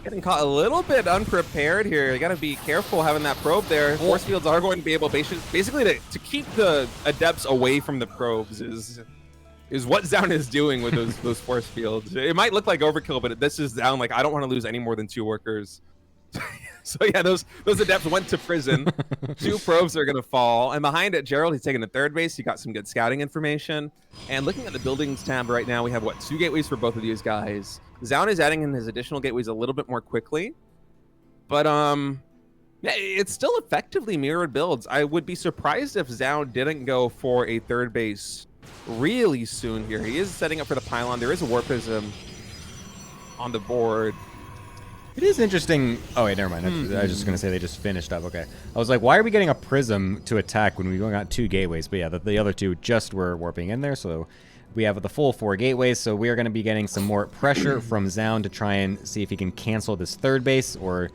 getting caught a little bit unprepared here. You got to be careful having that probe there. Force fields are going to be able basically to keep the Adepts away from the probes is what Zound is doing with those force fields. It might look like overkill, but this is Zound. Like, I don't want to lose any more than 2 workers. So yeah, those Adepts went to prison. 2 probes are gonna fall, and behind it, Gerald, he's taking the 3rd base. He got some good scouting information. And looking at the buildings tab right now, we have 2 gateways for both of these guys. Zound is adding in his additional gateways a little bit more quickly, but yeah, it's still effectively mirrored builds. I would be surprised if Zound didn't go for a 3rd base really soon here. He is setting up for the pylon. There is a warpism on the board. It is interesting. Oh, wait, never mind. I was just going to say they just finished up. Okay. I was like, why are we getting a prism to attack when we only got 2 gateways? But yeah, the other 2 just were warping in there. So we have the full 4 gateways. So we are going to be getting some more pressure from Zound to try and see if he can cancel this 3rd base or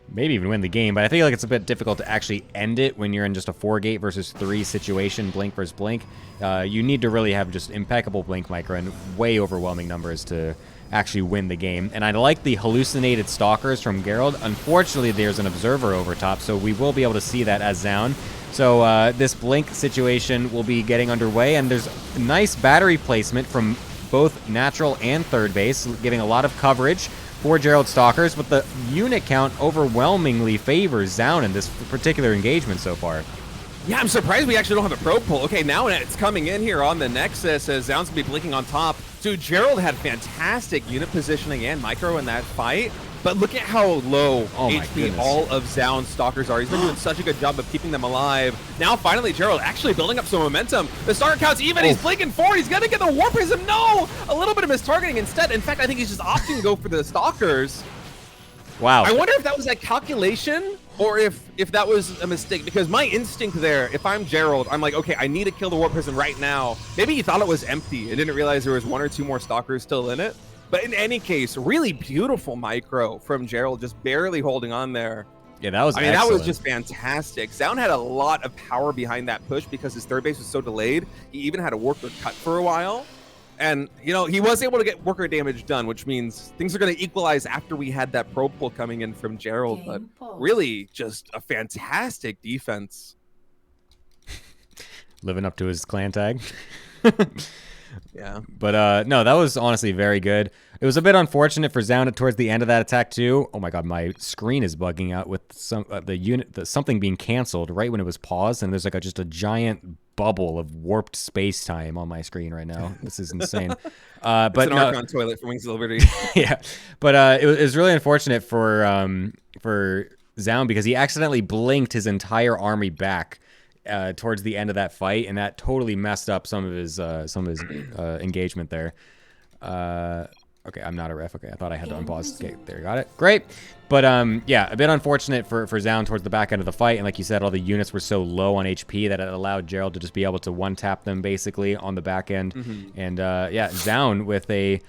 maybe even win the game. But I feel like it's a bit difficult to actually end it when you're in just a 4-gate versus 3 situation, blink versus blink. You need to really have just impeccable blink micro and way overwhelming numbers to actually win the game. And I like the hallucinated stalkers from Gerald. Unfortunately, there's an observer over top, so we will be able to see that as Zound. So this blink situation will be getting underway, and there's nice battery placement from both natural and 3rd base, giving a lot of coverage for Gerald Stalkers, but the unit count overwhelmingly favors Zound in this particular engagement so far. Yeah, I'm surprised we actually don't have a probe pull. Okay, now it's coming in here on the Nexus as Zound's gonna be blinking on top. Dude, Gerald had fantastic unit positioning and micro in that fight, but look at how low HP all of Zound's Stalkers are. He's been doing such a good job of keeping them alive. Now, finally, Gerald actually building up some momentum. The Stalker count's even. He's blinking forward. He's gonna get the Warp Prism. No! A little bit of mistargeting instead. In fact, I think he's just opting to go for the Stalkers. Wow. I wonder if that was a calculation or if that was a mistake, because my instinct there, if I'm Gerald, I'm like, okay, I need to kill the Warp Prism right now. Maybe he thought it was empty and didn't realize there was 1 or 2 more Stalkers still in it. But in any case, really beautiful micro from Gerald, just barely holding on there. Yeah, that was I mean, that was just fantastic. Zound had a lot of power behind that push because his 3rd base was so delayed. He even had a worker cut for a while. And, you know, he was able to get worker damage done, which means things are going to equalize after we had that probe pull coming in from Gerald. But really, just a fantastic defense. Living up to his clan tag. Yeah. But no, that was honestly very good. It was a bit unfortunate for Zound towards the end of that attack too. Oh my god, my screen is bugging out with some something being canceled right when it was paused, and there's like just a giant bubble of warped space time on my screen right now. This is insane. But it's an Archon toilet for Wings of Liberty. Yeah, but it was really unfortunate for Zound because he accidentally blinked his entire army back towards the end of that fight, and that totally messed up some of his engagement there. Okay, I'm not a ref. Okay, I thought I had to unpause. Okay, there, got it. Great. But yeah, a bit unfortunate for Zound towards the back end of the fight, and like you said, all the units were so low on HP that it allowed Gerald to just be able to one-tap them basically on the back end. And yeah, Zound with a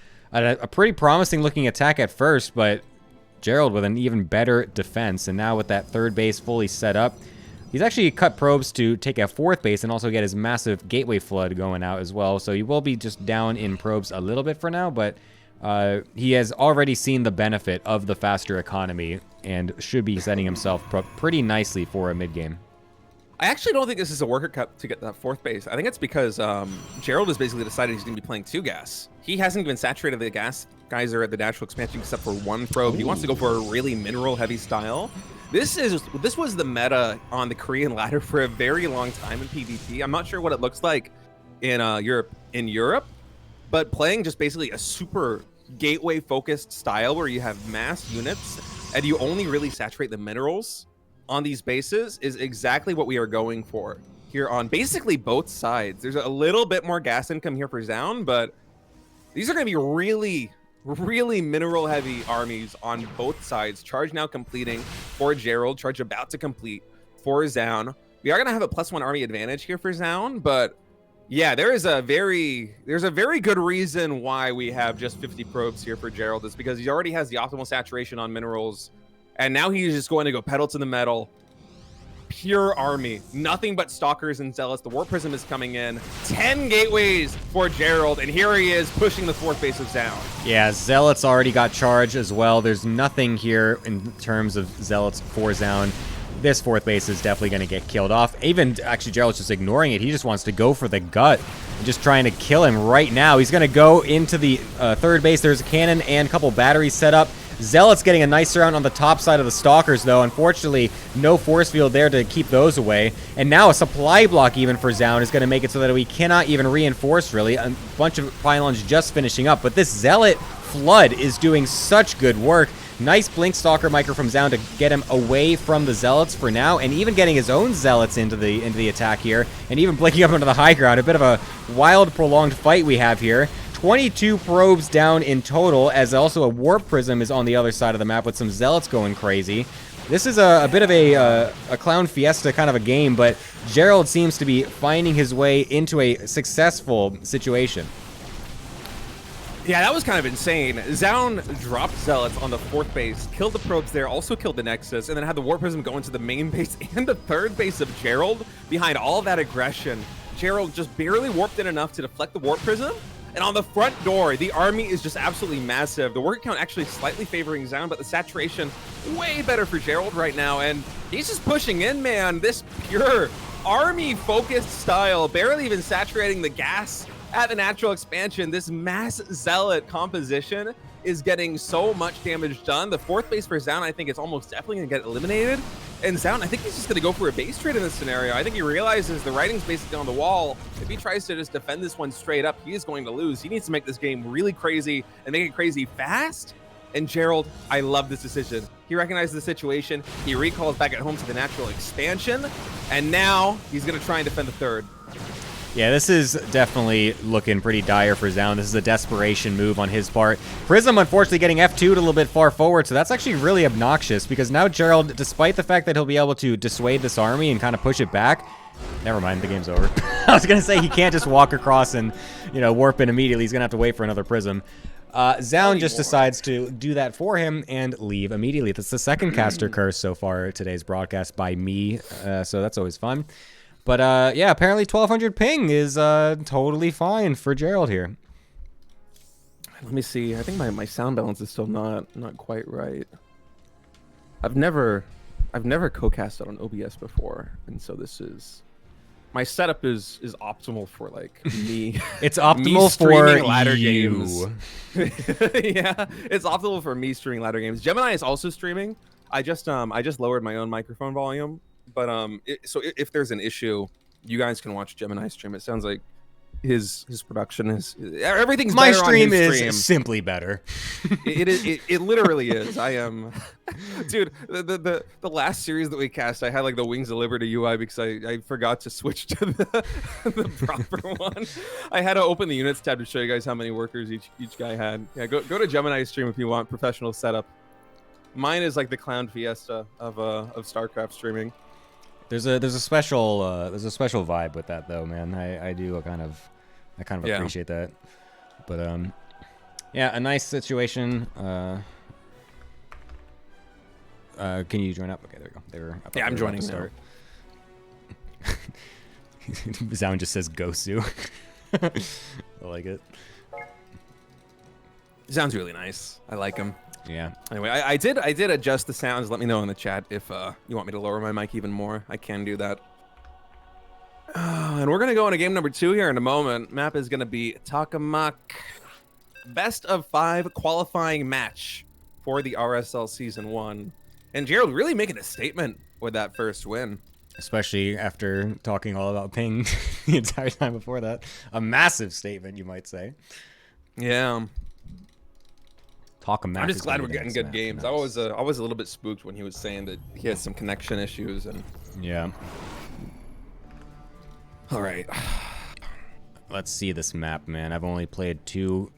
pretty promising looking attack at first, but Gerald with an even better defense, and now with that 3rd base fully set up, he's actually cut probes to take a 4th base and also get his massive gateway flood going out as well. So he will be just down in probes a little bit for now, but he has already seen the benefit of the faster economy and should be setting himself pretty nicely for a mid-game. I actually don't think this is a worker cut to get that 4th base. I think it's because Gerald has basically decided he's going to be playing 2 gas. He hasn't even saturated the gas geyser at the natural expansion except for 1 probe. He wants to go for a really mineral-heavy style. This was the meta on the Korean ladder for a very long time in PvP. I'm not sure what it looks like in Europe, but playing just basically a super gateway focused style where you have mass units and you only really saturate the minerals on these bases is exactly what we are going for here on basically both sides. There's a little bit more gas income here for Zound, but these are going to be really mineral heavy armies on both sides. Charge now completing for Gerald, charge about to complete for Zound. We are going to have a +1 army advantage here for Zound, but yeah, there's a very good reason why we have just 50 probes here for Gerald. Is because he already has the optimal saturation on minerals, and now he's just going to go pedal to the metal, pure army. Nothing but stalkers and zealots. The Warp Prism is coming in. 10 gateways for Gerald, and here he is pushing the 4th base of Zound. Yeah, zealots already got charged as well. There's nothing here in terms of zealots for Zound. This 4th base is definitely going to get killed off. Even, actually, Gerald's just ignoring it. He just wants to go for the gut and just trying to kill him right now. He's going to go into the 3rd base. There's a cannon and a couple batteries set up. Zealots getting a nice round on the top side of the Stalkers, though. Unfortunately, no force field there to keep those away. And now a supply block even for Zound is going to make it so that we cannot even reinforce, really. A bunch of pylons just finishing up. But this Zealot flood is doing such good work. Nice Blink Stalker Micro from Zound to get him away from the Zealots for now, and even getting his own Zealots into the attack here, and even blinking up into the high ground. A bit of a wild, prolonged fight we have here. 22 probes down in total, as also a Warp Prism is on the other side of the map with some Zealots going crazy. This is a bit of a Clown Fiesta kind of a game, but Gerald seems to be finding his way into a successful situation. Yeah, that was kind of insane. Zound dropped Zealots on the 4th base, killed the probes there, also killed the Nexus, and then had the Warp Prism go into the main base and the 3rd base of Gerald. Behind all that aggression, Gerald just barely warped in enough to deflect the Warp Prism. And on the front door, the army is just absolutely massive. The work count actually slightly favoring Zound, but the saturation way better for Gerald right now. And he's just pushing in, man. This pure army-focused style, barely even saturating the gas at the natural expansion. This mass Zealot composition is getting so much damage done. The 4th base for Zound, I think, is almost definitely going to get eliminated. And Zound, I think he's just going to go for a base trade in this scenario. I think he realizes the writing's basically on the wall. If he tries to just defend this one straight up, he is going to lose. He needs to make this game really crazy and make it crazy fast. And Gerald, I love this decision. He recognizes the situation. He recalls back at home to the natural expansion. And now he's going to try and defend the 3rd. Yeah, this is definitely looking pretty dire for Zound. This is a desperation move on his part. Prism, unfortunately, getting F2'd a little bit far forward, so that's actually really obnoxious, because now Gerald, despite the fact that he'll be able to dissuade this army and kind of push it back, never mind, the game's over. I was going to say he can't just walk across and, warp in immediately. He's going to have to wait for another Prism. Zound just decides to do that for him and leave immediately. That's the second caster curse so far today's broadcast by me, so that's always fun. But, yeah, apparently 1200 ping is totally fine for Gerald here. Let me see. I think my sound balance is still not quite right. I've never co-casted on OBS before, and so this is... My setup is optimal for, like, me. It's optimal for ladder you. Games. Yeah, it's optimal for me streaming ladder games. Gemini is also streaming. I just lowered my own microphone volume. But so if there's an issue, you guys can watch Gemini stream. It sounds like his production is everything's my better stream on his is stream. Simply better. It literally is. I am, dude. The last series that we cast, I had like the Wings of Liberty UI because I forgot to switch to the proper one. I had to open the units tab to show you guys how many workers each guy had. Yeah, go to Gemini stream if you want professional setup. Mine is like the Clown Fiesta of StarCraft streaming. There's a special vibe with that though, man. I kind of appreciate that. But yeah, a nice situation. Can you join up? Okay, there you go. They were up. Yeah, I'm joining. Start. Zound just says Gosu. I like it. Sounds really nice. I like him. Yeah. Anyway, I did adjust the sounds. Let me know in the chat if you want me to lower my mic even more. I can do that. And we're gonna go into game number 2 here in a moment. Map is gonna be Takamak. Best of 5 qualifying match for the RSL Season 1. And Gerald really making a statement with that first win. Especially after talking all about ping the entire time before that. A massive statement, you might say. Yeah. I'm just glad we're getting good games. I was a little bit spooked when he was saying that he has some connection issues and yeah. All right. Let's see this map, man. I've only played two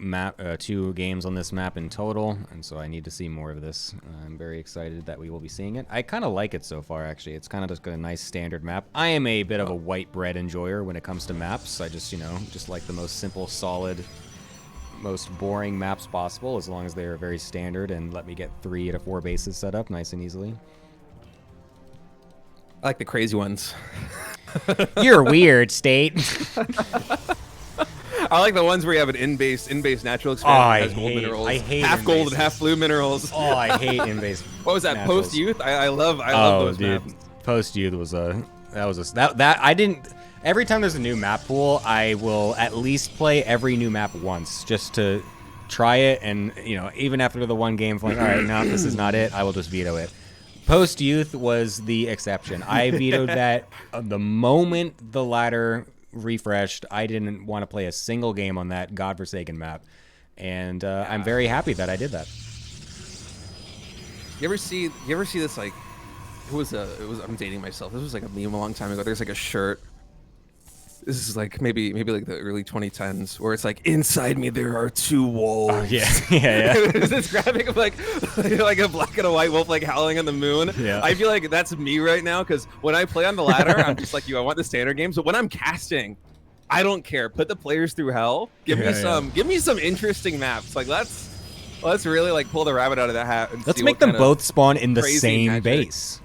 games on this map in total, and so I need to see more of this. I'm very excited that we will be seeing it. I kind of like it so far, actually. It's kind of just a nice standard map. I am a bit of a white bread enjoyer when it comes to maps. I just, just like the most simple, solid, most boring maps possible, as long as they're very standard and let me get 3 to 4 bases set up nice and easily. I like the crazy ones. You're weird, State. I like the ones where you have an in-base natural expansion that has gold minerals. I hate half gold and half blue minerals. Oh, I hate in-base. What was that? naturals. Post-youth? I love those maps. Post-youth was that I didn't. Every time there's a new map pool, I will at least play every new map once just to try it, and even after the one game, I'm like, all right, no, this is not it. I will just veto it. Post-youth was the exception. I vetoed that the moment the ladder refreshed. I didn't want to play a single game on that godforsaken map, and I'm very happy that I did that. You ever see this, like, I'm dating myself. This was like a meme a long time ago. There's like a shirt. This is like maybe like the early 2010s, where it's like, inside me there are two wolves. Oh, yeah. There's this graphic of like a black and a white wolf like howling on the moon. Yeah. I feel like that's me right now, because when I play on the ladder, I'm just like you. I want the standard games, but when I'm casting, I don't care. Put the players through hell. Give me some interesting maps. Like let's really like pull the rabbit out of the hat. And let's make them both spawn in the same base.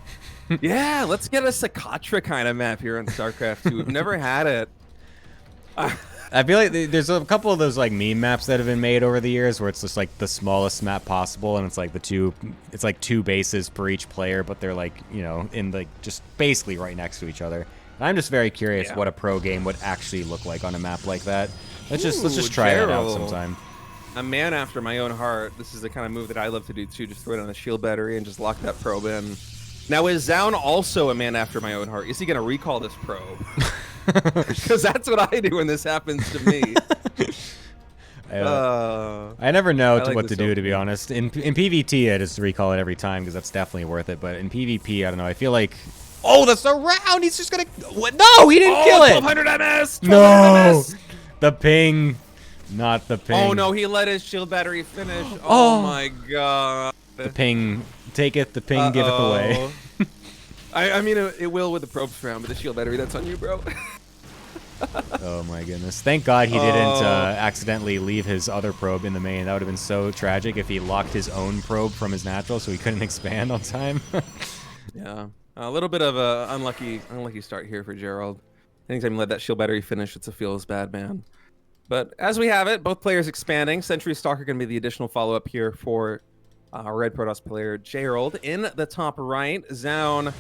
Yeah, let's get a Sakatra kind of map here on StarCraft 2. We've never had it. I feel like there's a couple of those like meme maps that have been made over the years where it's just like the smallest map possible, and it's like two bases per each player, but they're like in like just basically right next to each other. And I'm just very curious what a pro game would actually look like on a map like that. Let's just try it out sometime. A man after my own heart. This is the kind of move that I love to do too. Just throw it on a shield battery and just lock that probe in. Now, is Zaun also a man after my own heart? Is he going to recall this probe? Because that's what I do when this happens to me. I never know what to do, to be honest. In PvT, I just recall it every time because that's definitely worth it. But in PvP, I don't know. I feel like... Oh, the surround! He's just going to... No, he didn't kill it! 1200 MS! 1200 no! MS! The ping. Not the ping. Oh, no, he let his shield battery finish. Oh my god. The ping... Take it, the ping, give it away. I mean, it will with the probes round, but the shield battery, that's on you, bro. Oh my goodness. Thank God he didn't accidentally leave his other probe in the main. That would have been so tragic if he locked his own probe from his natural so he couldn't expand on time. Yeah. A little bit of a unlucky start here for Gerald. Anytime you let that shield battery finish, it's a feels bad, man. But as we have it, both players expanding. Sentry Stalker going to be the additional follow-up here for Red Protoss player Gerald. In the top right, Zaun,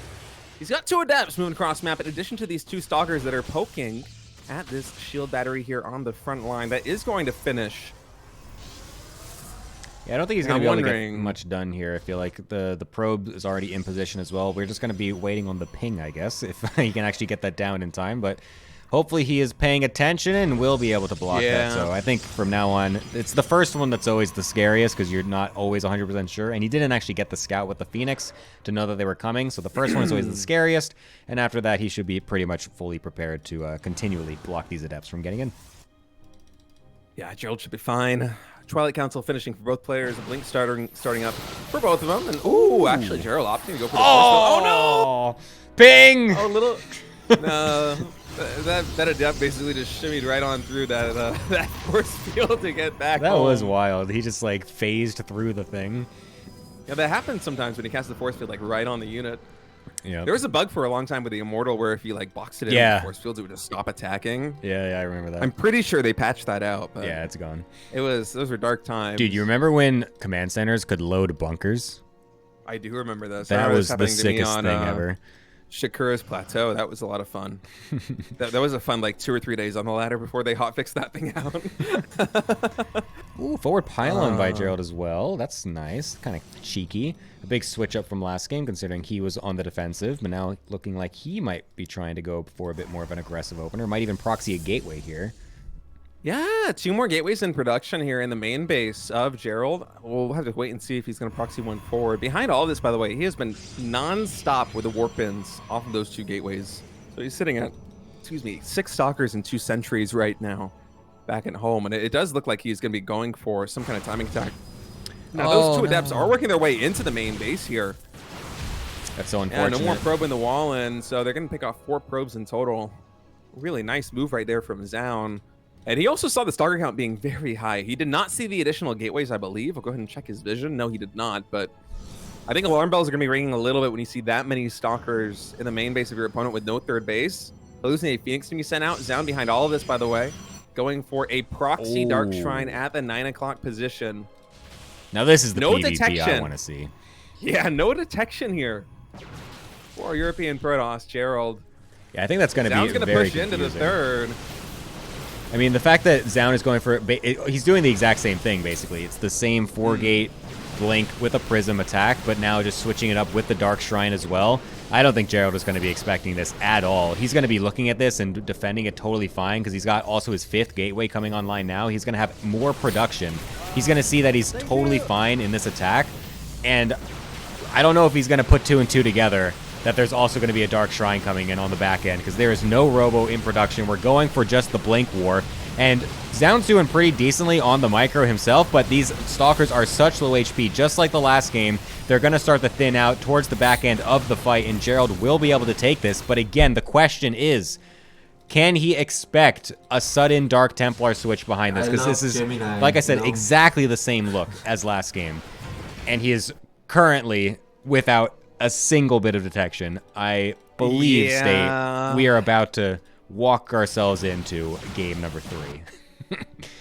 he's got two adepts moving across map in addition to these two stalkers that are poking at this shield battery here on the front line. That is going to finish. Yeah, I don't think he's going to be able to get much done here. I feel like the probe is already in position as well. We're just going to be waiting on the ping, I guess, if he can actually get that down in time. But hopefully he is paying attention and will be able to block that. So I think from now on, it's the first one that's always the scariest because you're not always 100% sure. And he didn't actually get the scout with the Phoenix to know that they were coming. So the first one is always the scariest. And after that, he should be pretty much fully prepared to continually block these adepts from getting in. Yeah, Gerald should be fine. Twilight Council finishing for both players. Blink starting up for both of them. And ooh, actually, Gerald opting to go for the first one. Oh, no! Ping! Oh, little... No. That adept basically just shimmied right on through that force field to get back That home. was wild. He just, like, phased through the thing. Yeah, that happens sometimes when you cast the force field, like, right on the unit. Yeah. There was a bug for a long time with the Immortal where if you, like, boxed it in the force fields, it would just stop attacking. Yeah, I remember that. I'm pretty sure they patched that out. But yeah, it's gone. Those were dark times. Dude, you remember when command centers could load bunkers? I do remember this. That was the sickest thing ever. Shakura's Plateau. That was a lot of fun. that was a fun, like, 2 or 3 days on the ladder before they hotfixed that thing out. Ooh, forward pylon by Gerald as well. That's nice. Kind of cheeky. A big switch up from last game, considering he was on the defensive, but now looking like he might be trying to go for a bit more of an aggressive opener. Might even proxy a gateway here. Yeah, 2 more gateways in production here in the main base of Gerald. We'll have to wait and see if he's going to proxy one forward. Behind all this, by the way, he has been non-stop with the warp ins off of those 2 gateways. So he's sitting at, 6 stalkers and 2 sentries right now back at home. And it does look like he's going to be going for some kind of timing attack. Now, those 2 adepts are working their way into the main base here. That's so unfortunate. Yeah, no more probe in the wall, and so they're going to pick off 4 probes in total. Really nice move right there from Zaun. And he also saw the stalker count being very high. He did not see the additional gateways, I believe. I'll go ahead and check his vision. No, he did not, but I think alarm bells are going to be ringing a little bit when you see that many stalkers in the main base of your opponent with no third base. Hallucinate Phoenix to be sent out. Zound behind all of this, by the way. Going for a proxy Dark Shrine at the 9 o'clock position. Now this is the no PvP detection. I want to see. Yeah, no detection here for European Protoss, Gerald. Yeah, I think that's going to be Zound's going to push into the third. I mean, the fact that Zound is going for he's doing the exact same thing, basically. It's the same 4-gate blink with a prism attack, but now just switching it up with the Dark Shrine as well. I don't think Gerald is going to be expecting this at all. He's going to be looking at this and defending it totally fine because he's got also his 5th gateway coming online now. He's going to have more production. He's going to see that he's totally fine in this attack, and I don't know if he's going to put 2 and 2 together that there's also going to be a Dark Shrine coming in on the back end because there is no Robo in production. We're going for just the Blink War, and Zound's doing pretty decently on the micro himself, but these Stalkers are such low HP, just like the last game. They're going to start to thin out towards the back end of the fight, and Gerald will be able to take this. But again, the question is, can he expect a sudden Dark Templar switch behind this? Because this is, Gemini, like I said, exactly the same look as last game. And he is currently without a single bit of detection. I believe, State, we are about to walk ourselves into game number 3.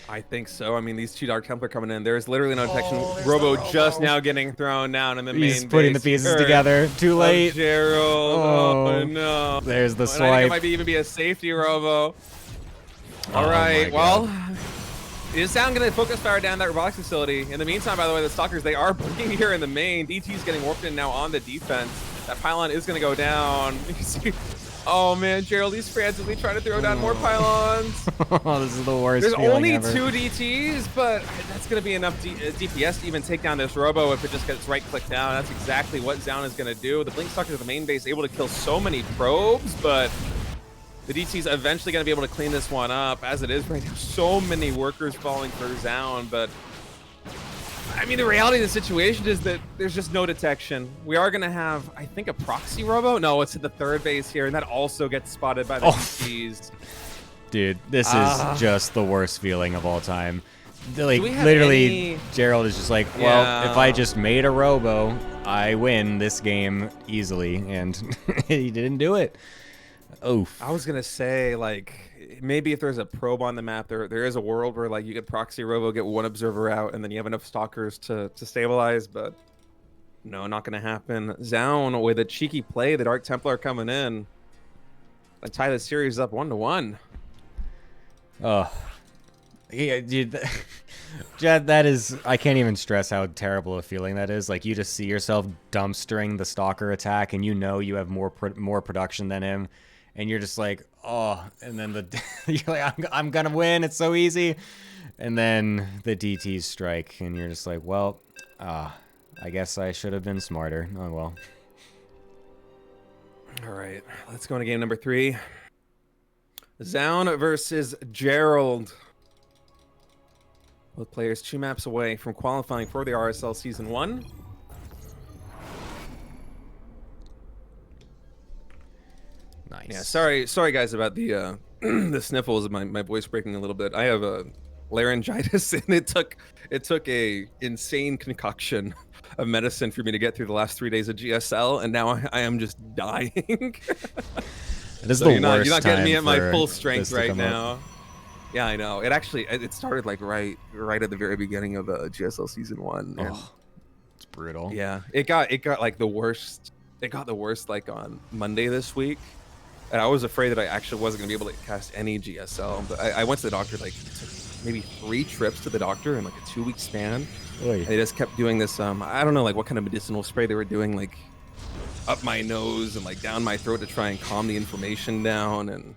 I think so. I mean, these 2 Dark Templar coming in. There's literally no detection. Robo just now getting thrown down in the main base. He's putting the pieces together. Too late. Gerald. Oh, no. There's the swipe. I think it might even be a safety Robo. All right. Well, is Zound going to focus fire down that robotics facility? In the meantime, by the way, the Stalkers, they are blinking here in the main. DT's getting warped in now on the defense. That pylon is going to go down. You can see. Oh man, Gerald, he's frantically trying to throw down more pylons. Oh, this is the worst. There's only ever. 2 DTs, but that's going to be enough DPS to even take down this Robo if it just gets right-clicked down. That's exactly what Zound is going to do. The Blink Stalkers at the main base able to kill so many probes, but the DT's eventually going to be able to clean this one up. As it is right now, so many workers falling for Zound, but I mean, the reality of the situation is that there's just no detection. We are going to have, I think, a proxy Robo. No, it's at the 3rd base here, and that also gets spotted by the DTs. Dude, this is just the worst feeling of all time. Like, literally, Gerald is just like, well, if I just made a Robo, I win this game easily, and he didn't do it. Oof. I was going to say, like, maybe if there's a probe on the map, there is a world where like you could proxy Robo, get 1 observer out, and then you have enough Stalkers to stabilize, but no, not going to happen. Zound with a cheeky play, the Dark Templar coming in and tie the series up 1-1. Oh, yeah, dude. Jed, that is, I can't even stress how terrible a feeling that is. Like, you just see yourself dumpstering the Stalker attack, and you know you have more production than him. And you're just like, oh, and then you're like, I'm gonna win. It's so easy. And then the DTs strike, and you're just like, well, I guess I should have been smarter. Oh well. All right, let's go into game number 3. Zound versus Gerald. Both players 2 maps away from qualifying for the RSL Season 1. Nice. Yeah, sorry guys about the the sniffles of my voice breaking a little bit. I have a laryngitis, and it took a insane concoction of medicine for me to get through the last 3 days of GSL, and now I am just dying. It is so you're not getting me at my full strength right now. Yeah, I know. It started like right at the very beginning of GSL Season 1. And it's brutal. Yeah, it got like the worst. It got the worst like on Monday this week. And I was afraid that I actually wasn't going to be able to cast any GSL. But I went to the doctor, like, took maybe 3 trips to the doctor in, like, a 2-week span. Oy. And they just kept doing this, I don't know, like, what kind of medicinal spray they were doing, like, up my nose and, like, down my throat to try and calm the inflammation down. And,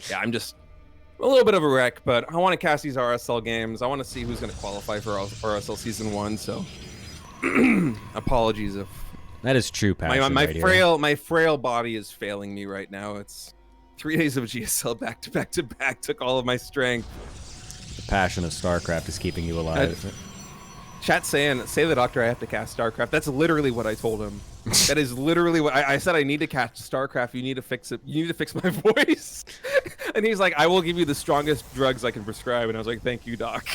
yeah, I'm just a little bit of a wreck. But I want to cast these RSL games. I want to see who's going to qualify for RSL Season 1. So, apologies if... That is true passion. My frail body is failing me right now. It's 3 days of GSL back to back took all of my strength. The passion of StarCraft is keeping you alive. Chat say the doctor I have to cast StarCraft. That's literally what I told him. That is literally what I said. I need to cast StarCraft. You need to fix it. You need to fix my voice. And he's like, I will give you the strongest drugs I can prescribe. And I was like, thank you, doc.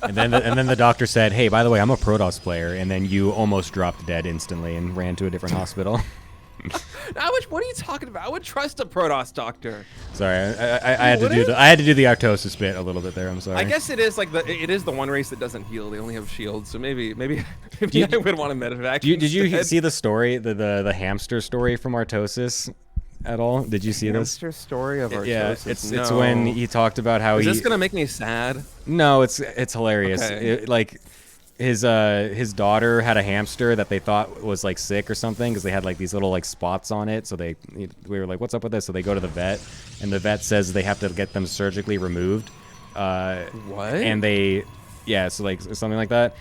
And then the doctor said, "Hey, by the way, I'm a Protoss player," and then you almost dropped dead instantly and ran to a different hospital. What are you talking about? I would trust a Protoss doctor. Sorry, I had to do the Artosis bit a little bit there. I'm sorry. I guess it is like the one race that doesn't heal. They only have shields, so maybe I would want a medevac. Did you see the story, the hamster story from Artosis at all? Did you see hamster this? Story of Artosis? Yeah, it's when he talked about how is this gonna make me sad? No, it's hilarious. Okay. His daughter had a hamster that they thought was like sick or something because they had like these little like spots on it. So we were like, "What's up with this?" So they go to the vet, and the vet says they have to get them surgically removed. What? And so like something like that.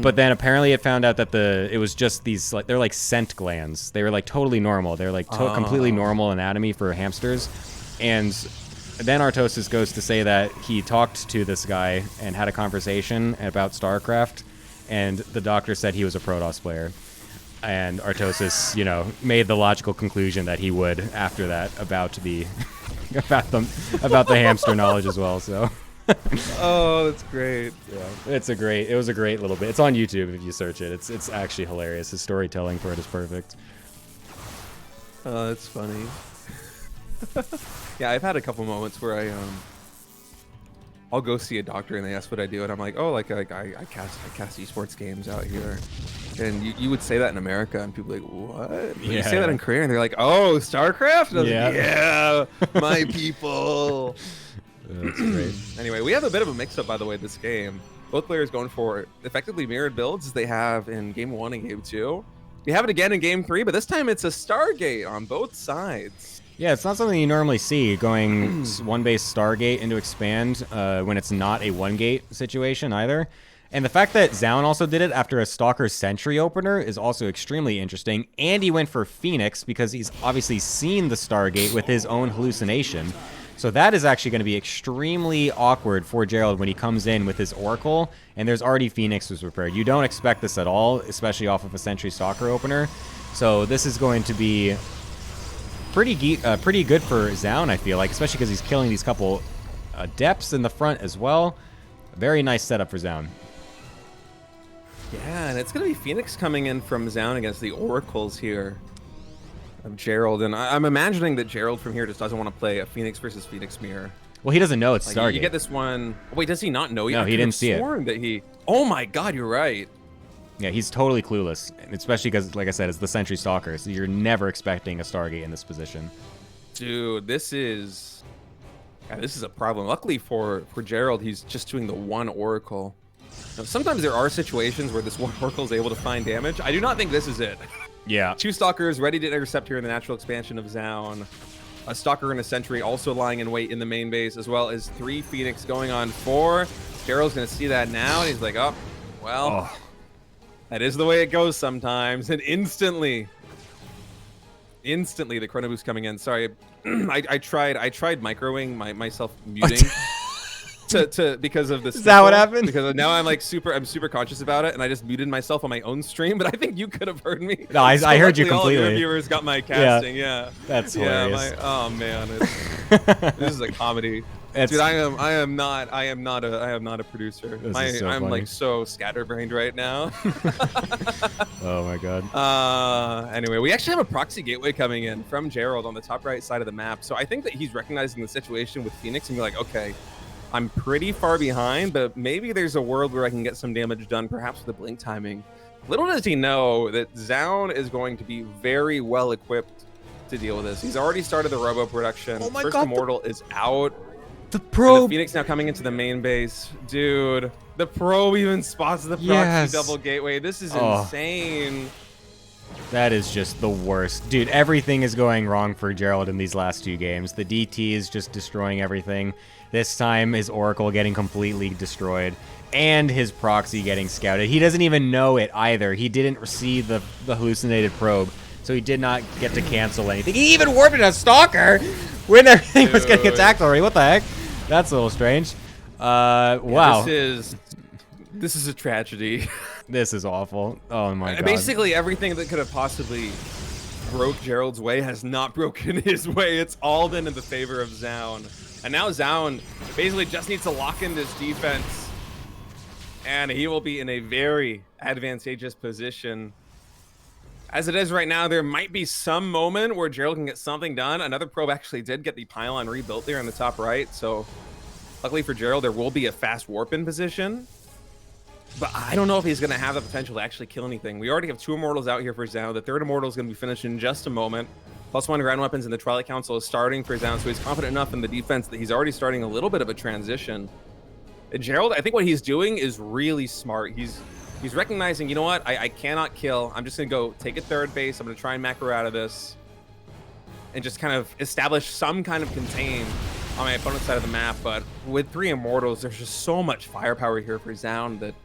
But then apparently it found out that it was just these like they're like scent glands. They were like totally normal. They're like completely normal anatomy for hamsters, and then Artosis goes to say that he talked to this guy and had a conversation about StarCraft. And the doctor said he was a Protoss player. And Artosis, made the logical conclusion that he would after that about the hamster knowledge as well. So. Oh, that's great. Yeah, it was a great little bit. It's on YouTube if you search it. It's actually hilarious. His storytelling for it is perfect. Oh, that's funny. Yeah, I've had a couple moments where I'll go see a doctor and they ask what I do, and I'm like, oh, I cast esports games out here, and you would say that in America, and people are like, what? But you say that in Korea, and they're like, oh, StarCraft? And I was like, yeah, my people. That's great. Anyway, we have a bit of a mix-up, by the way, this game. Both players going for effectively mirrored builds as they have in Game 1 and Game 2. We have it again in Game 3, but this time it's a Stargate on both sides. Yeah, it's not something you normally see, going one base Stargate into Expand when it's not a one gate situation either. And the fact that Zaun also did it after a Stalker Sentry opener is also extremely interesting. And he went for Phoenix because he's obviously seen the Stargate with his own hallucination. So that is actually going to be extremely awkward for Gerald when he comes in with his Oracle, and there's already Phoenix was prepared. You don't expect this at all, especially off of a Sentry Stalker opener. So this is going to be pretty good for Zaun, I feel like, especially because he's killing these couple depths in the front as well. Very nice setup for Zaun. Yeah, and it's going to be Phoenix coming in from Zaun against the Oracles here of Gerald. And I'm imagining that Gerald from here just doesn't want to play a Phoenix versus Phoenix mirror. Well, he doesn't know it's Stargate. You get this one. Wait, does he not know yet? No, he didn't see it. That oh my God, you're right. Yeah, he's totally clueless, especially because, like I said, it's the Sentry Stalker, so you're never expecting a Stargate in this position. Dude, this is a problem. Luckily for Gerald, he's just doing the one Oracle. Now, sometimes there are situations where this one Oracle is able to find damage. I do not think this is it. Yeah. 2 Stalkers ready to intercept here in the natural expansion of Zaun. A Stalker and a Sentry also lying in wait in the main base, as well as 3 Phoenix going on 4. Gerald's going to see that now, and he's like, oh, well... Oh. That is the way it goes sometimes, and instantly the Chrono Boost coming in. Sorry, I tried microing myself muting because of this. Is that what happened? Because now I'm super conscious about it, and I just muted myself on my own stream. But I think you could have heard me. No, I heard you completely. All of your viewers got my casting. Yeah, that's hilarious. Oh man, this is a comedy. Dude, I am not a producer. I'm like so scatterbrained right now. Oh my God. Anyway, we actually have a proxy gateway coming in from Gerald on the top right side of the map. So I think that he's recognizing the situation with Phoenix and be like, okay, I'm pretty far behind, but maybe there's a world where I can get some damage done, perhaps with the blink timing. Little does he know that Zaun is going to be very well equipped to deal with this. He's already started the robo production. Oh my First God, Immortal is out. The probe. The Phoenix now coming into the main base. Dude, the probe even spots the proxy double gateway. This is insane. That is just the worst. Dude, everything is going wrong for Gerald in these last 2 games. The DT is just destroying everything. This time, his Oracle getting completely destroyed. And his proxy getting scouted. He doesn't even know it either. He didn't receive the hallucinated probe. So he did not get to cancel anything. He even warped in a Stalker when everything was getting attacked already. What the heck? That's a little strange. Wow. This is a tragedy. This is awful. Oh my God. Basically everything that could have possibly broke Gerald's way has not broken his way. It's all been in the favor of Zaun. And now Zaun basically just needs to lock in this defense and he will be in a very advantageous position. As it is right now, there might be some moment where Gerald can get something done. Another probe actually did get the pylon rebuilt there in the top right, so luckily for Gerald, there will be a fast warp in position. But I don't know if he's going to have the potential to actually kill anything. We already have 2 Immortals out here for Zao. The 3rd Immortal is going to be finished in just a moment. +1 ground weapons and the Twilight Council is starting for Zao, so he's confident enough in the defense that he's already starting a little bit of a transition. And Gerald, I think what he's doing is really smart. He's recognizing, you know what, I cannot kill. I'm just going to go take a 3rd base. I'm going to try and macro out of this and just kind of establish some kind of contain on my opponent's side of the map. But with 3 Immortals, there's just so much firepower here for Zound that...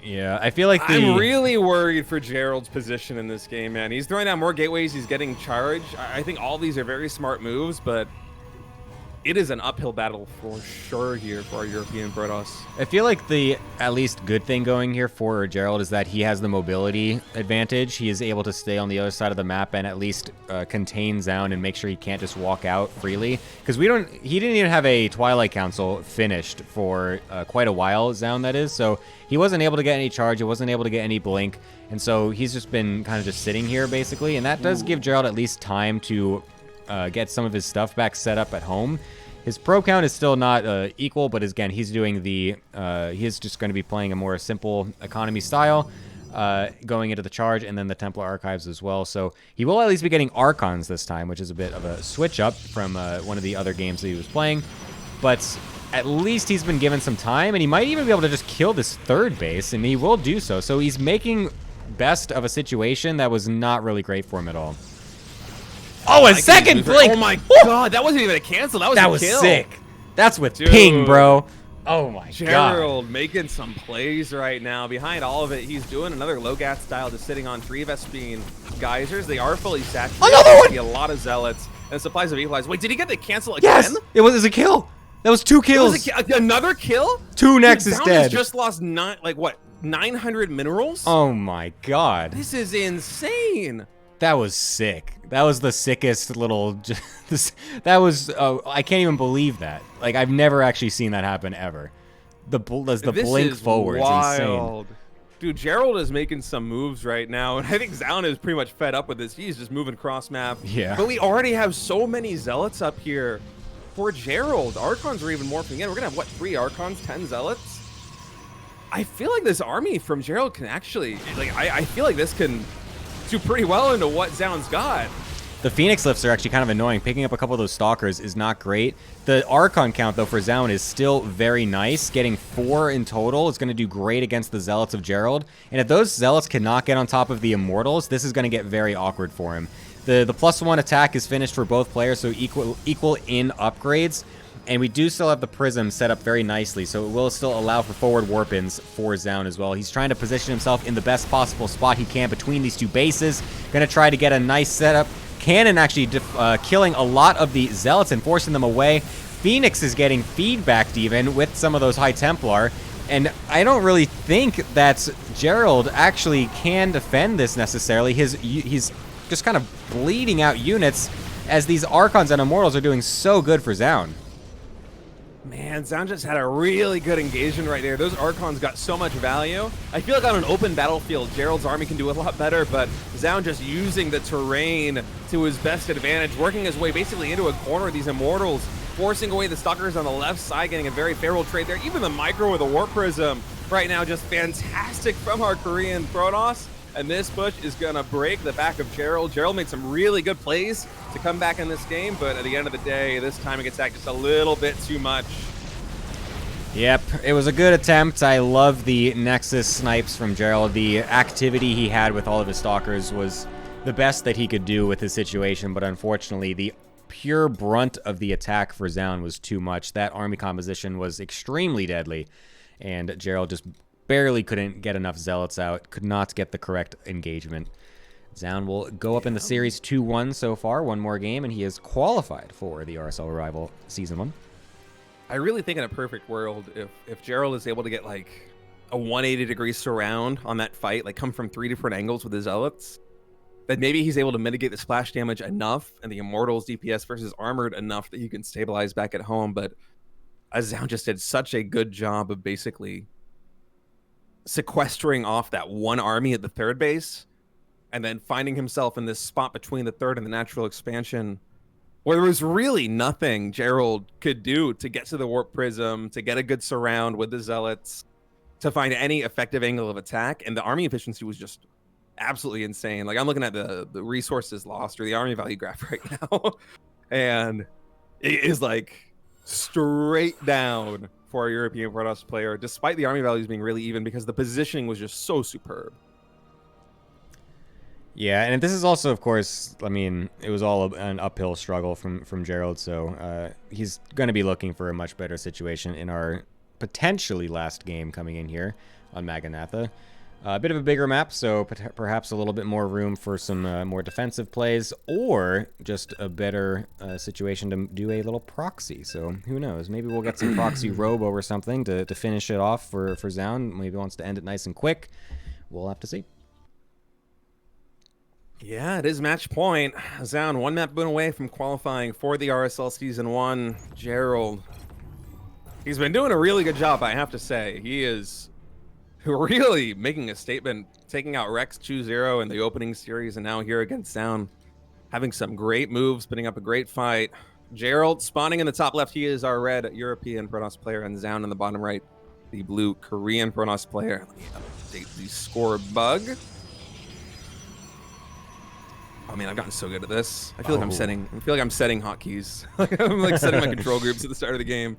Yeah, I feel like I'm really worried for Gerald's position in this game, man. He's throwing down more gateways. He's getting charged. I think all these are very smart moves, but it is an uphill battle for sure here for our European Protoss. I feel like the at least good thing going here for Gerald is that he has the mobility advantage. He is able to stay on the other side of the map and at least contain Zound and make sure he can't just walk out freely. Because he didn't even have a Twilight Council finished for quite a while, Zound that is. So he wasn't able to get any charge. He wasn't able to get any blink. And so he's just been kind of just sitting here basically. And that does give Gerald at least time to get some of his stuff back set up at home. His pro count is still not equal, but again, he's doing the, he is just going to be playing a more simple economy style, going into the charge and then the Templar Archives as well. So he will at least be getting Archons this time, which is a bit of a switch up from one of the other games that he was playing. But at least he's been given some time, and he might even be able to just kill this 3rd base, and he will do so. So he's making best of a situation that was not really great for him at all. Oh, a second blink! Oh my god, that wasn't even a cancel. That was a kill. Sick. That's with ping, bro. Oh my god. Gerald making some plays right now. Behind all of it, he's doing another low gas style, just sitting on 3 Vespine geysers. They are fully saturated. Another one! A lot of zealots and supplies of equalize. Wait, did he get the cancel again? Yes, it was a kill. That was 2 kills. Another kill? 2 Nexus dead. Just lost 900 minerals? Oh my god. This is insane. That was sick. That was the sickest little... that was... I can't even believe that. Like, I've never actually seen that happen ever. The blink forward is insane. Dude, Gerald is making some moves right now, and I think Zound is pretty much fed up with this. He's just moving cross map. Yeah. But we already have so many Zealots up here for Gerald. Archons are even morphing in. We're going to have, what, 3 Archons, 10 Zealots? I feel like this army from Gerald can actually... Like, I feel like this can... do pretty well into what Zound's got. The Phoenix lifts are actually kind of annoying. Picking up a couple of those Stalkers is not great. The Archon count, though, for Zound is still very nice. Getting 4 in total is going to do great against the Zealots of Gerald. And if those Zealots cannot get on top of the Immortals, this is going to get very awkward for him. The +1 attack is finished for both players, so equal in upgrades. And we do still have the Prism set up very nicely, so it will still allow for forward warp-ins for Zound as well. He's trying to position himself in the best possible spot he can between these 2 bases. Going to try to get a nice setup. Cannon actually killing a lot of the Zealots and forcing them away. Phoenix is getting feedbacked even with some of those High Templar. And I don't really think that Gerald actually can defend this necessarily. He's just kind of bleeding out units as these Archons and Immortals are doing so good for Zound. Man, Zound just had a really good engagement right there. Those Archons got so much value. I feel like on an open battlefield, Gerald's army can do a lot better, but Zound just using the terrain to his best advantage, working his way basically into a corner of these Immortals, forcing away the Stalkers on the left side, getting a very favorable trade there. Even the Micro with a Warp Prism right now, just fantastic from our Korean Protoss. And this push is going to break the back of Gerald. Gerald made some really good plays to come back in this game, but at the end of the day, this timing attack just a little bit too much. Yep, it was a good attempt. I love the Nexus snipes from Gerald. The activity he had with all of his Stalkers was the best that he could do with his situation, but unfortunately, the pure brunt of the attack for Zound was too much. That army composition was extremely deadly, and Gerald just barely couldn't get enough Zealots out, could not get the correct engagement. Zound will go up in the series 2-1 so far, 1 more game, and he is qualified for the RSL Arrival Season 1. I really think in a perfect world, if Gerald is able to get like a 180-degree surround on that fight, like come from 3 different angles with the Zealots, that maybe he's able to mitigate the splash damage enough and the Immortals DPS versus Armored enough that he can stabilize back at home. But Azoun just did such a good job of basically sequestering off that one army at the third base and then finding himself in this spot between the third and the natural expansion where there was really nothing Gerald could do to get to the warp prism, to get a good surround with the zealots, to find any effective angle of attack. And the army efficiency was just absolutely insane. Like, I'm looking at the resources lost or the army value graph right now, and it is like straight down for a European Protoss player, despite the army values being really even, because the positioning was just so superb. Yeah, and this is also, of course, I mean, it was all an uphill struggle from Gerald, so he's going to be looking for a much better situation in our potentially last game coming in here on Maganatha. A bit of a bigger map, so perhaps a little bit more room for some more defensive plays, or just a better situation to do a little proxy. So who knows? Maybe we'll get some proxy robo or something to finish it off for Zoun. Maybe wants to end it nice and quick. We'll have to see. Yeah, it is match point. Zoun, one map boon away from qualifying for the RSL Season 1. Gerald, he's been doing a really good job, I have to say. He is really making a statement, taking out Rex 2-0 in the opening series, and now here against Zoun, having some great moves, putting up a great fight. Gerald spawning in the top left. He is our red European Protoss player, and Zoun in the bottom right, the blue Korean Protoss player. Let me update the score bug. Oh man, I've gotten so good at this. I feel like I'm setting hotkeys. I'm like setting my control groups at the start of the game.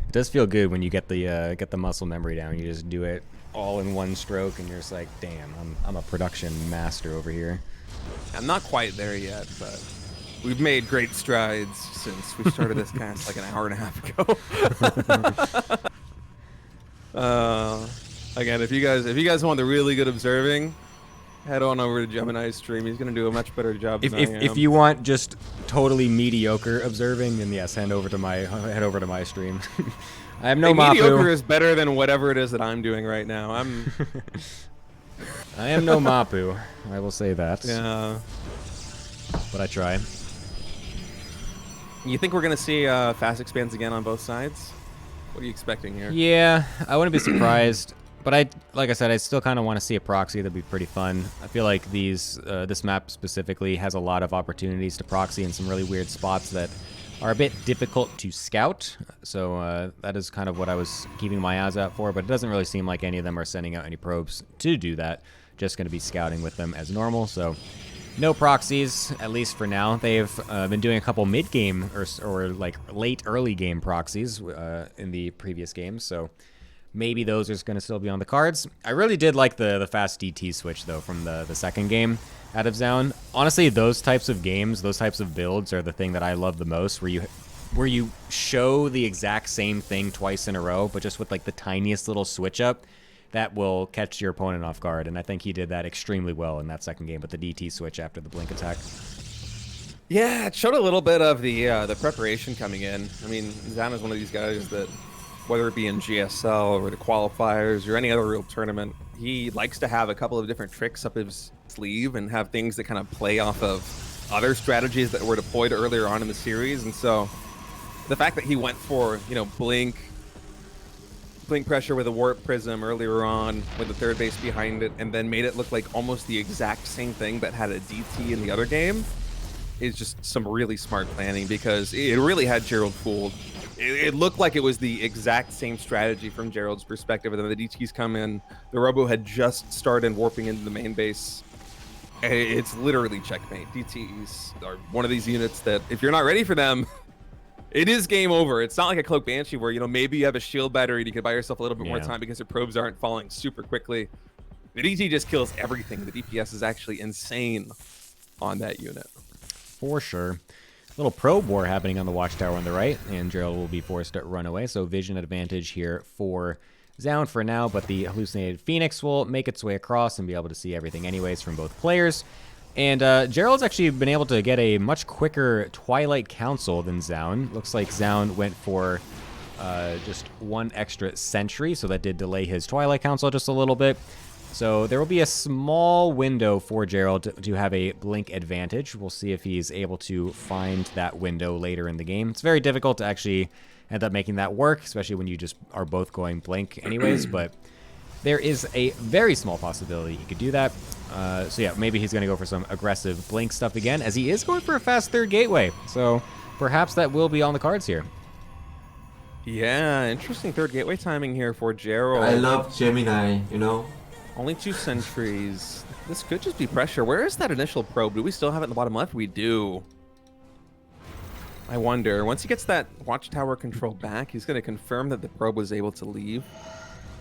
It does feel good when you get the muscle memory down. You just do it all in one stroke, and you're just like, damn, I'm a production master over here. I'm not quite there yet, but we've made great strides since we started this cast like an hour and a half ago. Again, if you guys want the really good observing, head on over to Gemini's stream. He's gonna do a much better job than I am. If you want just totally mediocre observing, then yes, head over to my stream. I have no Mapu. Mediocre is better than whatever it is that I'm doing right now. I am no Mapu. I will say that. Yeah. But I try. You think we're gonna see fast expands again on both sides? What are you expecting here? Yeah, I wouldn't be surprised. But like I said, I still kind of want to see a proxy. That'd be pretty fun. I feel like this map specifically has a lot of opportunities to proxy in some really weird spots that are a bit difficult to scout. So that is kind of what I was keeping my eyes out for. But it doesn't really seem like any of them are sending out any probes to do that. Just going to be scouting with them as normal. So no proxies, at least for now. They've been doing a couple mid-game or like late early game proxies in the previous games. So maybe those are going to still be on the cards. I really did like the fast DT switch, though, from the second game out of Zoun. Honestly, those types of games, those types of builds are the thing that I love the most, where you show the exact same thing twice in a row, but just with like the tiniest little switch up that will catch your opponent off guard. And I think he did that extremely well in that second game with the DT switch after the blink attack. Yeah, it showed a little bit of the preparation coming in. I mean, Zoun is one of these guys that, whether it be in GSL or the qualifiers or any other real tournament, he likes to have a couple of different tricks up his sleeve and have things that kind of play off of other strategies that were deployed earlier on in the series. And so the fact that he went for, blink pressure with a warp prism earlier on with the third base behind it, and then made it look like almost the exact same thing but had a DT in the other game is just some really smart planning, because it really had Gerald fooled. It looked like it was the exact same strategy from Gerald's perspective, and then the DTs come in. The Robo had just started warping into the main base. It's literally checkmate. DTs are one of these units that, if you're not ready for them, it is game over. It's not like a Cloak Banshee where, maybe you have a shield battery and you can buy yourself a little bit more time because your probes aren't falling super quickly. The DT just kills everything. The DPS is actually insane on that unit. For sure. Little probe war happening on the watchtower on the right, and Gerald will be forced to run away. So vision advantage here for Zoun for now, but the hallucinated Phoenix will make its way across and be able to see everything anyways from both players. And Gerald's actually been able to get a much quicker Twilight Council than Zoun. Looks like Zoun went for just one extra sentry, so that did delay his Twilight Council just a little bit. So there will be a small window for Gerald to have a blink advantage. We'll see if he's able to find that window later in the game. It's very difficult to actually end up making that work, especially when you just are both going Blink anyways, but there is a very small possibility he could do that. So yeah, maybe he's going to go for some aggressive Blink stuff again, as he is going for a fast third gateway. So perhaps that will be on the cards here. Yeah, interesting third gateway timing here for Gerald. I love Gemini, you know. Only 2 sentries. This could just be pressure. Where is that initial probe? Do we still have it in the bottom left? We do. I wonder, once he gets that watchtower control back, he's going to confirm that the probe was able to leave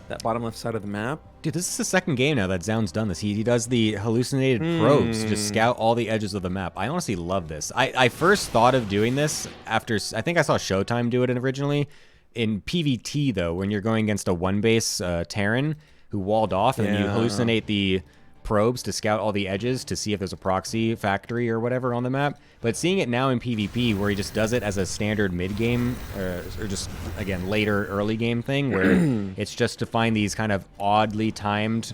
that bottom left side of the map. Dude, this is the second game now that Zound's done this. He does the hallucinated probes to scout all the edges of the map. I honestly love this. I first thought of doing this after, I think I saw Showtime do it originally. In PvT, though, when you're going against a one-base Terran who walled off, and then you hallucinate the probes to scout all the edges to see if there's a proxy factory or whatever on the map. But seeing it now in PvP, where he just does it as a standard mid-game, or just, again, later early game thing, where it's just to find these kind of oddly timed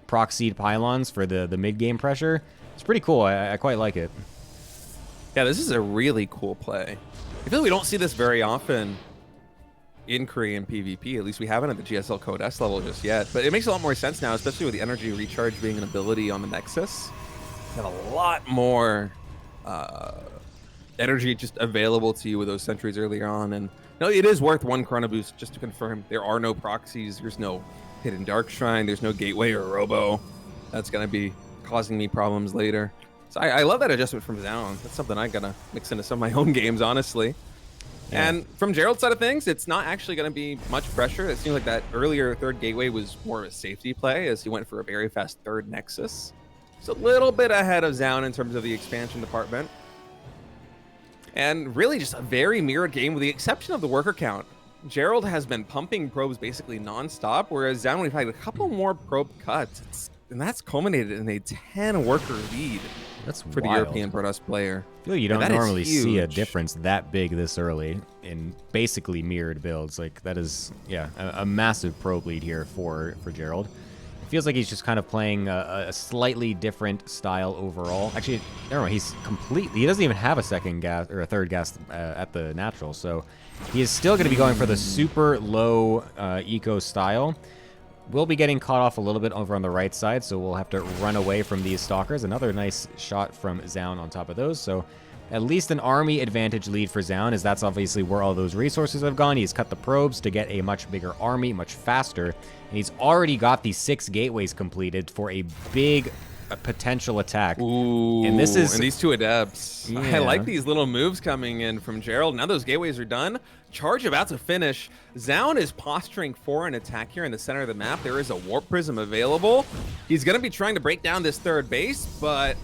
proxied pylons for the mid-game pressure, it's pretty cool. I quite like it. Yeah, this is a really cool play. I feel like we don't see this very often in Korean PvP. At least we haven't at the GSL Code S level just yet. But it makes a lot more sense now, especially with the energy recharge being an ability on the Nexus. You have a lot more energy just available to you with those sentries earlier on. And no, it is worth 1 Chrono Boost just to confirm there are no proxies. There's no hidden Dark Shrine. There's no Gateway or Robo. That's going to be causing me problems later. So I love that adjustment from Zound. That's something I got to mix into some of my own games, honestly. Yeah. And from Gerald's side of things, it's not actually going to be much pressure. It seems like that earlier third gateway was more of a safety play, as he went for a very fast third Nexus. It's a little bit ahead of Zound in terms of the expansion department. And really just a very mirrored game with the exception of the worker count. Gerald has been pumping probes basically nonstop, whereas Zound, we've had a couple more probe cuts. And that's culminated in a 10 worker lead. That's for wild. The European Protoss player. I feel like you don't normally see a difference that big this early in basically mirrored builds. Like, that is, yeah, a massive probe lead here for Gerald. It feels like he's just kind of playing a slightly different style overall. Actually, never mind, he doesn't even have a second gas or a third gas at the natural, so he is still going to be going for the super low eco style. We'll be getting caught off a little bit over on the right side, so we'll have to run away from these stalkers. Another nice shot from Zound on top of those, so at least an army advantage lead for Zound, as that's obviously where all those resources have gone. He's cut the probes to get a much bigger army, much faster, and he's already got the 6 gateways completed for a big potential attack. Ooh, and these 2 adepts. Yeah. I like these little moves coming in from Gerald. Now those gateways are done. Charge about to finish. Zound is posturing for an attack here in the center of the map. There is a warp prism available. He's going to be trying to break down this third base, but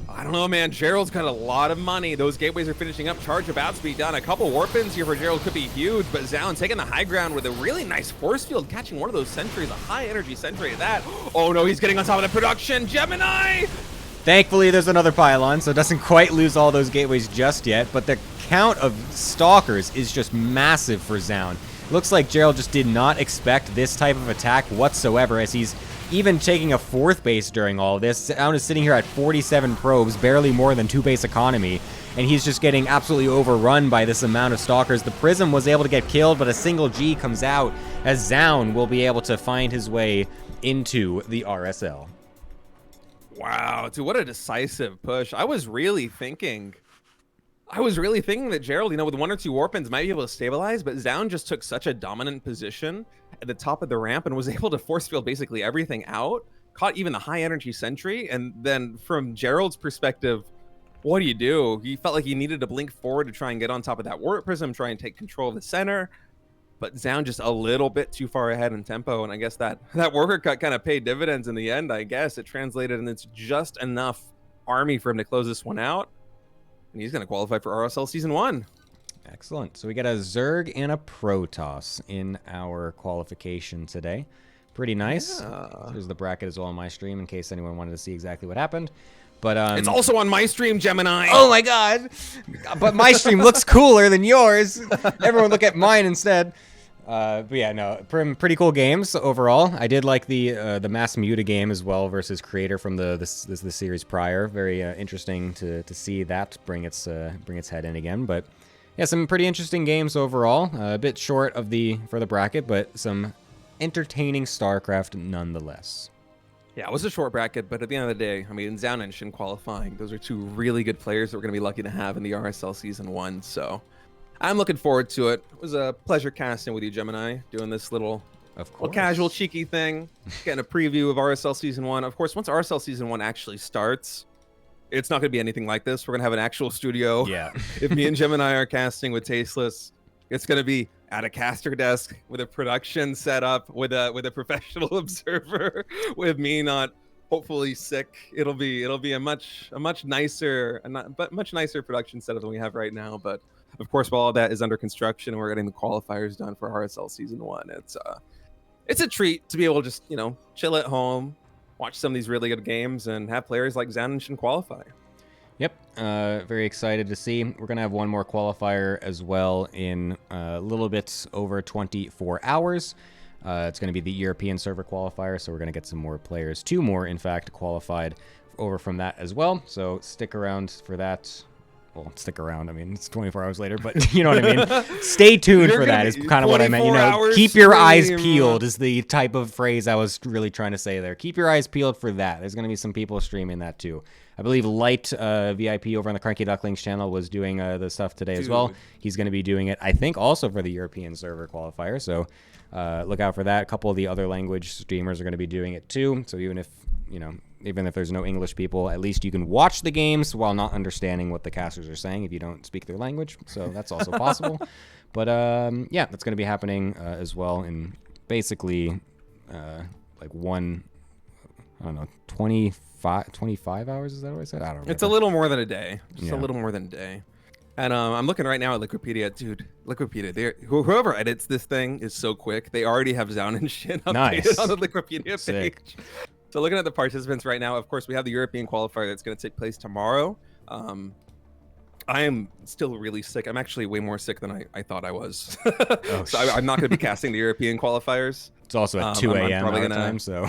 I don't know, man. Gerald's got a lot of money. Those gateways are finishing up. Charge about to be done. A couple warp ins here for Gerald could be huge, but Zound taking the high ground with a really nice force field, catching one of those sentries, a high energy sentry at that. Oh no, he's getting on top of the production. Gemini! Thankfully, there's another pylon, so it doesn't quite lose all those gateways just yet, but the count of stalkers is just massive for Zound. Looks like Gerald just did not expect this type of attack whatsoever, as he's even taking a 4th base during all of this. Zound is sitting here at 47 probes, barely more than 2 base economy, and he's just getting absolutely overrun by this amount of stalkers. The Prism was able to get killed, but a single G comes out, as Zound will be able to find his way into the RSL. Wow, dude, what a decisive push. I was really thinking that Gerald, with 1 or 2 warp-ins might be able to stabilize, but Zound just took such a dominant position at the top of the ramp and was able to force field basically everything out, caught even the high energy sentry, and then from Gerald's perspective, what do? He felt like he needed to blink forward to try and get on top of that warp prism, try and take control of the center, but Zound just a little bit too far ahead in tempo, and I guess that worker cut kind of paid dividends in the end. I guess it translated, and it's just enough army for him to close this one out, and he's going to qualify for RSL Season 1. Excellent. So we got a Zerg and a Protoss in our qualification today. Pretty nice. Yeah. Here's the bracket as well on my stream, in case anyone wanted to see exactly what happened. But it's also on my stream, Gemini. Oh my god! But my stream looks cooler than yours. Everyone look at mine instead. But yeah, no, pretty cool games overall. I did like the Mass Muta game as well versus Creator from the series prior. Very interesting to see that bring its head in again. But Yeah, some pretty interesting games overall. A bit short of for the bracket, but some entertaining StarCraft nonetheless. Yeah, it was a short bracket, but at the end of the day, I mean, Zhao and Shin qualifying, those are two really good players that we're going to be lucky to have in the RSL Season 1, so I'm looking forward to it. It was a pleasure casting with you, Gemini, doing this little casual, cheeky thing, getting a preview of RSL Season 1. Of course, once RSL Season 1 actually starts, it's not going to be anything like this. We're going to have an actual studio. Yeah. If me and Gemini are casting with Tasteless, it's going to be at a caster desk with a production setup, with a professional observer, with me not hopefully sick. It'll be a much nicer production setup than we have right now. But of course, while all that is under construction and we're getting the qualifiers done for RSL Season 1, it's a treat to be able to just, you know, chill at home, watch some of these really good games, and have players like Zhao and Shin qualify. Yep, very excited to see. We're going to have one more qualifier as well in a little bit over 24 hours. It's going to be the European Server Qualifier, so we're going to get some more players, 2 more, in fact, qualified over from that as well. So stick around for that. Well, stick around. I mean, it's 24 hours later, but you know what I mean? Stay tuned for that is kind of what I meant. You know, keep your eyes peeled is the type of phrase I was really trying to say there. Keep your eyes peeled for that. There's going to be some people streaming that too. I believe Light VIP over on the Cranky Ducklings channel was doing the stuff today as well. He's going to be doing it, I think, also for the European Server Qualifier. So look out for that. A couple of the other language streamers are going to be doing it too. So even if, you know, even if there's no English people, at least you can watch the games while not understanding what the casters are saying if you don't speak their language. So that's also possible. But yeah, that's going to be happening as well in basically like one, I don't know, 25 hours. Is that what I said? I don't remember. It's a little more than a day. Just a little more than a day. And I'm looking right now at Liquipedia. Dude, Liquipedia, whoever edits this thing is so quick. They already have Zhao and Shin updated on the Liquipedia page. So looking at the participants right now, of course, we have the European qualifier that's going to take place tomorrow. I am still really sick. I'm actually way more sick than I thought I was. So I'm not going to be casting the European qualifiers. It's also at 2 a.m. our time, so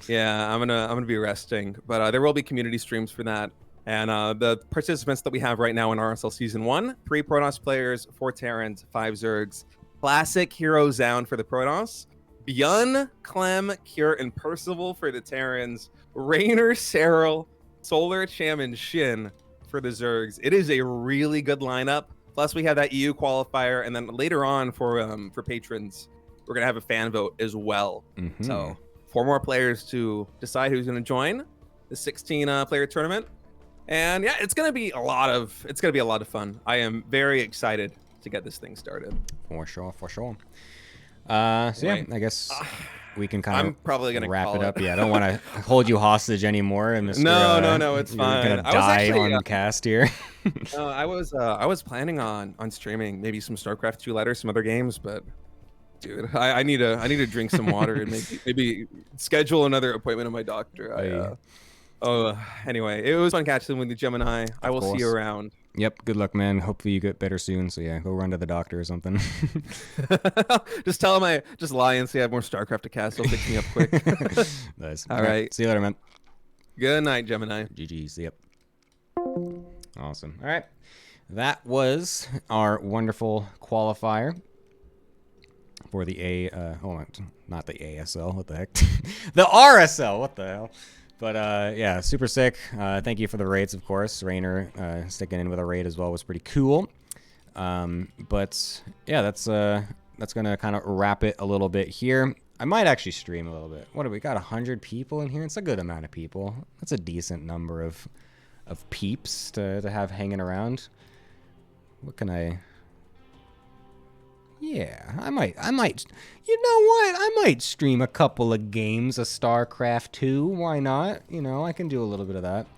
yeah, I'm gonna be resting. But there will be community streams for that. And the participants that we have right now in RSL Season 1, 3 Protoss players, 4 Terrans, 5 Zergs, classic hero Zound for the Protoss, Byun, Clem, Cure, and Percival for the Terrans, Raynor, Cyril, Solar, Cham, and Shin for the Zergs. It is a really good lineup. Plus, we have that EU qualifier, and then later on for patrons, we're gonna have a fan vote as well. So 4 more players to decide who's gonna join the 16 player tournament. And yeah, it's gonna be a lot of fun. I am very excited to get this thing started. For sure. So yeah, I guess we can kind of probably gonna wrap it up. Yeah, I don't want to hold you hostage anymore, Mr. No, it's fine. You're gonna die on cast here. No, I was planning on streaming maybe some StarCraft 2 later, some other games, but dude, I need to drink some water and maybe schedule another appointment with my doctor. Anyway, it was fun catching with the Gemini. I will see you around. Yep, good luck, man. Hopefully you get better soon. So yeah, go run to the doctor or something. Just tell him I just lie and say I have more StarCraft to cast. He'll fix me up quick. Nice. All right. See you later, man. Good night, Gemini. GG's. Yep. Awesome. All right. That was our wonderful qualifier for the not the ASL. What the heck? The RSL. What the hell? But yeah, super sick. Thank you for the raids, of course. Raynor sticking in with a raid as well was pretty cool. But yeah, that's gonna kind of wrap it a little bit here. I might actually stream a little bit. What do we got? 100 people in here. It's a good amount of people. That's a decent number of peeps to have hanging around. What can I? Yeah, I might, you know what? I might stream a couple of games of StarCraft 2. Why not? You know, I can do a little bit of that.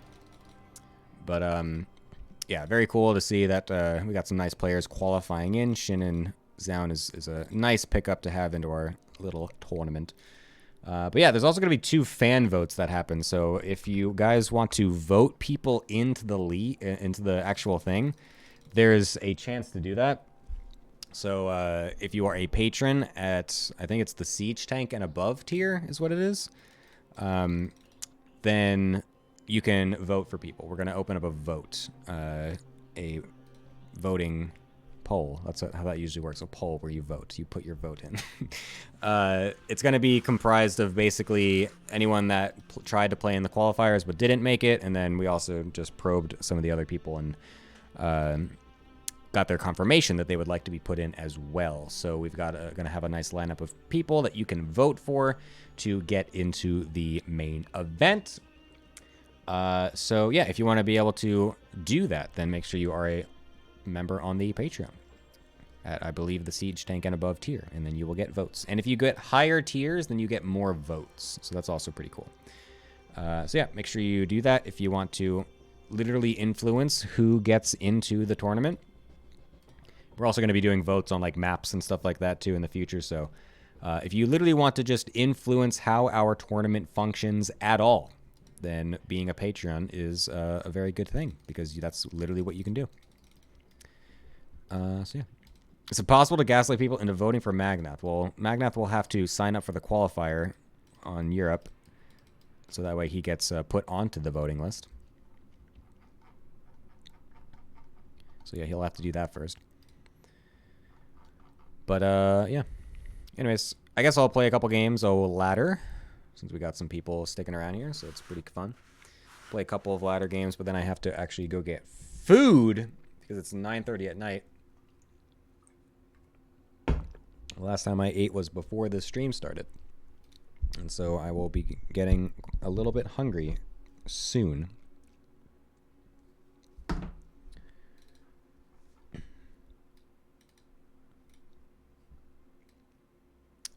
But, yeah, very cool to see that we got some nice players qualifying in. Shin and Zound is a nice pickup to have into our little tournament. But yeah, there's also going to be 2 fan votes that happen. So if you guys want to vote people into the actual thing, there's a chance to do that. So if you are a patron at, I think it's the Siege Tank and above tier is what it is, then you can vote for people. We're going to open up a vote, a voting poll. That's how that usually works. A poll where you vote. You put your vote in. It's going to be comprised of basically anyone that tried to play in the qualifiers but didn't make it, and then we also just probed some of the other people and got their confirmation that they would like to be put in as well. So we've got going to have a nice lineup of people that you can vote for to get into the main event. So yeah, if you want to be able to do that, then make sure you are a member on the Patreon at, I believe, the Siege Tank and above tier, and then you will get votes. And if you get higher tiers, then you get more votes. So that's also pretty cool. So yeah, make sure you do that if you want to literally influence who gets into the tournament. We're also going to be doing votes on like maps and stuff like that too in the future. So if you literally want to just influence how our tournament functions at all, then being a Patreon is a very good thing, because that's literally what you can do. So yeah. Is it possible to gaslight people into voting for Magnath? Well, Magnath will have to sign up for the qualifier on Europe, so that way he gets put onto the voting list. So yeah, he'll have to do that first. But yeah. Anyways, I guess I'll play a couple games of ladder, since we got some people sticking around here, so it's pretty fun. Play a couple of ladder games, but then I have to actually go get food because it's 9:30 at night. The last time I ate was before the stream started, and so I will be getting a little bit hungry soon.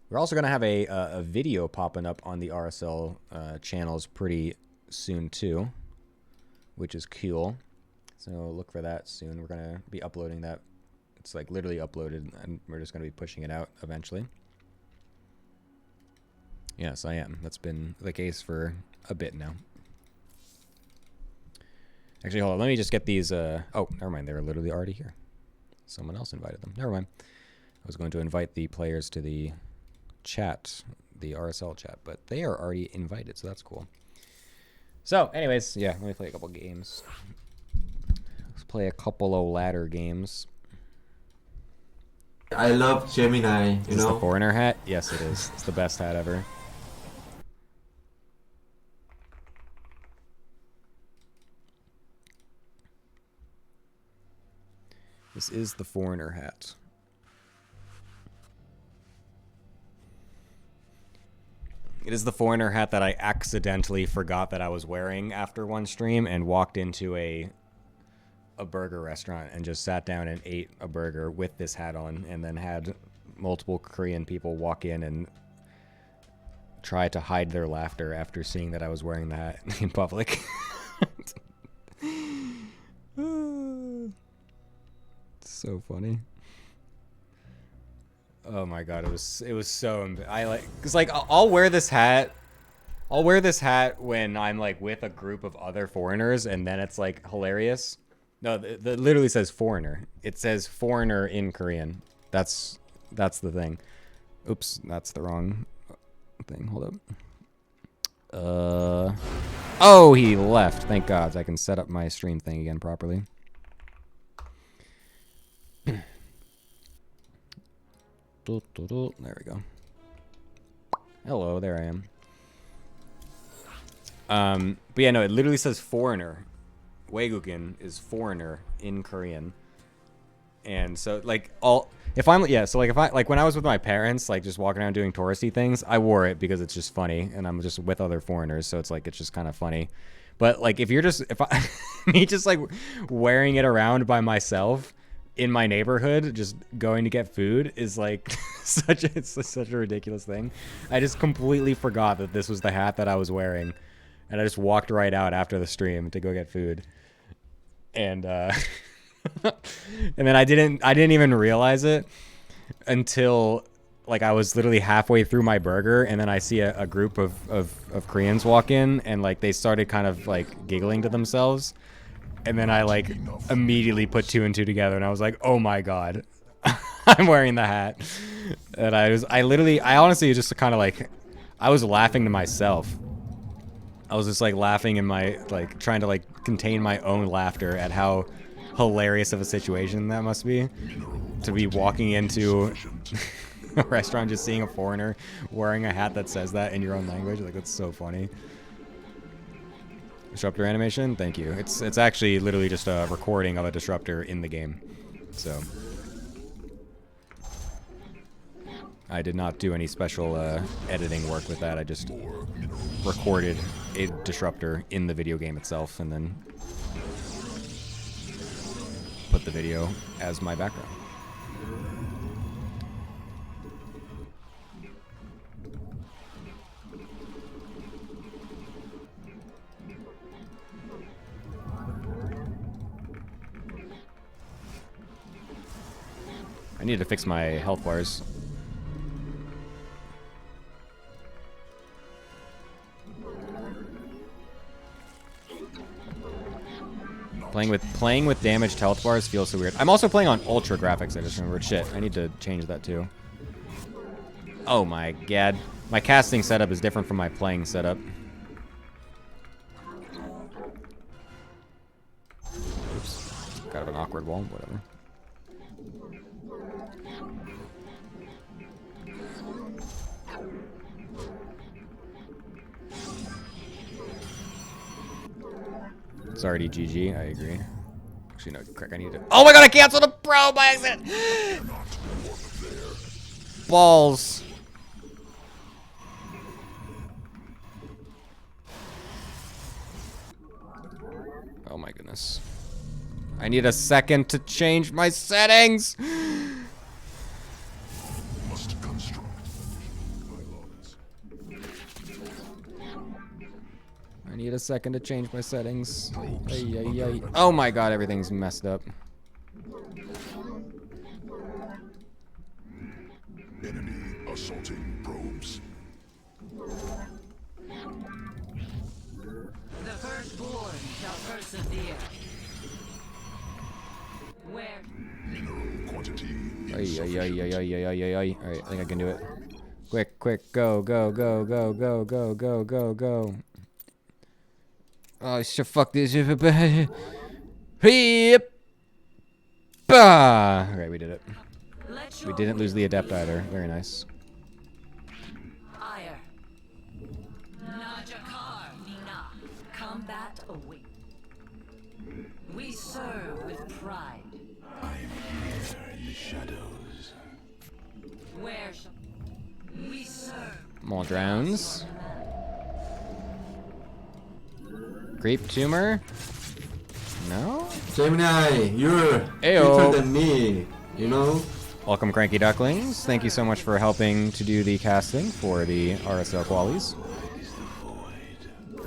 We're also going to have a video popping up on the RSL channels pretty soon too, which is cool. So look for that soon. We're going to be uploading that. It's like literally uploaded, and we're just going to be pushing it out eventually. Yes, I am. That's been the case for a bit now. Actually, hold on. Let me just get these. Oh, never mind. They're literally already here. Someone else invited them. Never mind. I was going to invite the players to the chat, the RSL chat, but they are already invited, so that's cool. So anyways, yeah, let me play a couple games. Let's play a couple of ladder games. I love Gemini, you Is this know. the foreigner hat? Yes, it is. It's the best hat ever. This is the foreigner hat. It is the foreigner hat that I accidentally forgot that I was wearing after one stream and walked into a burger restaurant and just sat down and ate a burger with this hat on, and then had multiple Korean people walk in and try to hide their laughter after seeing that I was wearing the hat in public. It's so funny. Oh my god, it was so cause like I'll wear this hat when I'm like with a group of other foreigners, and then it's like hilarious. No, it literally says foreigner. It says foreigner in Korean. That's the thing. Oops, that's the wrong thing. Hold up. Oh, he left. Thank God. I can set up my stream thing again properly. There we go. Hello, there I am. But yeah, no, it literally says foreigner. Waegukin is foreigner in Korean. And so like so like when I was with my parents, like just walking around doing touristy things, I wore it because it's just funny, and I'm just with other foreigners, so it's like it's just kind of funny. But like me just like wearing it around by myself in my neighborhood, just going to get food, is like such a ridiculous thing. I just completely forgot that this was the hat that I was wearing, and I just walked right out after the stream to go get food. And and then I didn't even realize it until like I was literally halfway through my burger, and then I see a group of Koreans walk in, and like they started kind of like giggling to themselves. And then I like immediately put two and two together, and I was like, "Oh my god, I'm wearing the hat!" And I honestly just kind of like, I was laughing to myself. I was just like laughing in my trying to like contain my own laughter at how hilarious of a situation that must be. To be walking into a restaurant, just seeing a foreigner wearing a hat that says that in your own language. Like, that's so funny. Disruptor animation? Thank you. It's actually literally just a recording of a disruptor in the game. So I did not do any special editing work with that. I just recorded a disruptor in the video game itself and then put the video as my background. I need to fix my health bars. Playing with damaged health bars feels so weird. I'm also playing on ultra graphics, I just remembered. Shit, I need to change that too. Oh my god. My casting setup is different from my playing setup. Oops. Kind of an awkward wall, whatever. It's already GG, I agree. Actually, no, correct, I need to... Oh my god, I canceled a pro by accident! Balls. Oh my goodness. I need a second to change my settings! I need a second to change my settings. Ay, ay, ay. Oh my god, everything's messed up. Enemy assaulting probes. The firstborn shall persevere. Where? Mineral quantity. Ay, ay, ay, ay, ay, ay, ay, ay. Alright, I think I can do it. Quick, quick, go, go, go, go, go, go, go, go, go. Oh, shit, fuck this. Yep. Alright, we did it. We didn't lose the adept either. Very nice. Ire. Najakar Mina. Combat away. We serve with pride. I am here in the shadows. Where shall we serve? More drowns. Creep tumor? No? Gemini, you're Ayo. better than me, you know? Welcome, Cranky Ducklings. Thank you so much for helping to do the casting for the RSL qualies.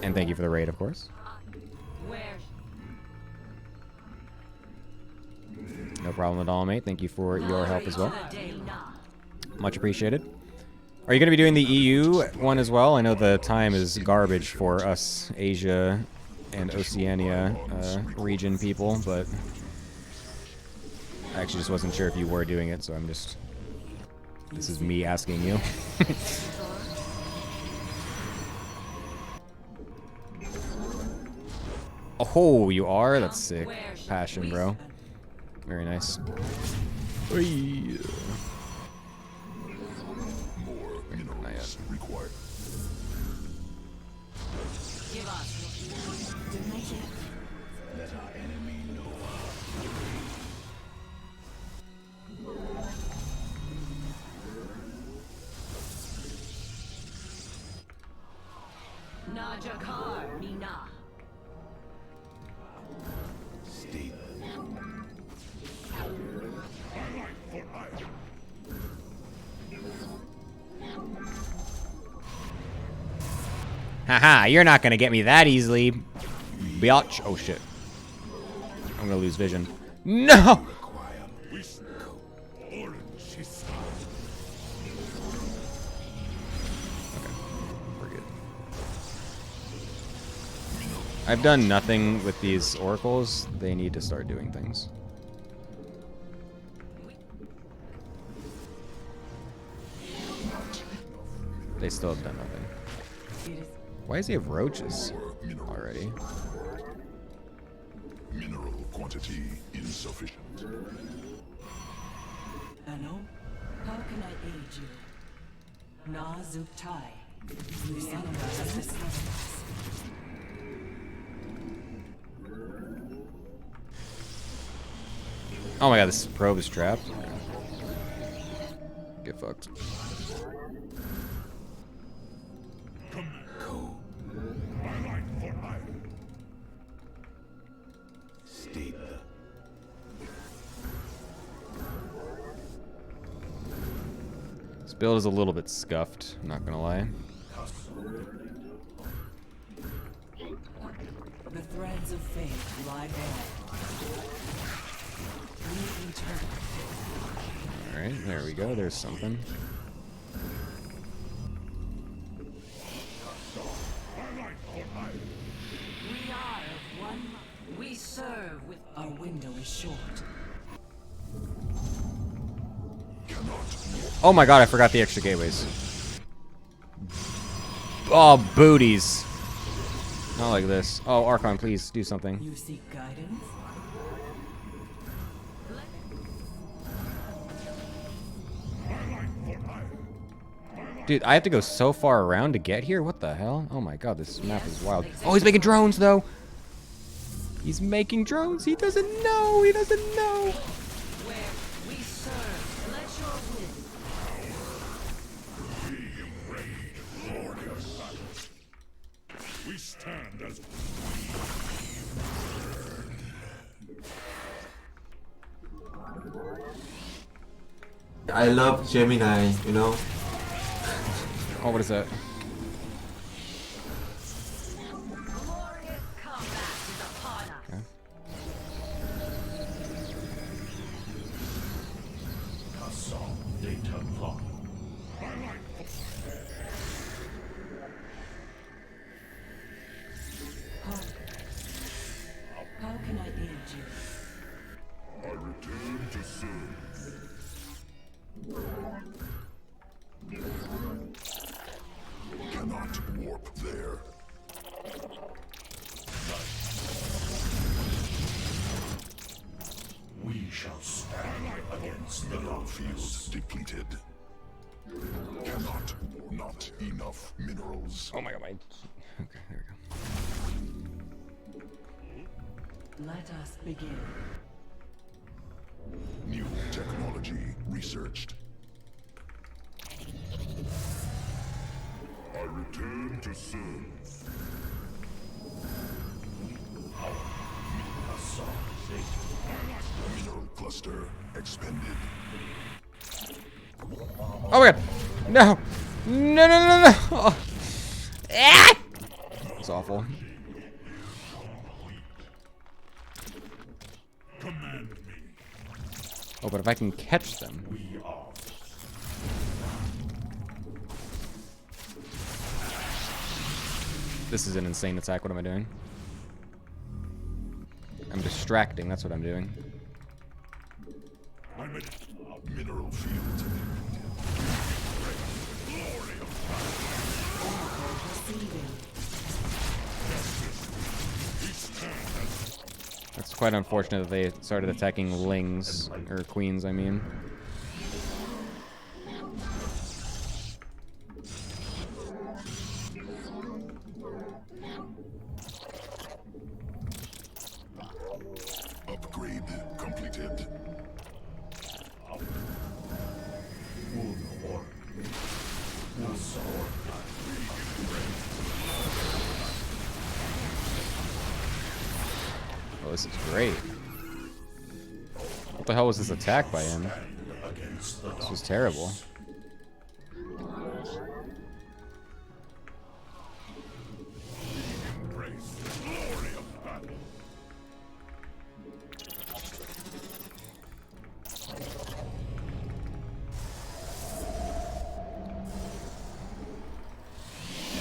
And thank you for the raid, of course. Where? No problem at all, mate. Thank you for your help as well. Day na. Much appreciated. Are you going to be doing the EU one as well? I know the time is garbage for us Asia and Oceania region people, but I actually just wasn't sure if you were doing it, so I'm just... This is me asking you. Oh, you are? That's sick. Passion, bro. Very nice. Oy. More minerals required. Give us. Let our enemy know. Najakar Mina. Stay. Haha, you're not gonna get me that easily. Biatch. Oh shit. I'm gonna lose vision. No! Okay, we're good. I've done nothing with these oracles. They need to start doing things. They still have done nothing. Why does he have roaches already? Mineral quantity insufficient. Hello? How can I aid you? Na Zuktai. Oh my god, this probe is trapped. Get fucked. State This build is a little bit scuffed, I'm not gonna lie. The threads of fate lie bare. Alright, there we go, there's something. We are of one. We serve with. Our window is short. Oh my god, I forgot the extra gateways. Oh, booties. Not like this. Oh, Archon, please do something. You seek guidance? Dude, I have to go so far around to get here? What the hell? Oh my god, this map is wild. Oh, he's making drones, though! He's making drones! He doesn't know! He doesn't know! Where we serve. Let your will. we stand as I love Gemini, you know. Oh, what is that? Glorious combat is upon us. Okay. How can I aid you? I return to serve. Cannot warp there. We shall stand against the fields depleted. Cannot. Not enough minerals. Oh my god, my... Okay, there we go. Let us begin. New technology researched. I return to serve. Mineral cluster expended. Oh my god! No! No, no, no, no! Oh. Ah! It's awful. Command me. Oh, but if I can catch them... We are. This is an insane attack. What am I doing? I'm distracting. That's what I'm doing. I'm a mineral field. That's quite unfortunate that they started attacking lings, or queens, I mean. Upgrade completed. Oh, this is great. What the hell was this attack by him? This was terrible.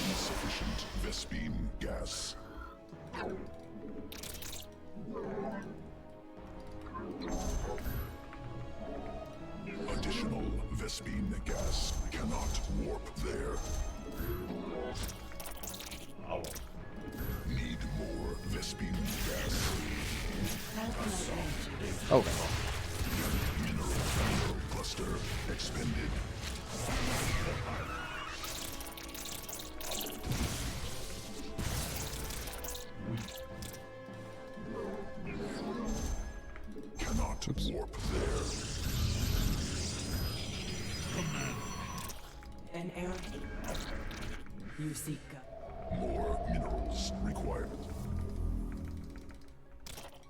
Insufficient Vespine gas. Additional Vespine gas cannot warp there. Need more Vespine gas. Oh. Cluster expended. Cannot warp there. An error. You seek More minerals required.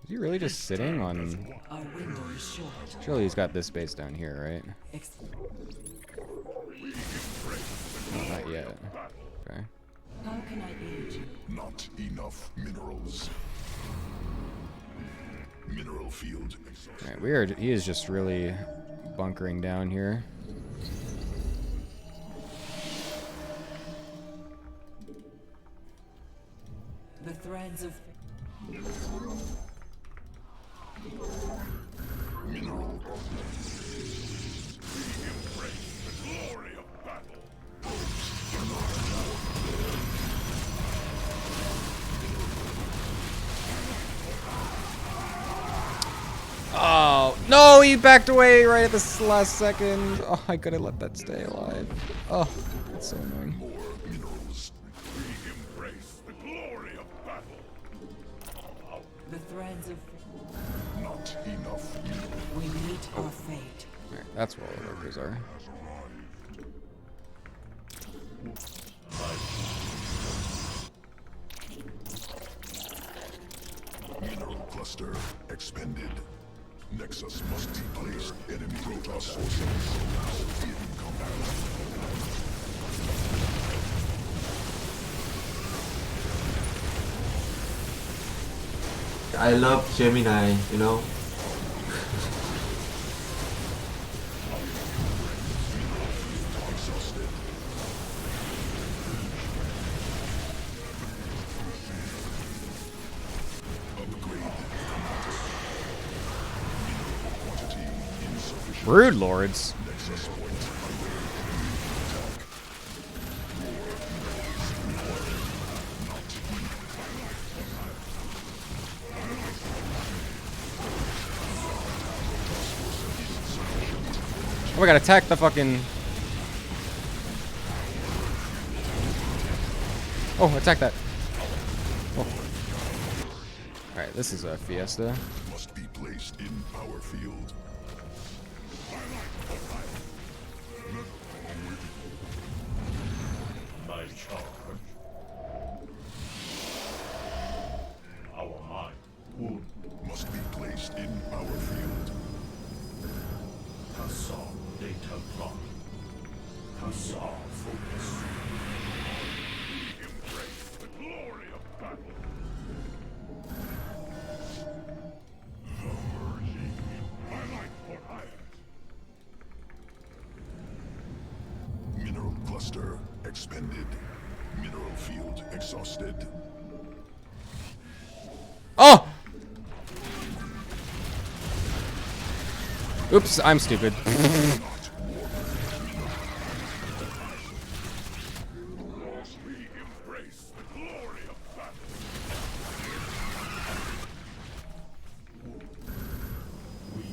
Is he really just sitting on? our window is short. Surely he's got this space down here, right? No, not yet. Okay. How can I aid you? Not enough minerals. Mineral field exhausted. Alright, weird. He is just really bunkering down here. The threads of Mineral. Oh, no, he backed away right at this last second. Oh, I couldn't let that stay alive. Oh, that's so annoying. More minerals. We embrace the glory of battle. the threads of Not enough minerals. we meet our fate. Alright, that's where all the workers are. Mineral cluster expended. Nexus must be placed. Enemy data sources now in combat. I love Gemini, you know. Brood Lords. Oh, we gotta attack the fucking. Oh, attack that. Oh. Alright, this is a fiesta. Must be placed in power field. My charge. Our mind would Must be placed in power field. Kassar data clock. Kassar focus. Embrace the glory of battle. Mineral cluster expended. Mineral field exhausted. Oh! Oops, I'm stupid. We embrace the glory of battle. We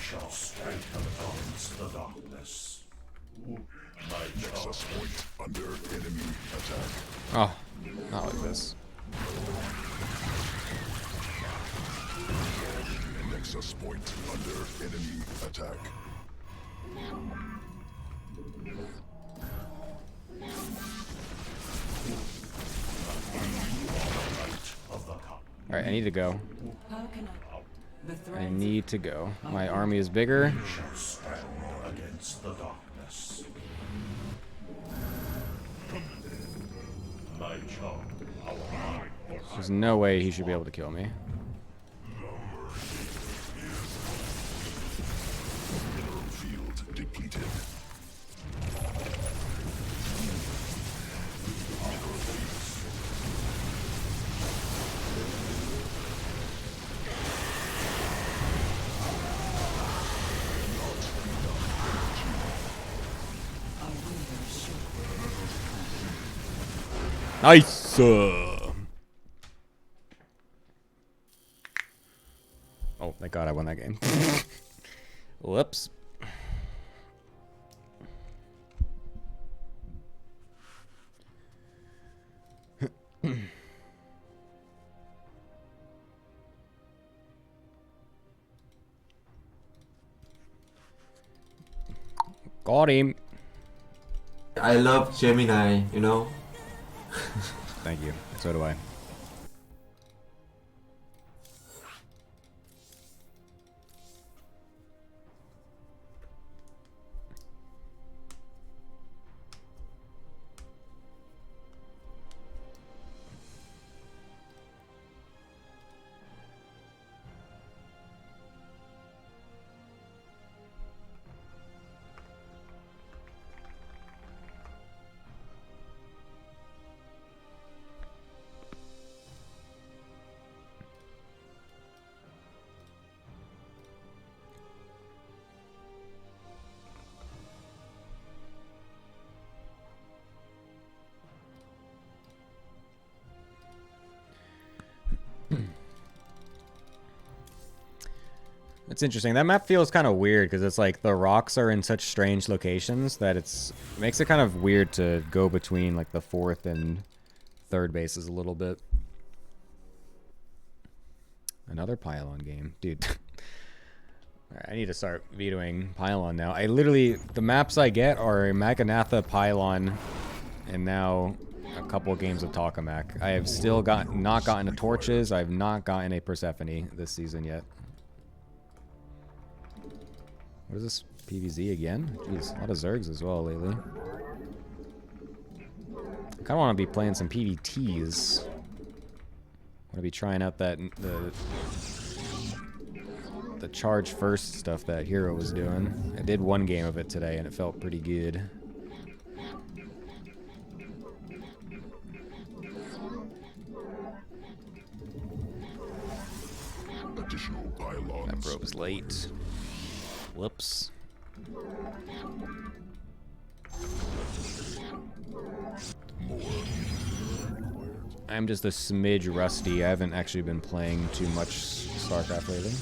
shall stand against the darkness. My Nexus charge. point under enemy attack. Oh, not like this. Nexus point under enemy attack. Alright, I need to go. How can I? The I threads need to go. My army is bigger. Shall stand against the darkness. My charge. Our mind. There's no way he should be able to kill me. Mineral field depleted. our window is short. Nice! God I won that game. Whoops. Got him. I love Gemini, you know. Thank you. So do I. It's interesting. That map feels kind of weird because it's like the rocks are in such strange locations that it makes it kind of weird to go between like the fourth and third bases a little bit. Another pylon game. Dude. Alright, I need to start vetoing pylon now. The maps I get are Maganatha, pylon, and now a couple of games of Tokamak. I have still not gotten a Torches. I have not gotten a Persephone this season yet. What is this? PVZ again? Jeez, a lot of Zergs as well lately. I kind of want to be playing some PVTs. I want to be trying out the charge first stuff that Hero was doing. I did one game of it today and it felt pretty good. Additional pylons. That probe's late. Whoops. I'm just a smidge rusty. I haven't actually been playing too much StarCraft lately.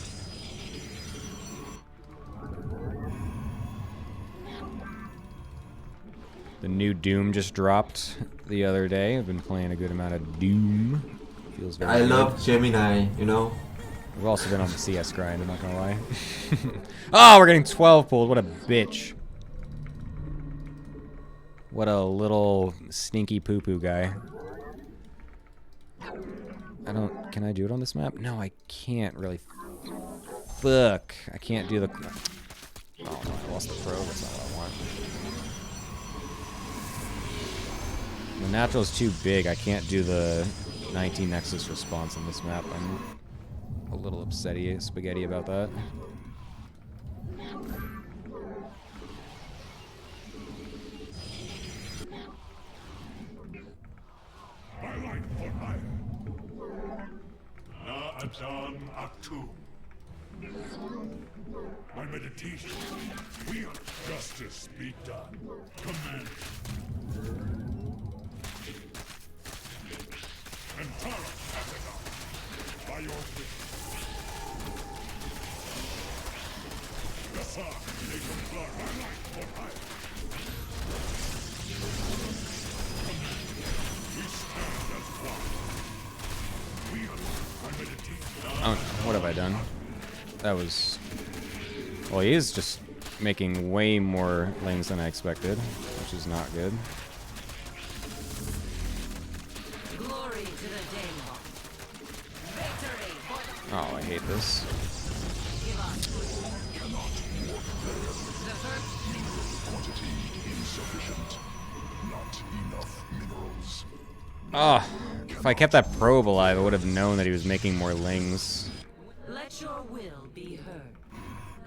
The new Doom just dropped the other day. I've been playing a good amount of Doom. Feels very good. love Gemini, you know. We've also been on the CS grind, I'm not gonna lie. Oh, we're getting 12 pulled. What a bitch. What a little stinky poo-poo guy. Can I do it on this map? No, I can't really. Fuck. I can't do the. Oh, no, I lost the probe. That's not what I want. The natural's too big. I can't do the 19 Nexus response on this map. I'm a little upsetty spaghetti about that. My meditation. Will justice be done? Command. Antara Attica. By your will. Yes, sir. They comply. My life for hire. We stand as one. Will. My meditation. Oh, what have I done? That was... Well, he is just making way more lanes than I expected, which is not good. Glory to the Daemon. Victory for the Oh, I hate this. give us. The first Quantity insufficient. Not enough minerals. Oh, if I kept that probe alive, I would have known that he was making more lings. let your will be heard.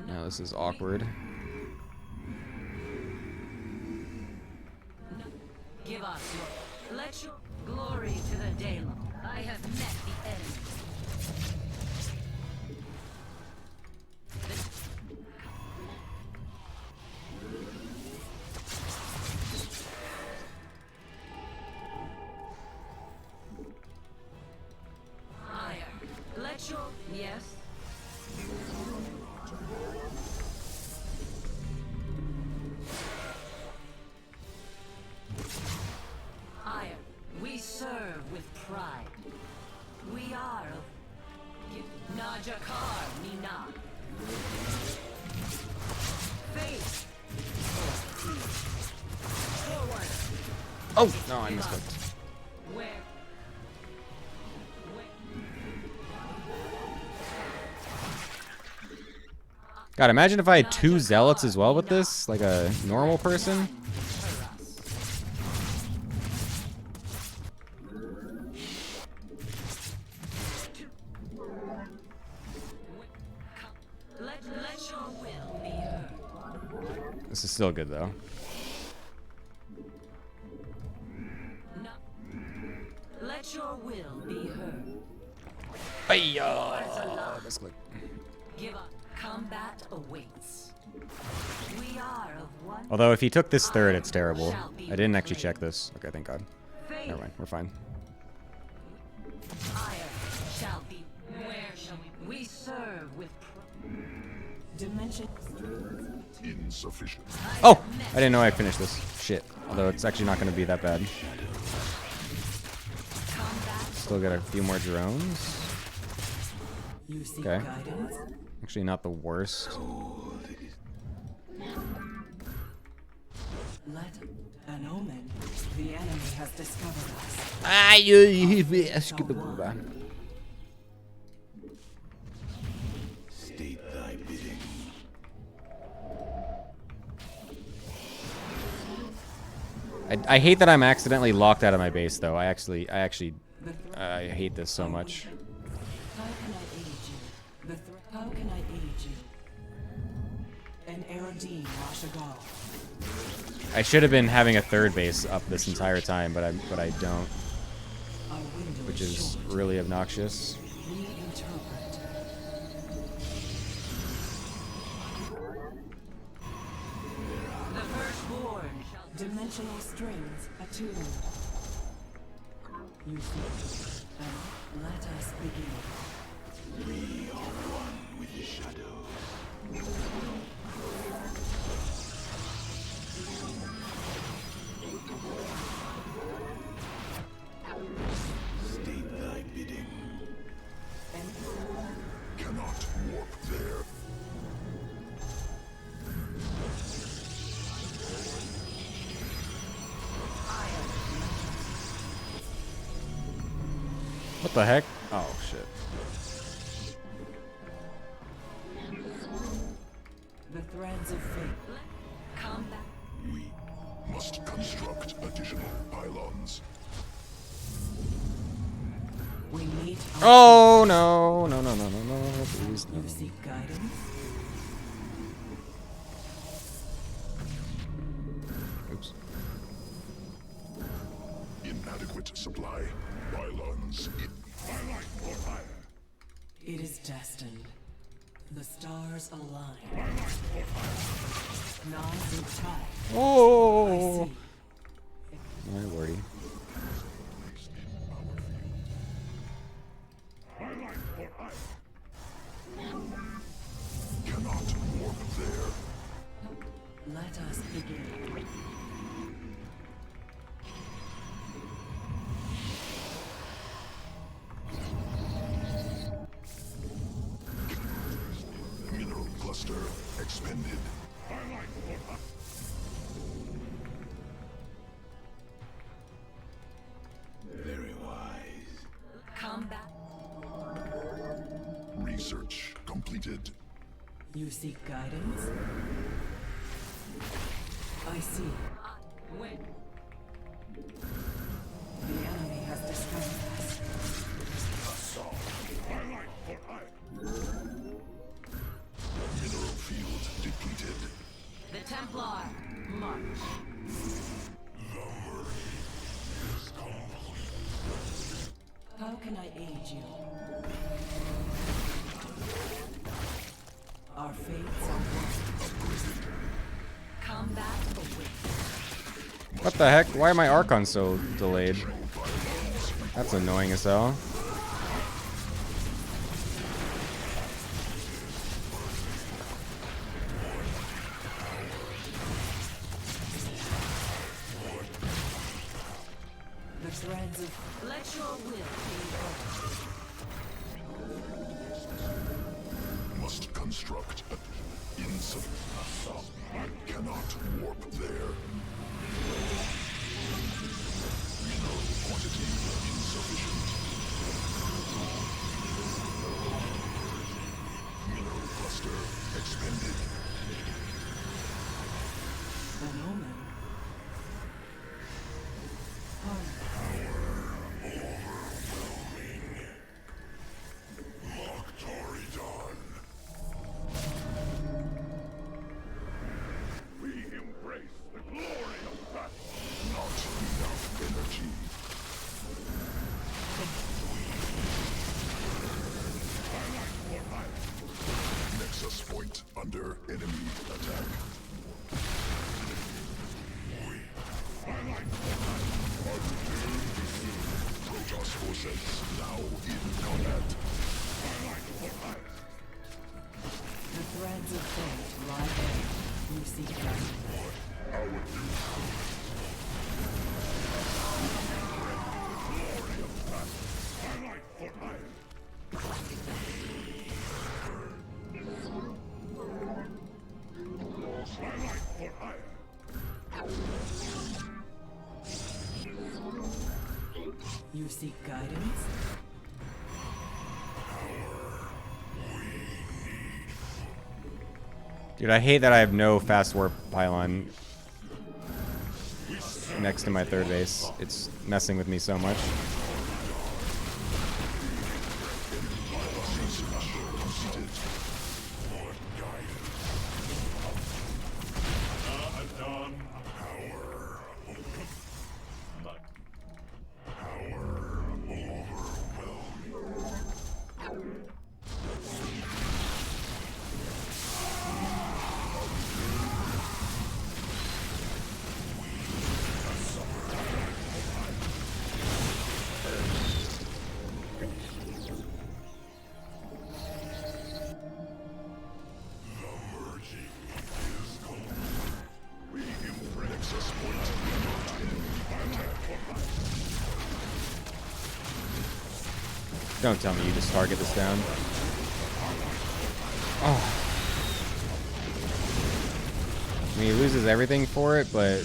Now this is awkward. Give us your let your glory to the Daemon. I have met the enemy. Higher. Let your yes. serve with pride. We are of Najakar Mina. Face. Forward. Oh no, I missed it. Where? God, imagine if I had 2 zealots as well with this, like a normal person. Let your will be heard. This is still good though. No. Let your will be heard. Misclick. Give up. Combat awaits. We are of one. Although if he took this third, it's terrible. I didn't actually check this. Okay, thank God. Never mind, we're fine. Fire shall be. Where shall we? We serve with. Dimension. Insufficient. Oh! I didn't know I finished this. Shit. Although it's actually not going to be that bad. Still got a few more drones. You seek Okay. guidance? Actually not the worst. Let an omen. The enemy has discovered us. State thy bidding. I hate that I'm accidentally locked out of my base though. I actually I hate this so much. How can I aid you? How can I aid you? An Erodine Rashagal. I should have been having a third base up this entire time, but I don't, Our window which is is short. really obnoxious. Reinterpret. The firstborn shall. Dimensional strings attuned. You seek. And let us begin. We are one with the shadow. State thy bidding. Cannot warp there. What the heck? Oh shit. The threads of fate. Combat. We must construct additional pylons. We meet. Oh no, no, no, no, no, no, please no. You seek guidance. Oops. Inadequate supply. Pylons in. It is destined. The stars align. Nods in time. Oh. I see. My worry. Cannot warp there. Let us begin. Mineral cluster expended. Very wise. Combat. Research completed. You seek guidance. I see. Win. The enemy has discovered us. Mineral field depleted. The Templar. March. How can I aid you? Our fates are one. Combat awaits. What the heck? Why are my Archons so delayed? That's annoying as hell. The threads of Let your will be yours. Must construct insufficient. Cannot warp there. Mineral quantity insufficient. Mineral cluster expended. an omen. We embrace the glory of battle. Not enough energy. Nexus point under enemy attack. Protoss forces now in combat. The threads of fate lie there. You seek justice. You seek guidance? Dude, I hate that I have no fast warp pylon next to my third base. It's messing with me so much. Don't tell me you just target this down. Oh. I mean, he loses everything for it, but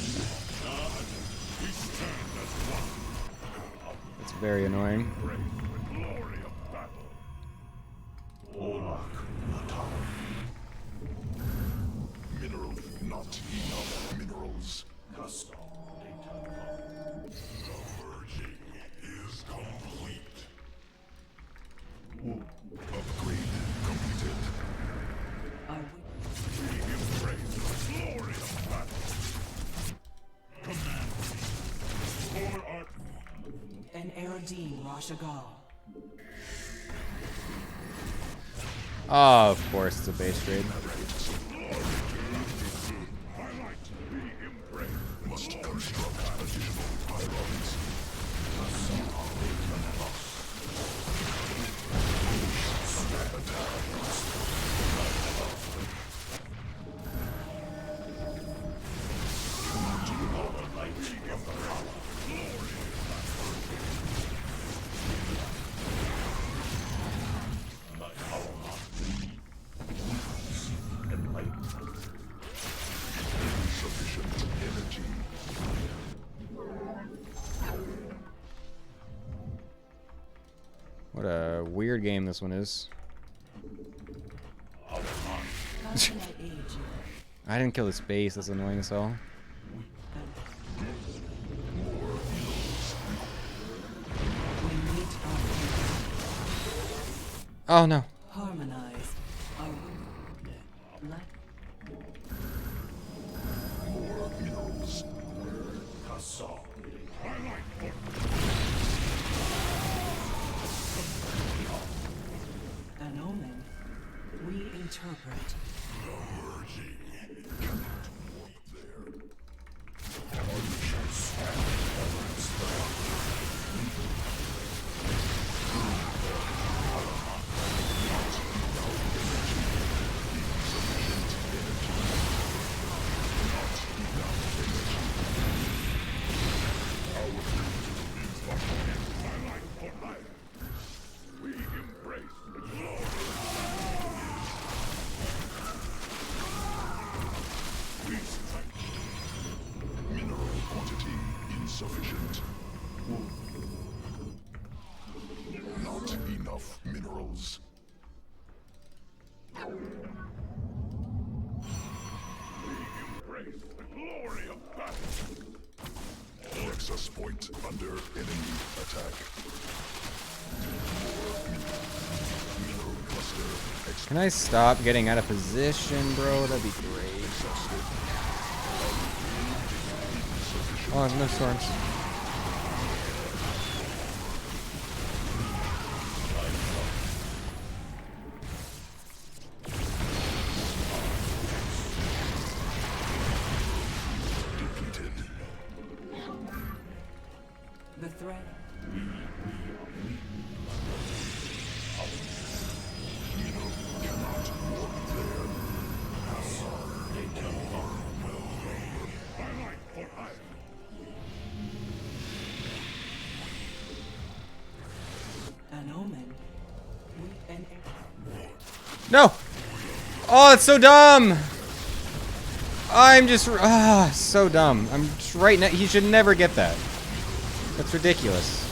it's very annoying. Mineral, not enough minerals. Upgrade completed. I an Erodine Rashagal. Oh, of course, it's a base trade. Must construct additional pylons. Insufficient energy. What a weird game this one is. How can I aid you? I didn't kill this base, that's annoying as hell. We meet Oh no. harmonize. Let More minerals. an omen. We interpret. insufficient. Not enough minerals. Embrace the glory of battle. Nexus point under enemy attack. Mineral cluster. Can I stop getting out of position, bro? That'd be great. Oh, there's no storms. Depleted. The threat. An omen. An No! Oh, it's so dumb! I'm just... so dumb. I'm just right now... He should never get that. That's ridiculous.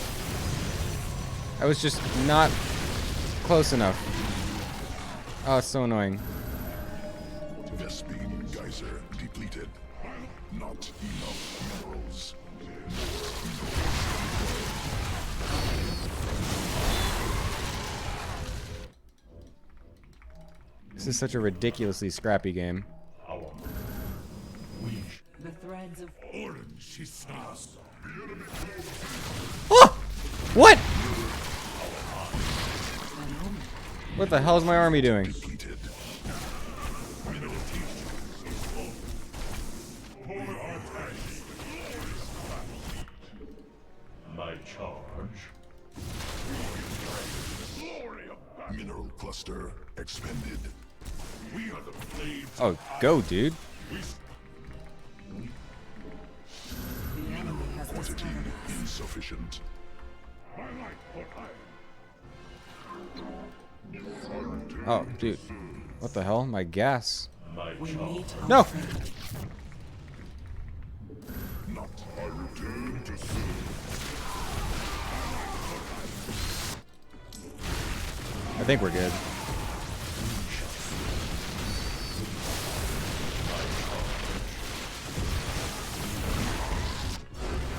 I was just not close enough. Oh, it's so annoying. Vespine geyser depleted. Not enough minerals. This is such a ridiculously scrappy game. the threads of Orange is fast. Oh! What? an omen. What the hell is my army doing? Depleted. My charge. Mineral cluster expended. We are the blades. Oh, go, dude. The enemy has Quantity discovered us. insufficient. My light for hire. Oh, dude. What the hell? My gas. My We charge. meet on No! trade. Not I return to serve. I think we're good.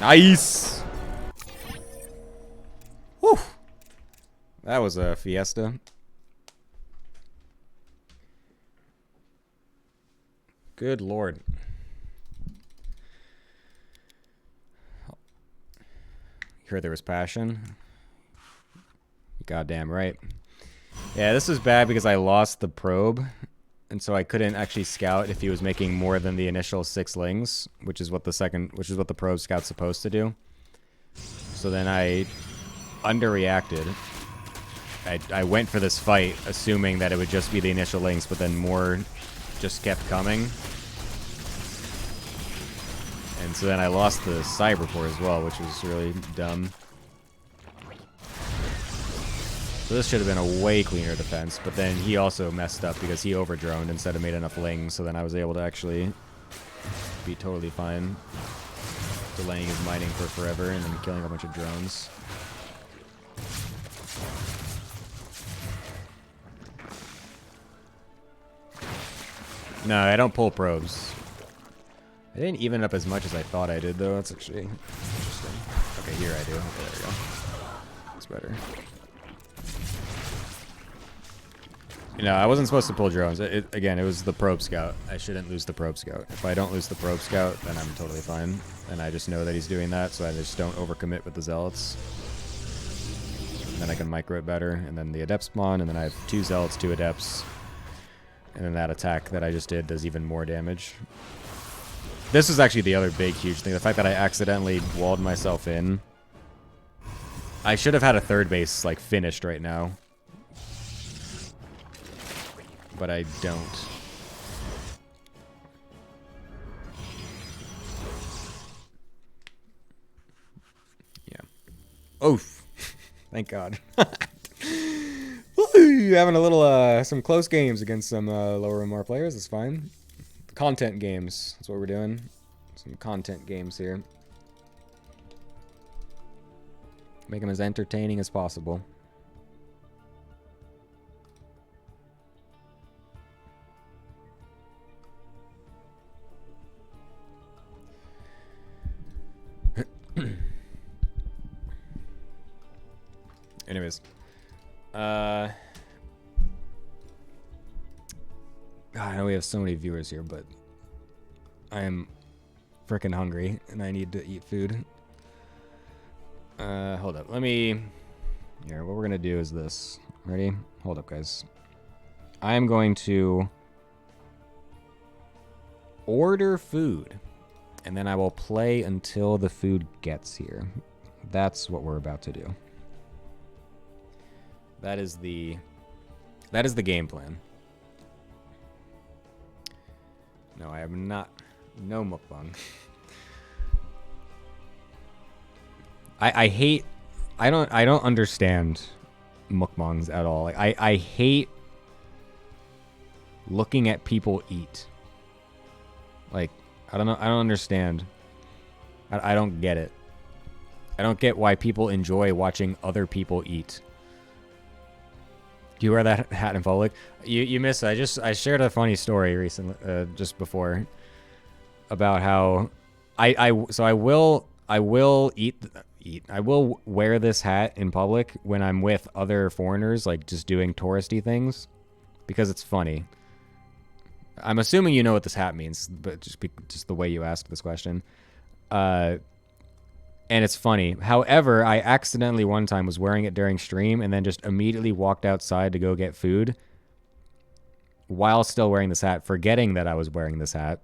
Nice! Whew! That was a fiesta. Good lord. You heard there was passion? Goddamn right. Yeah, this was bad because I lost the probe, and so I couldn't actually scout if he was making more than the initial 6 lings, which is what the probe scout's supposed to do. So then I underreacted. I went for this fight assuming that it would just be the initial lings, but then more just kept coming. And so then I lost the cyberport as well, which was really dumb. So this should have been a way cleaner defense, but then he also messed up because he overdroned instead of made enough lings, so then I was able to actually be totally fine delaying his mining for forever and then killing a bunch of drones. No, I don't pull probes. I didn't even up as much as I thought I did, though. That's actually interesting. Okay, here I do. Okay, there we go. That's better. You know, I wasn't supposed to pull drones. Again, it was the probe scout. I shouldn't lose the probe scout. If I don't lose the probe scout, then I'm totally fine. And I just know that he's doing that, so I just don't overcommit with the zealots. And then I can micro it better. And then the adept spawn, and then I have 2 zealots, 2 adepts. And then that attack that I just did does even more damage. This is actually the other big, huge thing. The fact that I accidentally walled myself in. I should have had a 3rd base, like, finished right now. But I don't. Yeah. Oh, thank God. Woo, having a little, some close games against some lower MR players. That's fine. Content games. That's what we're doing. Some content games here. Make them as entertaining as possible. Anyways. God, I know we have so many viewers here, but I am freaking hungry and I need to eat food. Hold up. Let me... Here, what we're going to do is this. Ready? Hold up, guys. I am going to order food, and then I will play until the food gets here. That's what we're about to do. That is the game plan. No, I am not. No mukbang. I don't understand mukbangs at all. Like, I hate looking at people eat. Like, I don't know. I don't understand. I don't get it. I don't get why people enjoy watching other people eat. Do you wear that hat in public? You missed it. I shared a funny story recently, just before, about how I will wear this hat in public when I'm with other foreigners, like just doing touristy things, because it's funny. I'm assuming you know what this hat means, but just the way you asked this question. And it's funny. However, I accidentally one time was wearing it during stream and then just immediately walked outside to go get food while still wearing this hat, forgetting that I was wearing this hat.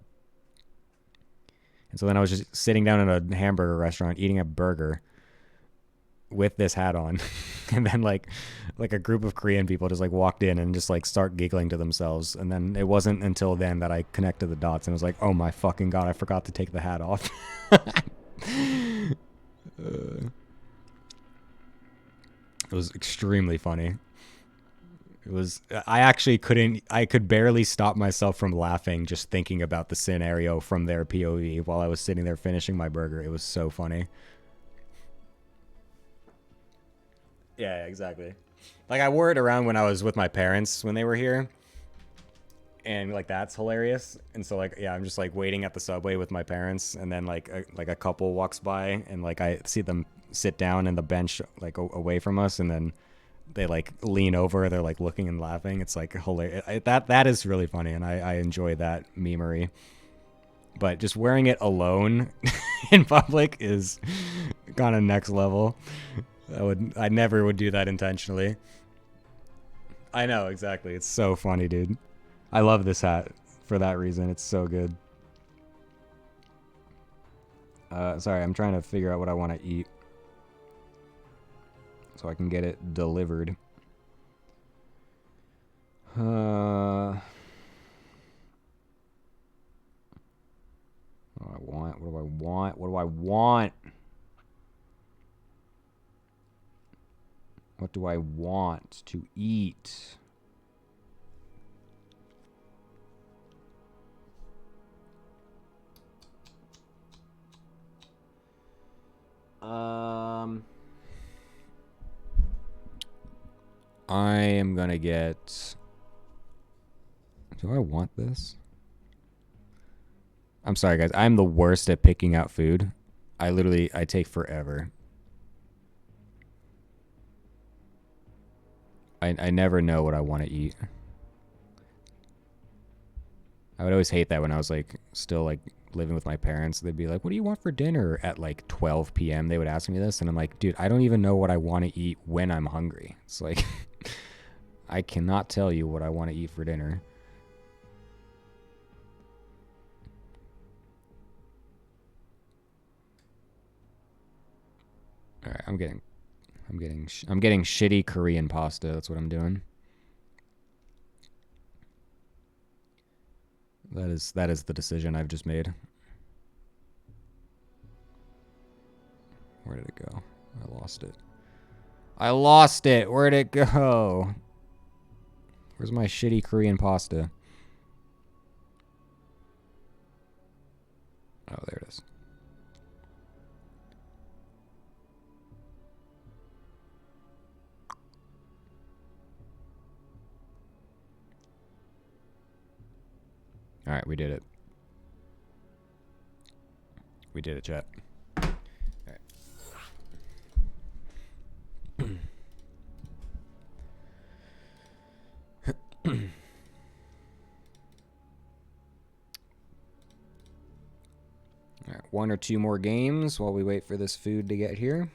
And so then I was just sitting down in a hamburger restaurant eating a burger with this hat on. And then like a group of Korean people just like walked in and just like start giggling to themselves. And then it wasn't until then that I connected the dots and was like, oh my fucking God, I forgot to take the hat off. It was extremely funny. I could barely stop myself from laughing just thinking about the scenario from their POV while I was sitting there finishing my burger. It was so funny. Yeah, exactly. Like, I wore it around when I was with my parents when they were here. And like, that's hilarious. And so like, yeah, I'm just like waiting at the subway with my parents, and then like a couple walks by, and like I see them sit down in the bench like away from us, and then they like lean over, they're like looking and laughing. It's like hilarious. That is really funny, and I enjoy that memery. But just wearing it alone in public is kind of next level. I never would do that intentionally. I know, exactly. It's so funny, dude. I love this hat for that reason. It's so good. Sorry, I'm trying to figure out what I want to eat so I can get it delivered. What do I want? What do I want? What do I want? What do I want to eat? I am gonna get... Do I want this? I'm sorry, guys. I'm the worst at picking out food. I take forever. I never know what I want to eat. I would always hate that when I was like still like living with my parents. They'd be like, what do you want for dinner at like 12 p.m.? They would ask me this, and I'm like, dude, I don't even know what I want to eat when I'm hungry. It's like, I cannot tell you what I want to eat for dinner. All right, I'm getting shitty Korean pasta. That's what I'm doing. That is the decision I've just made. Where did it go? I lost it. I lost it. Where'd it go? Where's my shitty Korean pasta? Oh, there it is. Alright, we did it. We did it, chat. Alright. Alright, 1 or 2 more games while we wait for this food to get here.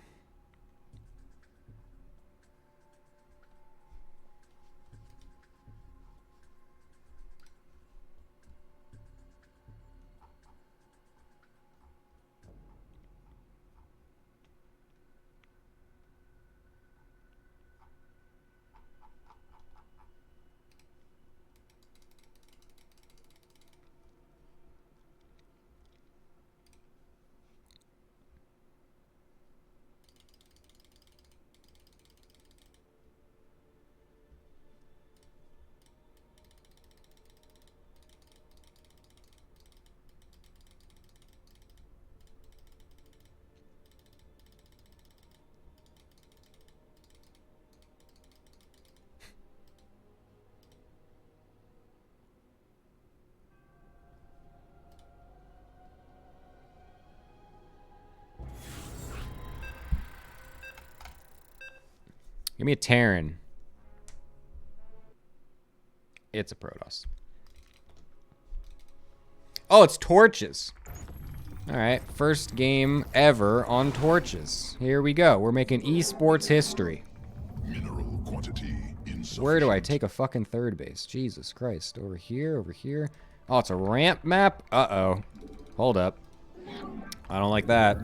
Give me a Terran. It's a Protoss. Oh, it's torches. Alright, first game ever on torches. Here we go. We're making esports history. Mineral quantity insufficient. Where do I take a fucking third base? Jesus Christ. Over here, over here. Oh, it's a ramp map? Uh-oh. Hold up. I don't like that.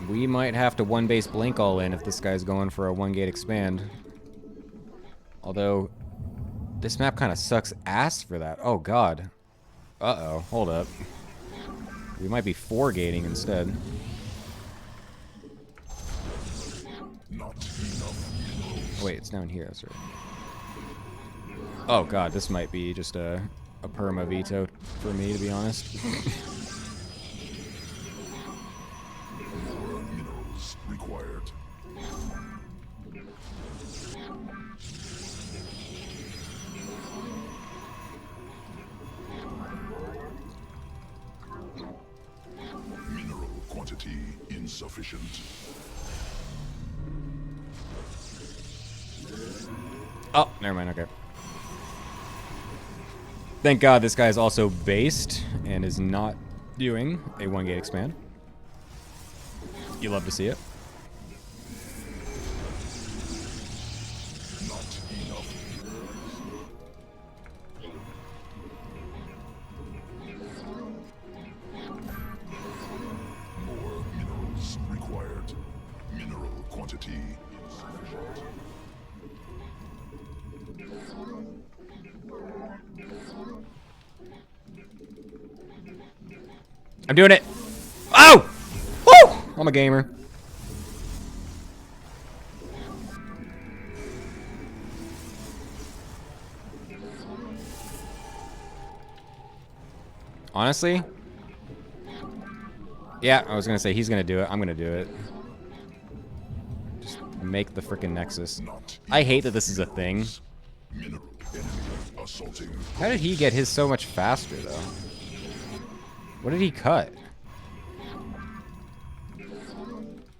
We might have to one base blink all in if this guy's going for a 1 gate expand. Although, this map kind of sucks ass for that. Oh god. Uh-oh, hold up. We might be 4 gating instead. Not enough. Wait, it's down here, that's right. Oh god, this might be just a perma veto for me, to be honest. Required. Mineral quantity insufficient. Oh, never mind, okay. Thank god this guy is also based and is not doing a 1 gate expand. You love to see it. Not enough. More minerals required. Mineral quantity insufficient. I'm doing it. Oh! Woo! I'm a gamer. Honestly? Yeah, I was gonna say he's gonna do it. I'm gonna do it. Just make the frickin' Nexus. I hate that this is a thing. Mineral enemy assaulting. How did he get his so much faster, though? What did he cut?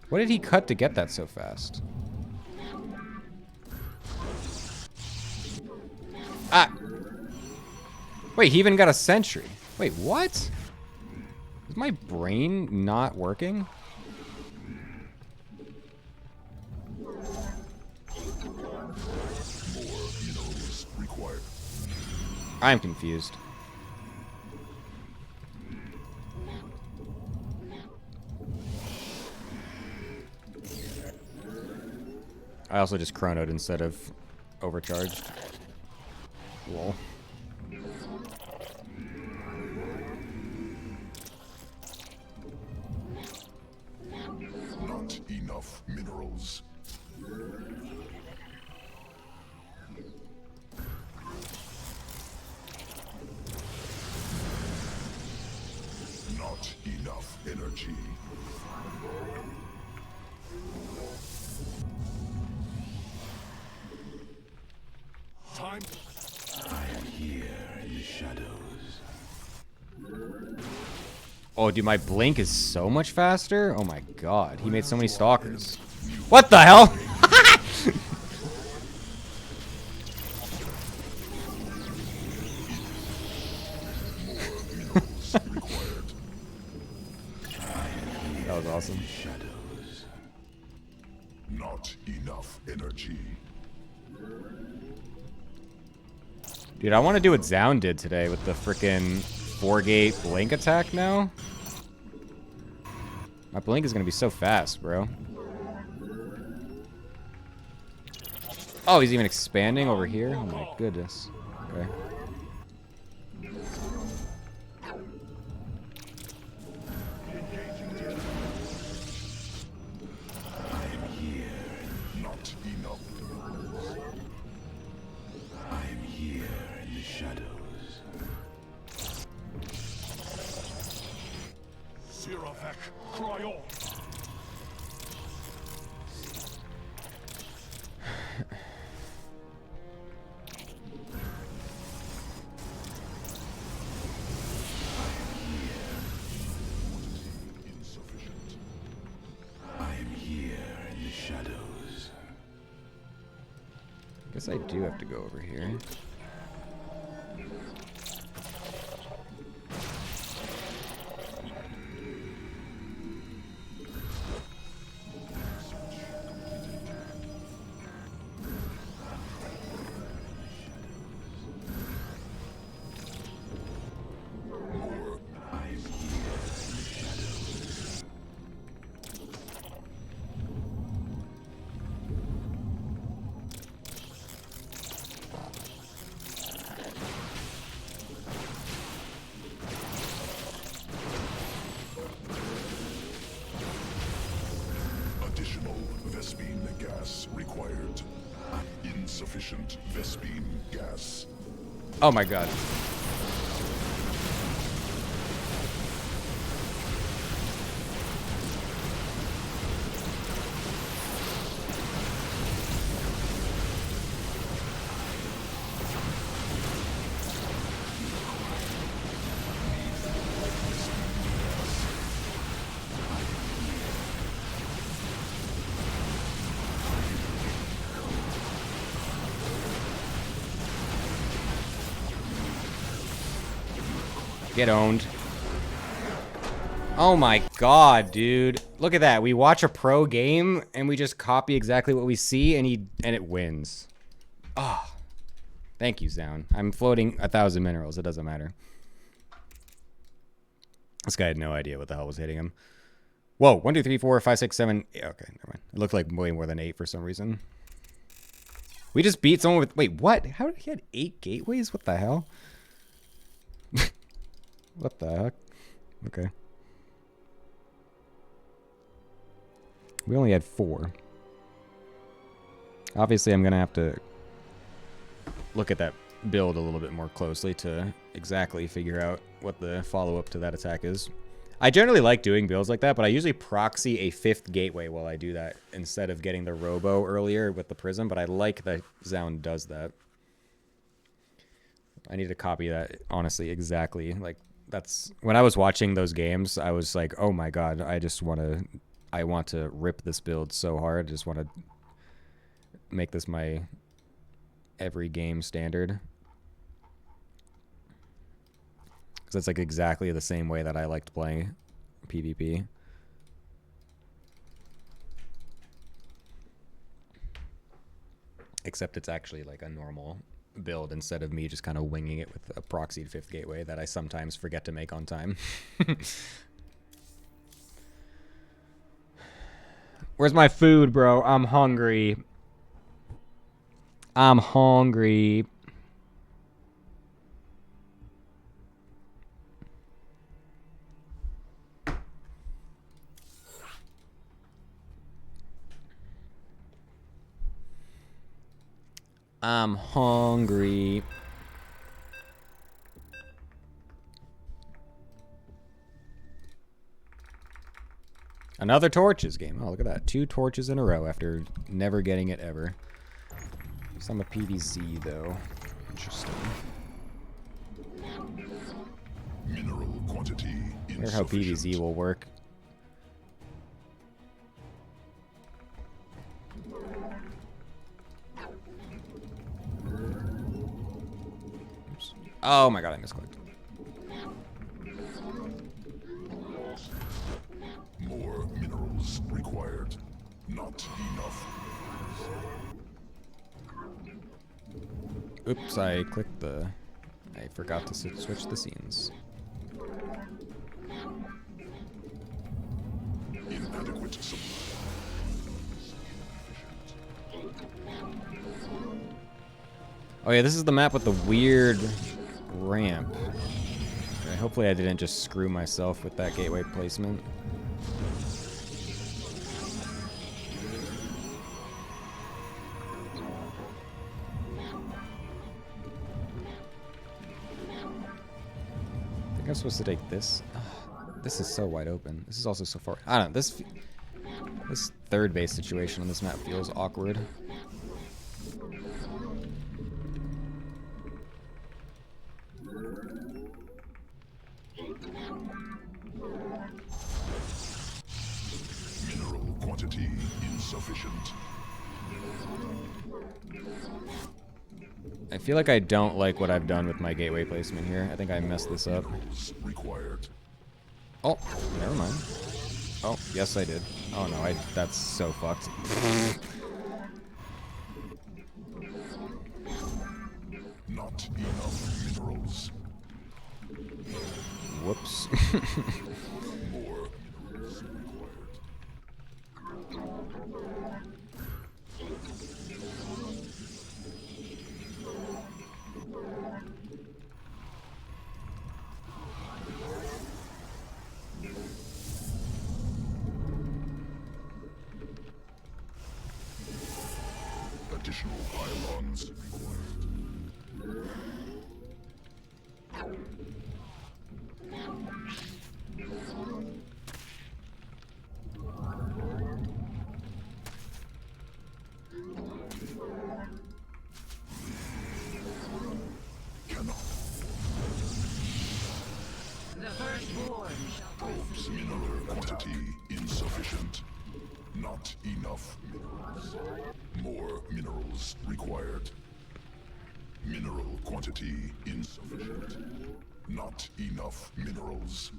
What did he cut to get that so fast? Ah! Wait, he even got a sentry. Wait, what? Is my brain not working? More minerals required. I'm confused. I also just chronoed instead of overcharged. Lol. Not enough minerals. Not enough energy. Oh, dude, my blink is so much faster. Oh my god, he made so many stalkers. What the hell? That was awesome. Not enough energy. Dude, I want to do what Zound did today with the frickin' 4-gate blink attack now. My blink is gonna be so fast, bro. Oh, he's even expanding over here? Oh my goodness. Okay. Not enough. I'm here in the shadows. Siravek, cry on. Insufficient. I'm here in the shadows. Guess I do have to go over here. Additional Vespine gas required. Insufficient Vespine gas. Oh my god. Get owned. Oh my god, dude. Look at that. We watch a pro game and we just copy exactly what we see and it wins. Ah. Oh. Thank you, Zound. I'm floating 1,000 minerals. It doesn't matter. This guy had no idea what the hell was hitting him. Whoa. 1, 2, 3, 4, 5, 6, 7. Yeah, okay, never mind. It looked like way more than 8 for some reason. We just beat someone with... Wait, what? How did he had 8 gateways? What the hell? What the heck? Okay. We only had 4. Obviously, I'm going to have to look at that build a little bit more closely to exactly figure out what the follow-up to that attack is. I generally like doing builds like that, but I usually proxy a 5th gateway while I do that instead of getting the Robo earlier with the Prism, but I like that Zound does that. I need to copy that, honestly, exactly. Like, that's... When I was watching those games, I was like, oh my god, I want to rip this build so hard. I just want to make this my every game standard. Because that's like exactly the same way that I liked playing PvP. Except it's actually like a normal build instead of me just kind of winging it with a proxied 5th gateway that I sometimes forget to make on time. Where's my food, bro? I'm hungry. I'm hungry. I'm hungry. Another torches game. Oh, look at that. 2 torches in a row after never getting it ever. Some of PVZ, though. Interesting. wonder how PvZ will work. Oops. Oh my god, I misclicked. More minerals required. Not enough. Oops, I clicked the... I forgot to switch the scenes. Inadequate supply. Oh yeah, this is the map with the weird ramp. Okay, hopefully I didn't just screw myself with that gateway placement. I think I'm supposed to take this. This is so wide open. This is also so far. I don't know. This third base situation on this map feels awkward. Mineral quantity insufficient. I feel like I don't like what I've done with my gateway placement here. I think I messed this up. Minerals required. Oh, never mind. Oh, yes I did. Oh no, that's so fucked. Not enough minerals. Whoops. More minerals required. Additional pylons required. Cannot. The firstborn shall Orbs mineral quantity insufficient. Not enough minerals. More minerals required. Mineral quantity insufficient. Not enough minerals.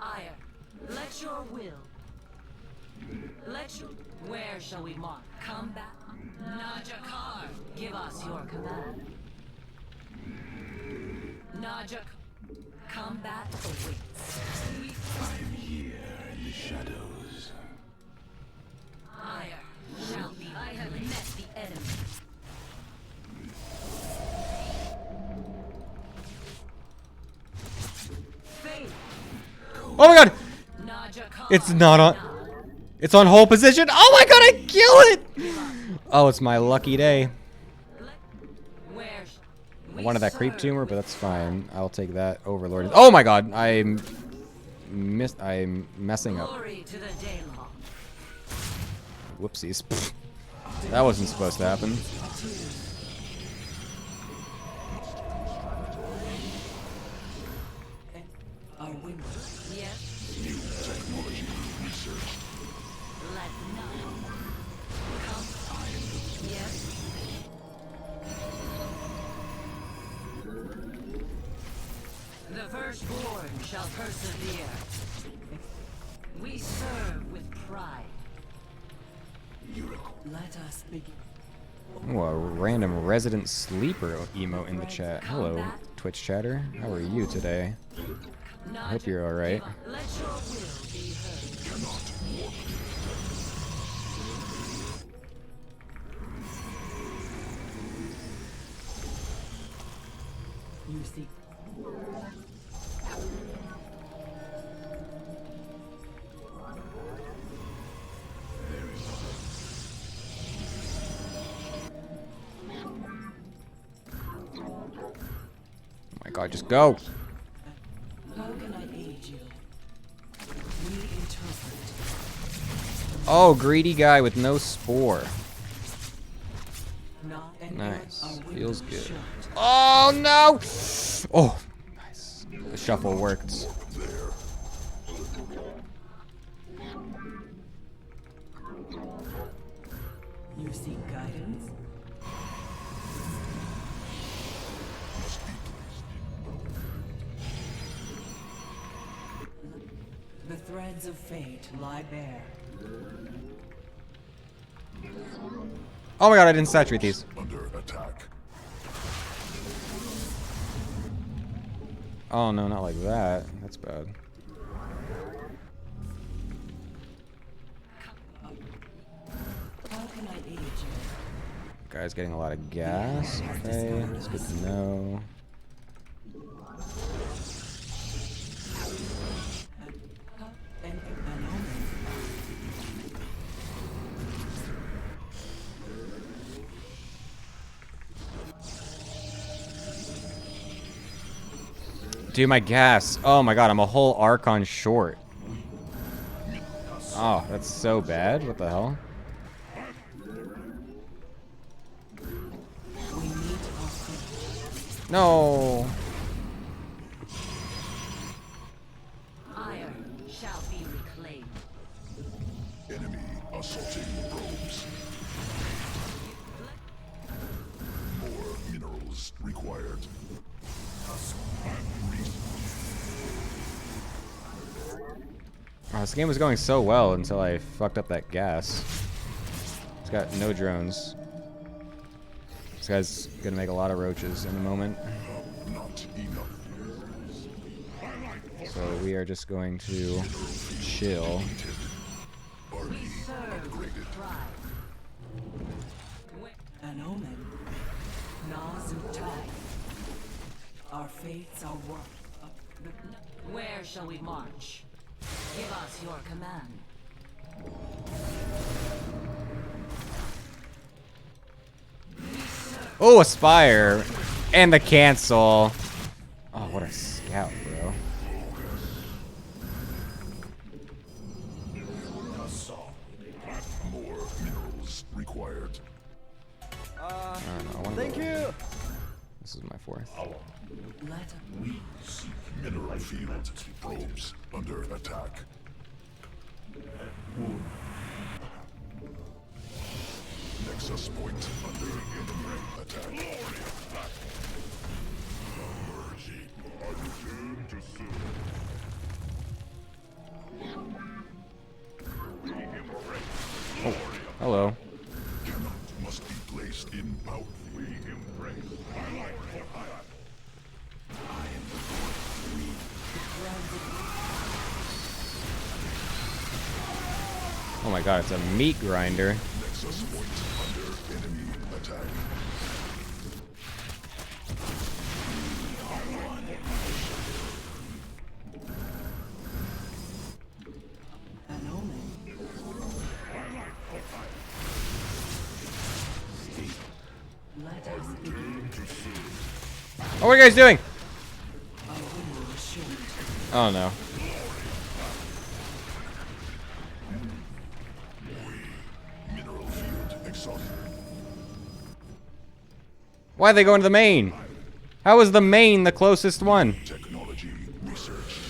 ire. Let your will. Let your... Where shall we mark? Combat? Najakar, give us your command. Najak, combat awaits. I'm here in the shadows. Ire shall be. I have met the enemy. Faith. Oh my god! Najakar. It's not on. It's on hold position. Oh my god, I killed it! Oh, it's my lucky day. Where I wanted that creep tumor, but that's fine. I'll take that. Overlord. Oh my god, I'm messing up. glory to the Daylong. Whoopsies. That wasn't supposed to happen. Our window. Yes, New technology researched. let none come. Yes. The firstborn shall persevere. We serve with pride. Let us begin. Oh, a random resident sleeper emote in the chat. Hello, Twitch chatter. How are you today? I hope you're alright. Let your will be heard. Cannot warp. You see. Oh my god, just go! How can I aid you? We interpret. Oh, greedy guy with no spore. Not an Nice. our window Feels good. shut. Oh no! Oh, nice. The shuffle worked. There. You seek guidance? Must be placed in The threads of fate lie bare. Oh my god, I didn't saturate these. under attack. Oh no, not like that. That's bad. How can I aid you? Guy's getting a lot of gas. Okay, that's good to know. An omen. Dude, my gas. Oh my god, I'm a whole Archon short. Oh, that's so bad. What the hell? We need our fate. No. Iron shall be reclaimed. Enemy assaulting probes. More minerals required. Oh, this game was going so well until I fucked up that gas. It's got no drones. This guy's gonna make a lot of roaches in a moment. Not enough. So we are just going to chill. Party upgraded. An omen. Nazutai. Our fates are one. Where shall we march? Give us your command. Oh, Aspire! And the cancel. Oh, what a scout, bro. More minerals required. I don't know. I wanna Thank go. you. This is my fourth. Let We seek mineral field. Probes under attack. Nexus point under enemy attack. Hello. Cannot must be placed in power. Oh my god, it's a meat grinder. Nexus point under enemy attack. an omen. Let us begin. Oh, what are you guys doing? Our window is short. Oh no. Mineral field exhausted. Why are they going to the main? How is the main the closest one? Technology research.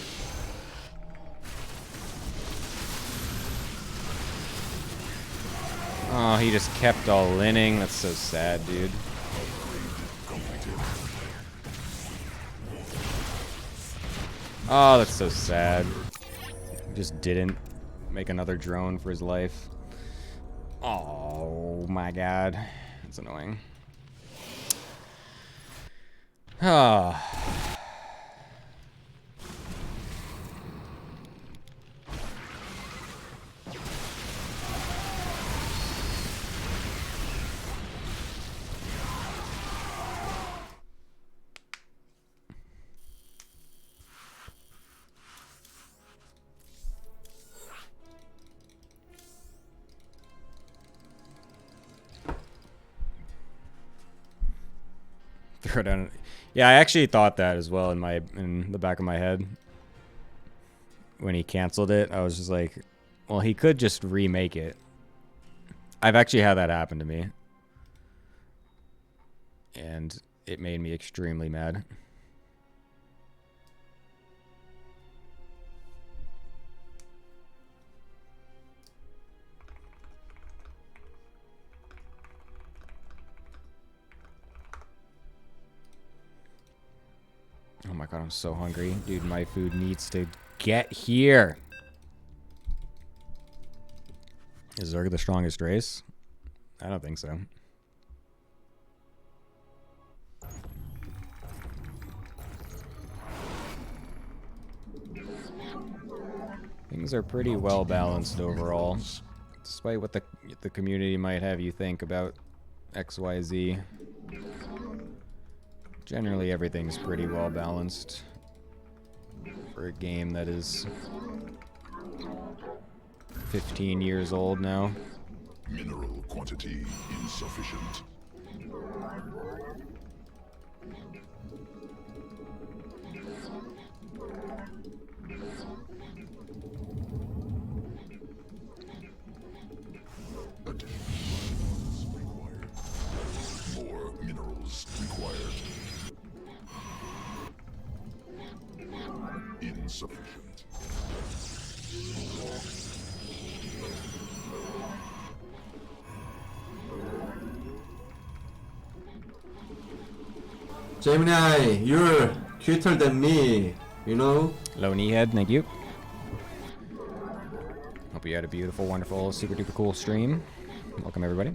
Oh, he just kept all inning. That's so sad, dude. Oh, that's so sad. Just didn't make another drone for his life. Oh my god. That's annoying. Ah. Throw down. Yeah, I actually thought that as well in the back of my head. When he canceled it, I was just like, well, he could just remake it. I've actually had that happen to me. And it made me extremely mad. Oh my god, I'm so hungry. Dude, my food needs to get here. Is Zerg the strongest race? I don't think so. Things are pretty well balanced overall, despite what the community might have you think about XYZ. Generally, everything's pretty well balanced for a game that is 15 years old now. Mineral quantity insufficient. More minerals required. Insufficient. Gemini, you're cuter than me, you know? Low knee head, thank you. Hope you had a beautiful, wonderful, super duper cool stream. Welcome everybody.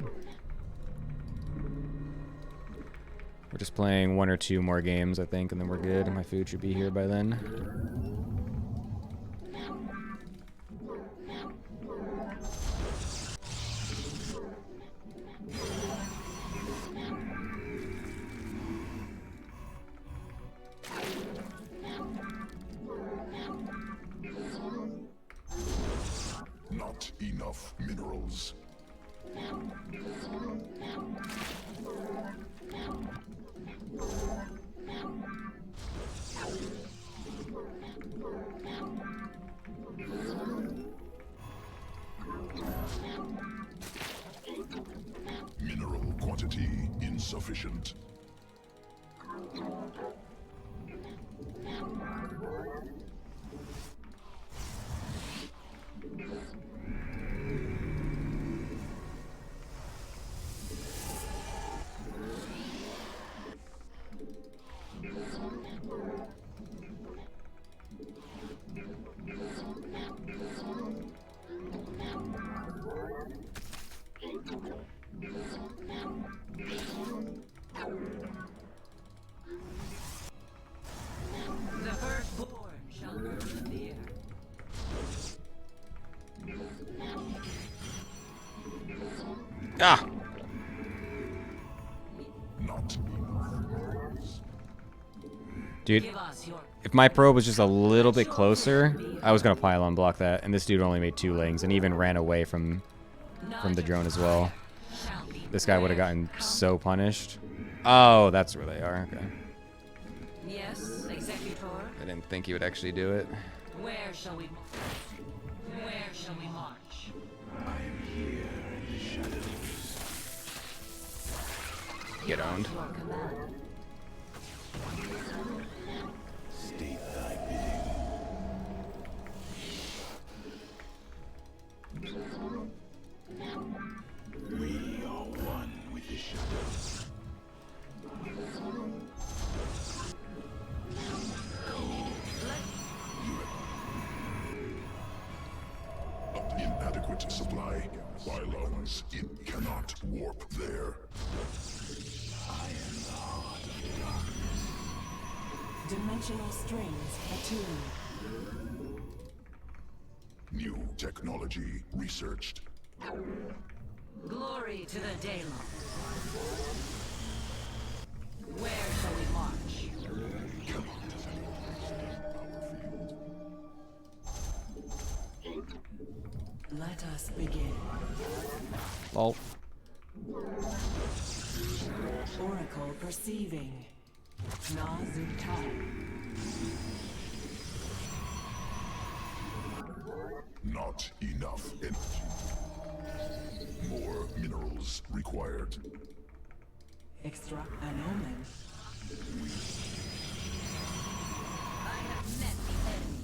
We're just playing 1 or 2 more games, I think, and then we're good. My food should be here by then. Not enough minerals. Mineral quantity insufficient. The firstborn shall not fear. Ah! Not enough. Dude, Give us your if my probe was just a little bit closer, I was gonna pylon block that, and this dude only made 2 lings and even ran away from the drone as well. shall be. This guy would have gotten so punished. Oh, that's where they are. Okay. Yes, Executor. I didn't think he would actually do it. Where shall we? Where shall we march? Get owned. Your command. State thy bidding. We are one with the shadows. Inadequate supply. Pylons, it cannot warp there. I am the heart of darkness. Dimensional strings attuned. New technology researched. Glory to the Daylon. Where shall we march? Let us begin. Lol. Oracle perceiving. Nazutai. Not enough energy. More minerals required. Extract an omen. I have met the enemy.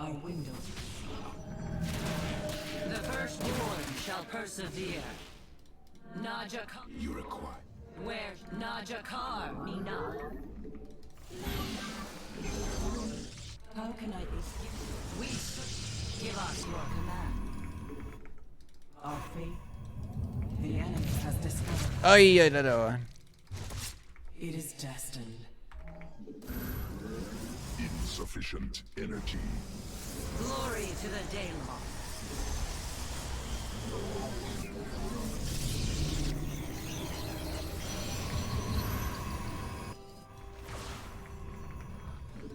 Our window. The persevere. Najakar. You require. Where Najakar, Mina? How can I We give us your command. our fate? The enemy has discovered. Ay, ay, no. It is destined. Insufficient energy. Glory to the Daylon.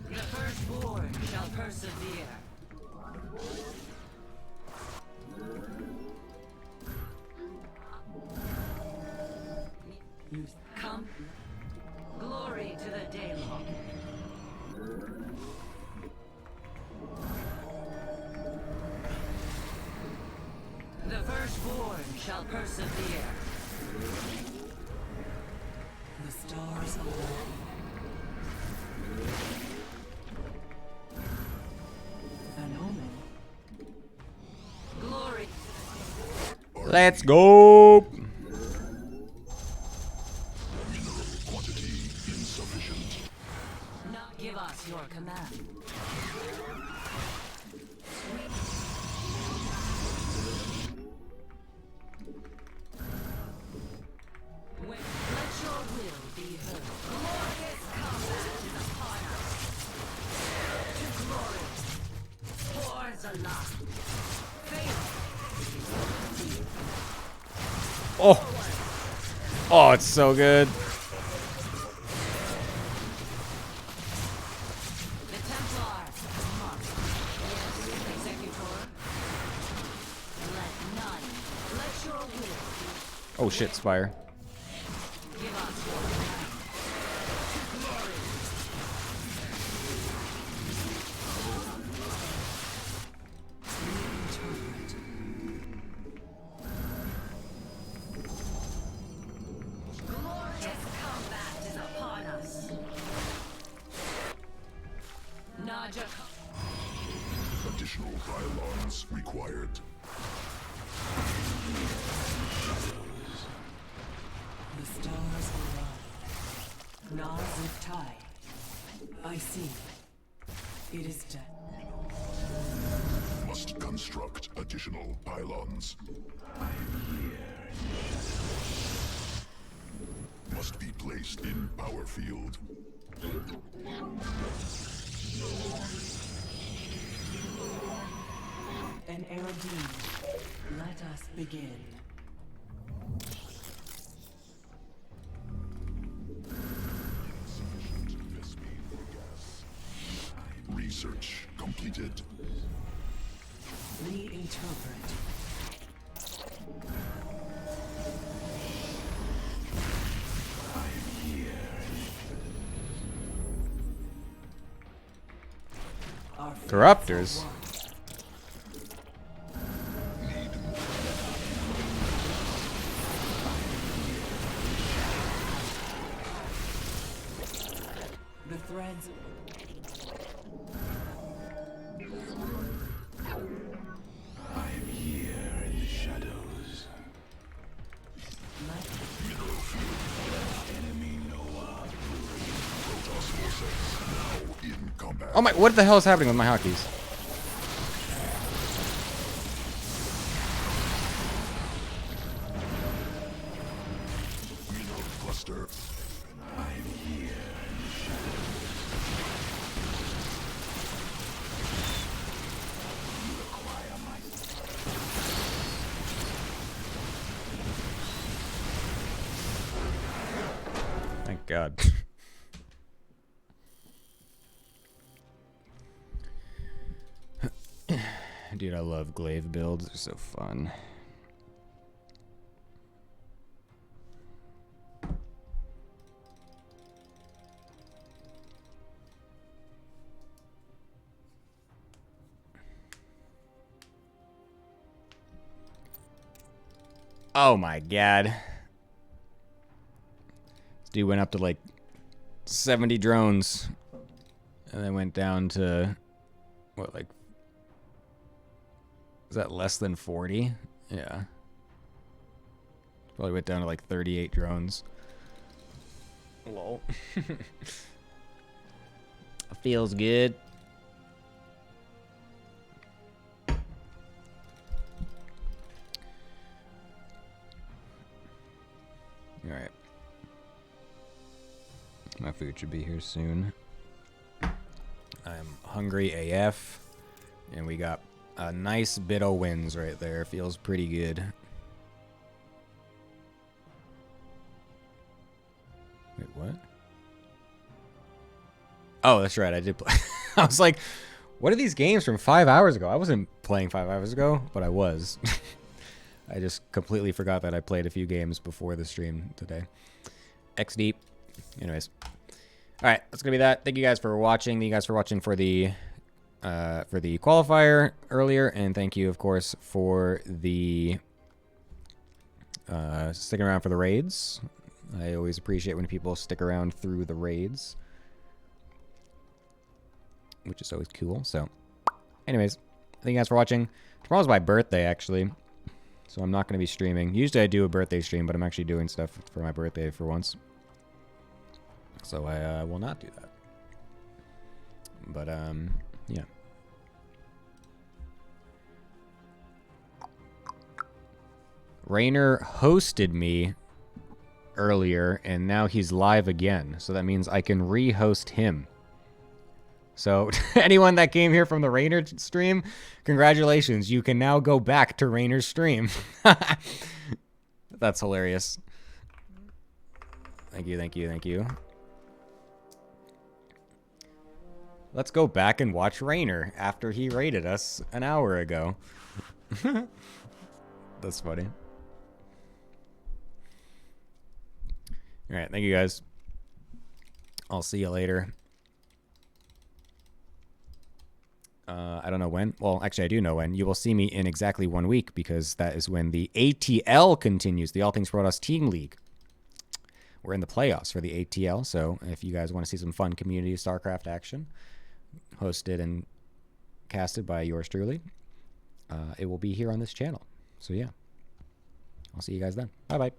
The firstborn shall persevere. Come. Glory to the Daylon. The firstborn shall persevere. The stars align. An omen. Glory. Let's go. Mineral quantity insufficient. Not give us your command. Let your will be heard. Glorious combat is upon us. To glory. Wars alive. Faith. Oh. Oh, it's so good. The Templar. Mark. Yes, Executor. Let none. Let your will Oh shit, Spire. give us your command. To glory. Reinterpret. Glorious combat is upon us. Naja. Additional pylons required. The stars align. Nazuk Tai. I see. It is dead. Must construct additional pylons. Must be placed in power field. An Aerodine. Let us begin. Research completed. Reinterpret. Our fates Corruptors. are one. The threads. I'm here in the shadows. Mineral field. Enemy Noah. Protoss forces now in combat. Oh my, what the hell is happening with my hotkeys? Mineral cluster. I'm here in the shadows. You require my Thank God. Dude, I love glaive builds. They're so fun. Oh my God. This dude went up to like 70 drones and then went down to what, like, is that less than 40? Yeah. Probably went down to like 38 drones. Lol. Feels good. Alright. My food should be here soon. I'm hungry AF. And we got a nice bit of wins right there. Feels pretty good. Wait, what? Oh, that's right. I did play. I was like, what are these games from 5 hours ago? I wasn't playing 5 hours ago, but I was. I just completely forgot that I played a few games before the stream today. XD. Anyways. All right, that's going to be that. Thank you guys for watching. Thank you guys for watching for the qualifier earlier. And thank you, of course, for the sticking around for the raids. I always appreciate when people stick around through the raids, which is always cool. So, anyways, thank you guys for watching. Tomorrow's my birthday, actually, so I'm not going to be streaming. Usually I do a birthday stream, but I'm actually doing stuff for my birthday for once. So I will not do that. But, yeah. Rainer hosted me earlier, and now he's live again. So that means I can re-host him. So anyone that came here from the Rainer stream, congratulations. You can now go back to Rainer's stream. That's hilarious. Thank you, thank you, thank you. Let's go back and watch Rainer after he raided us an hour ago. That's funny. All right, thank you guys. I'll see you later. I don't know when. Well, actually, I do know when. You will see me in exactly 1 week because that is when the ATL continues, the All Things Protoss Team League. We're in the playoffs for the ATL, so if you guys want to see some fun community StarCraft action, hosted and casted by yours truly, it will be here on this channel. So, yeah. I'll see you guys then. Bye-bye.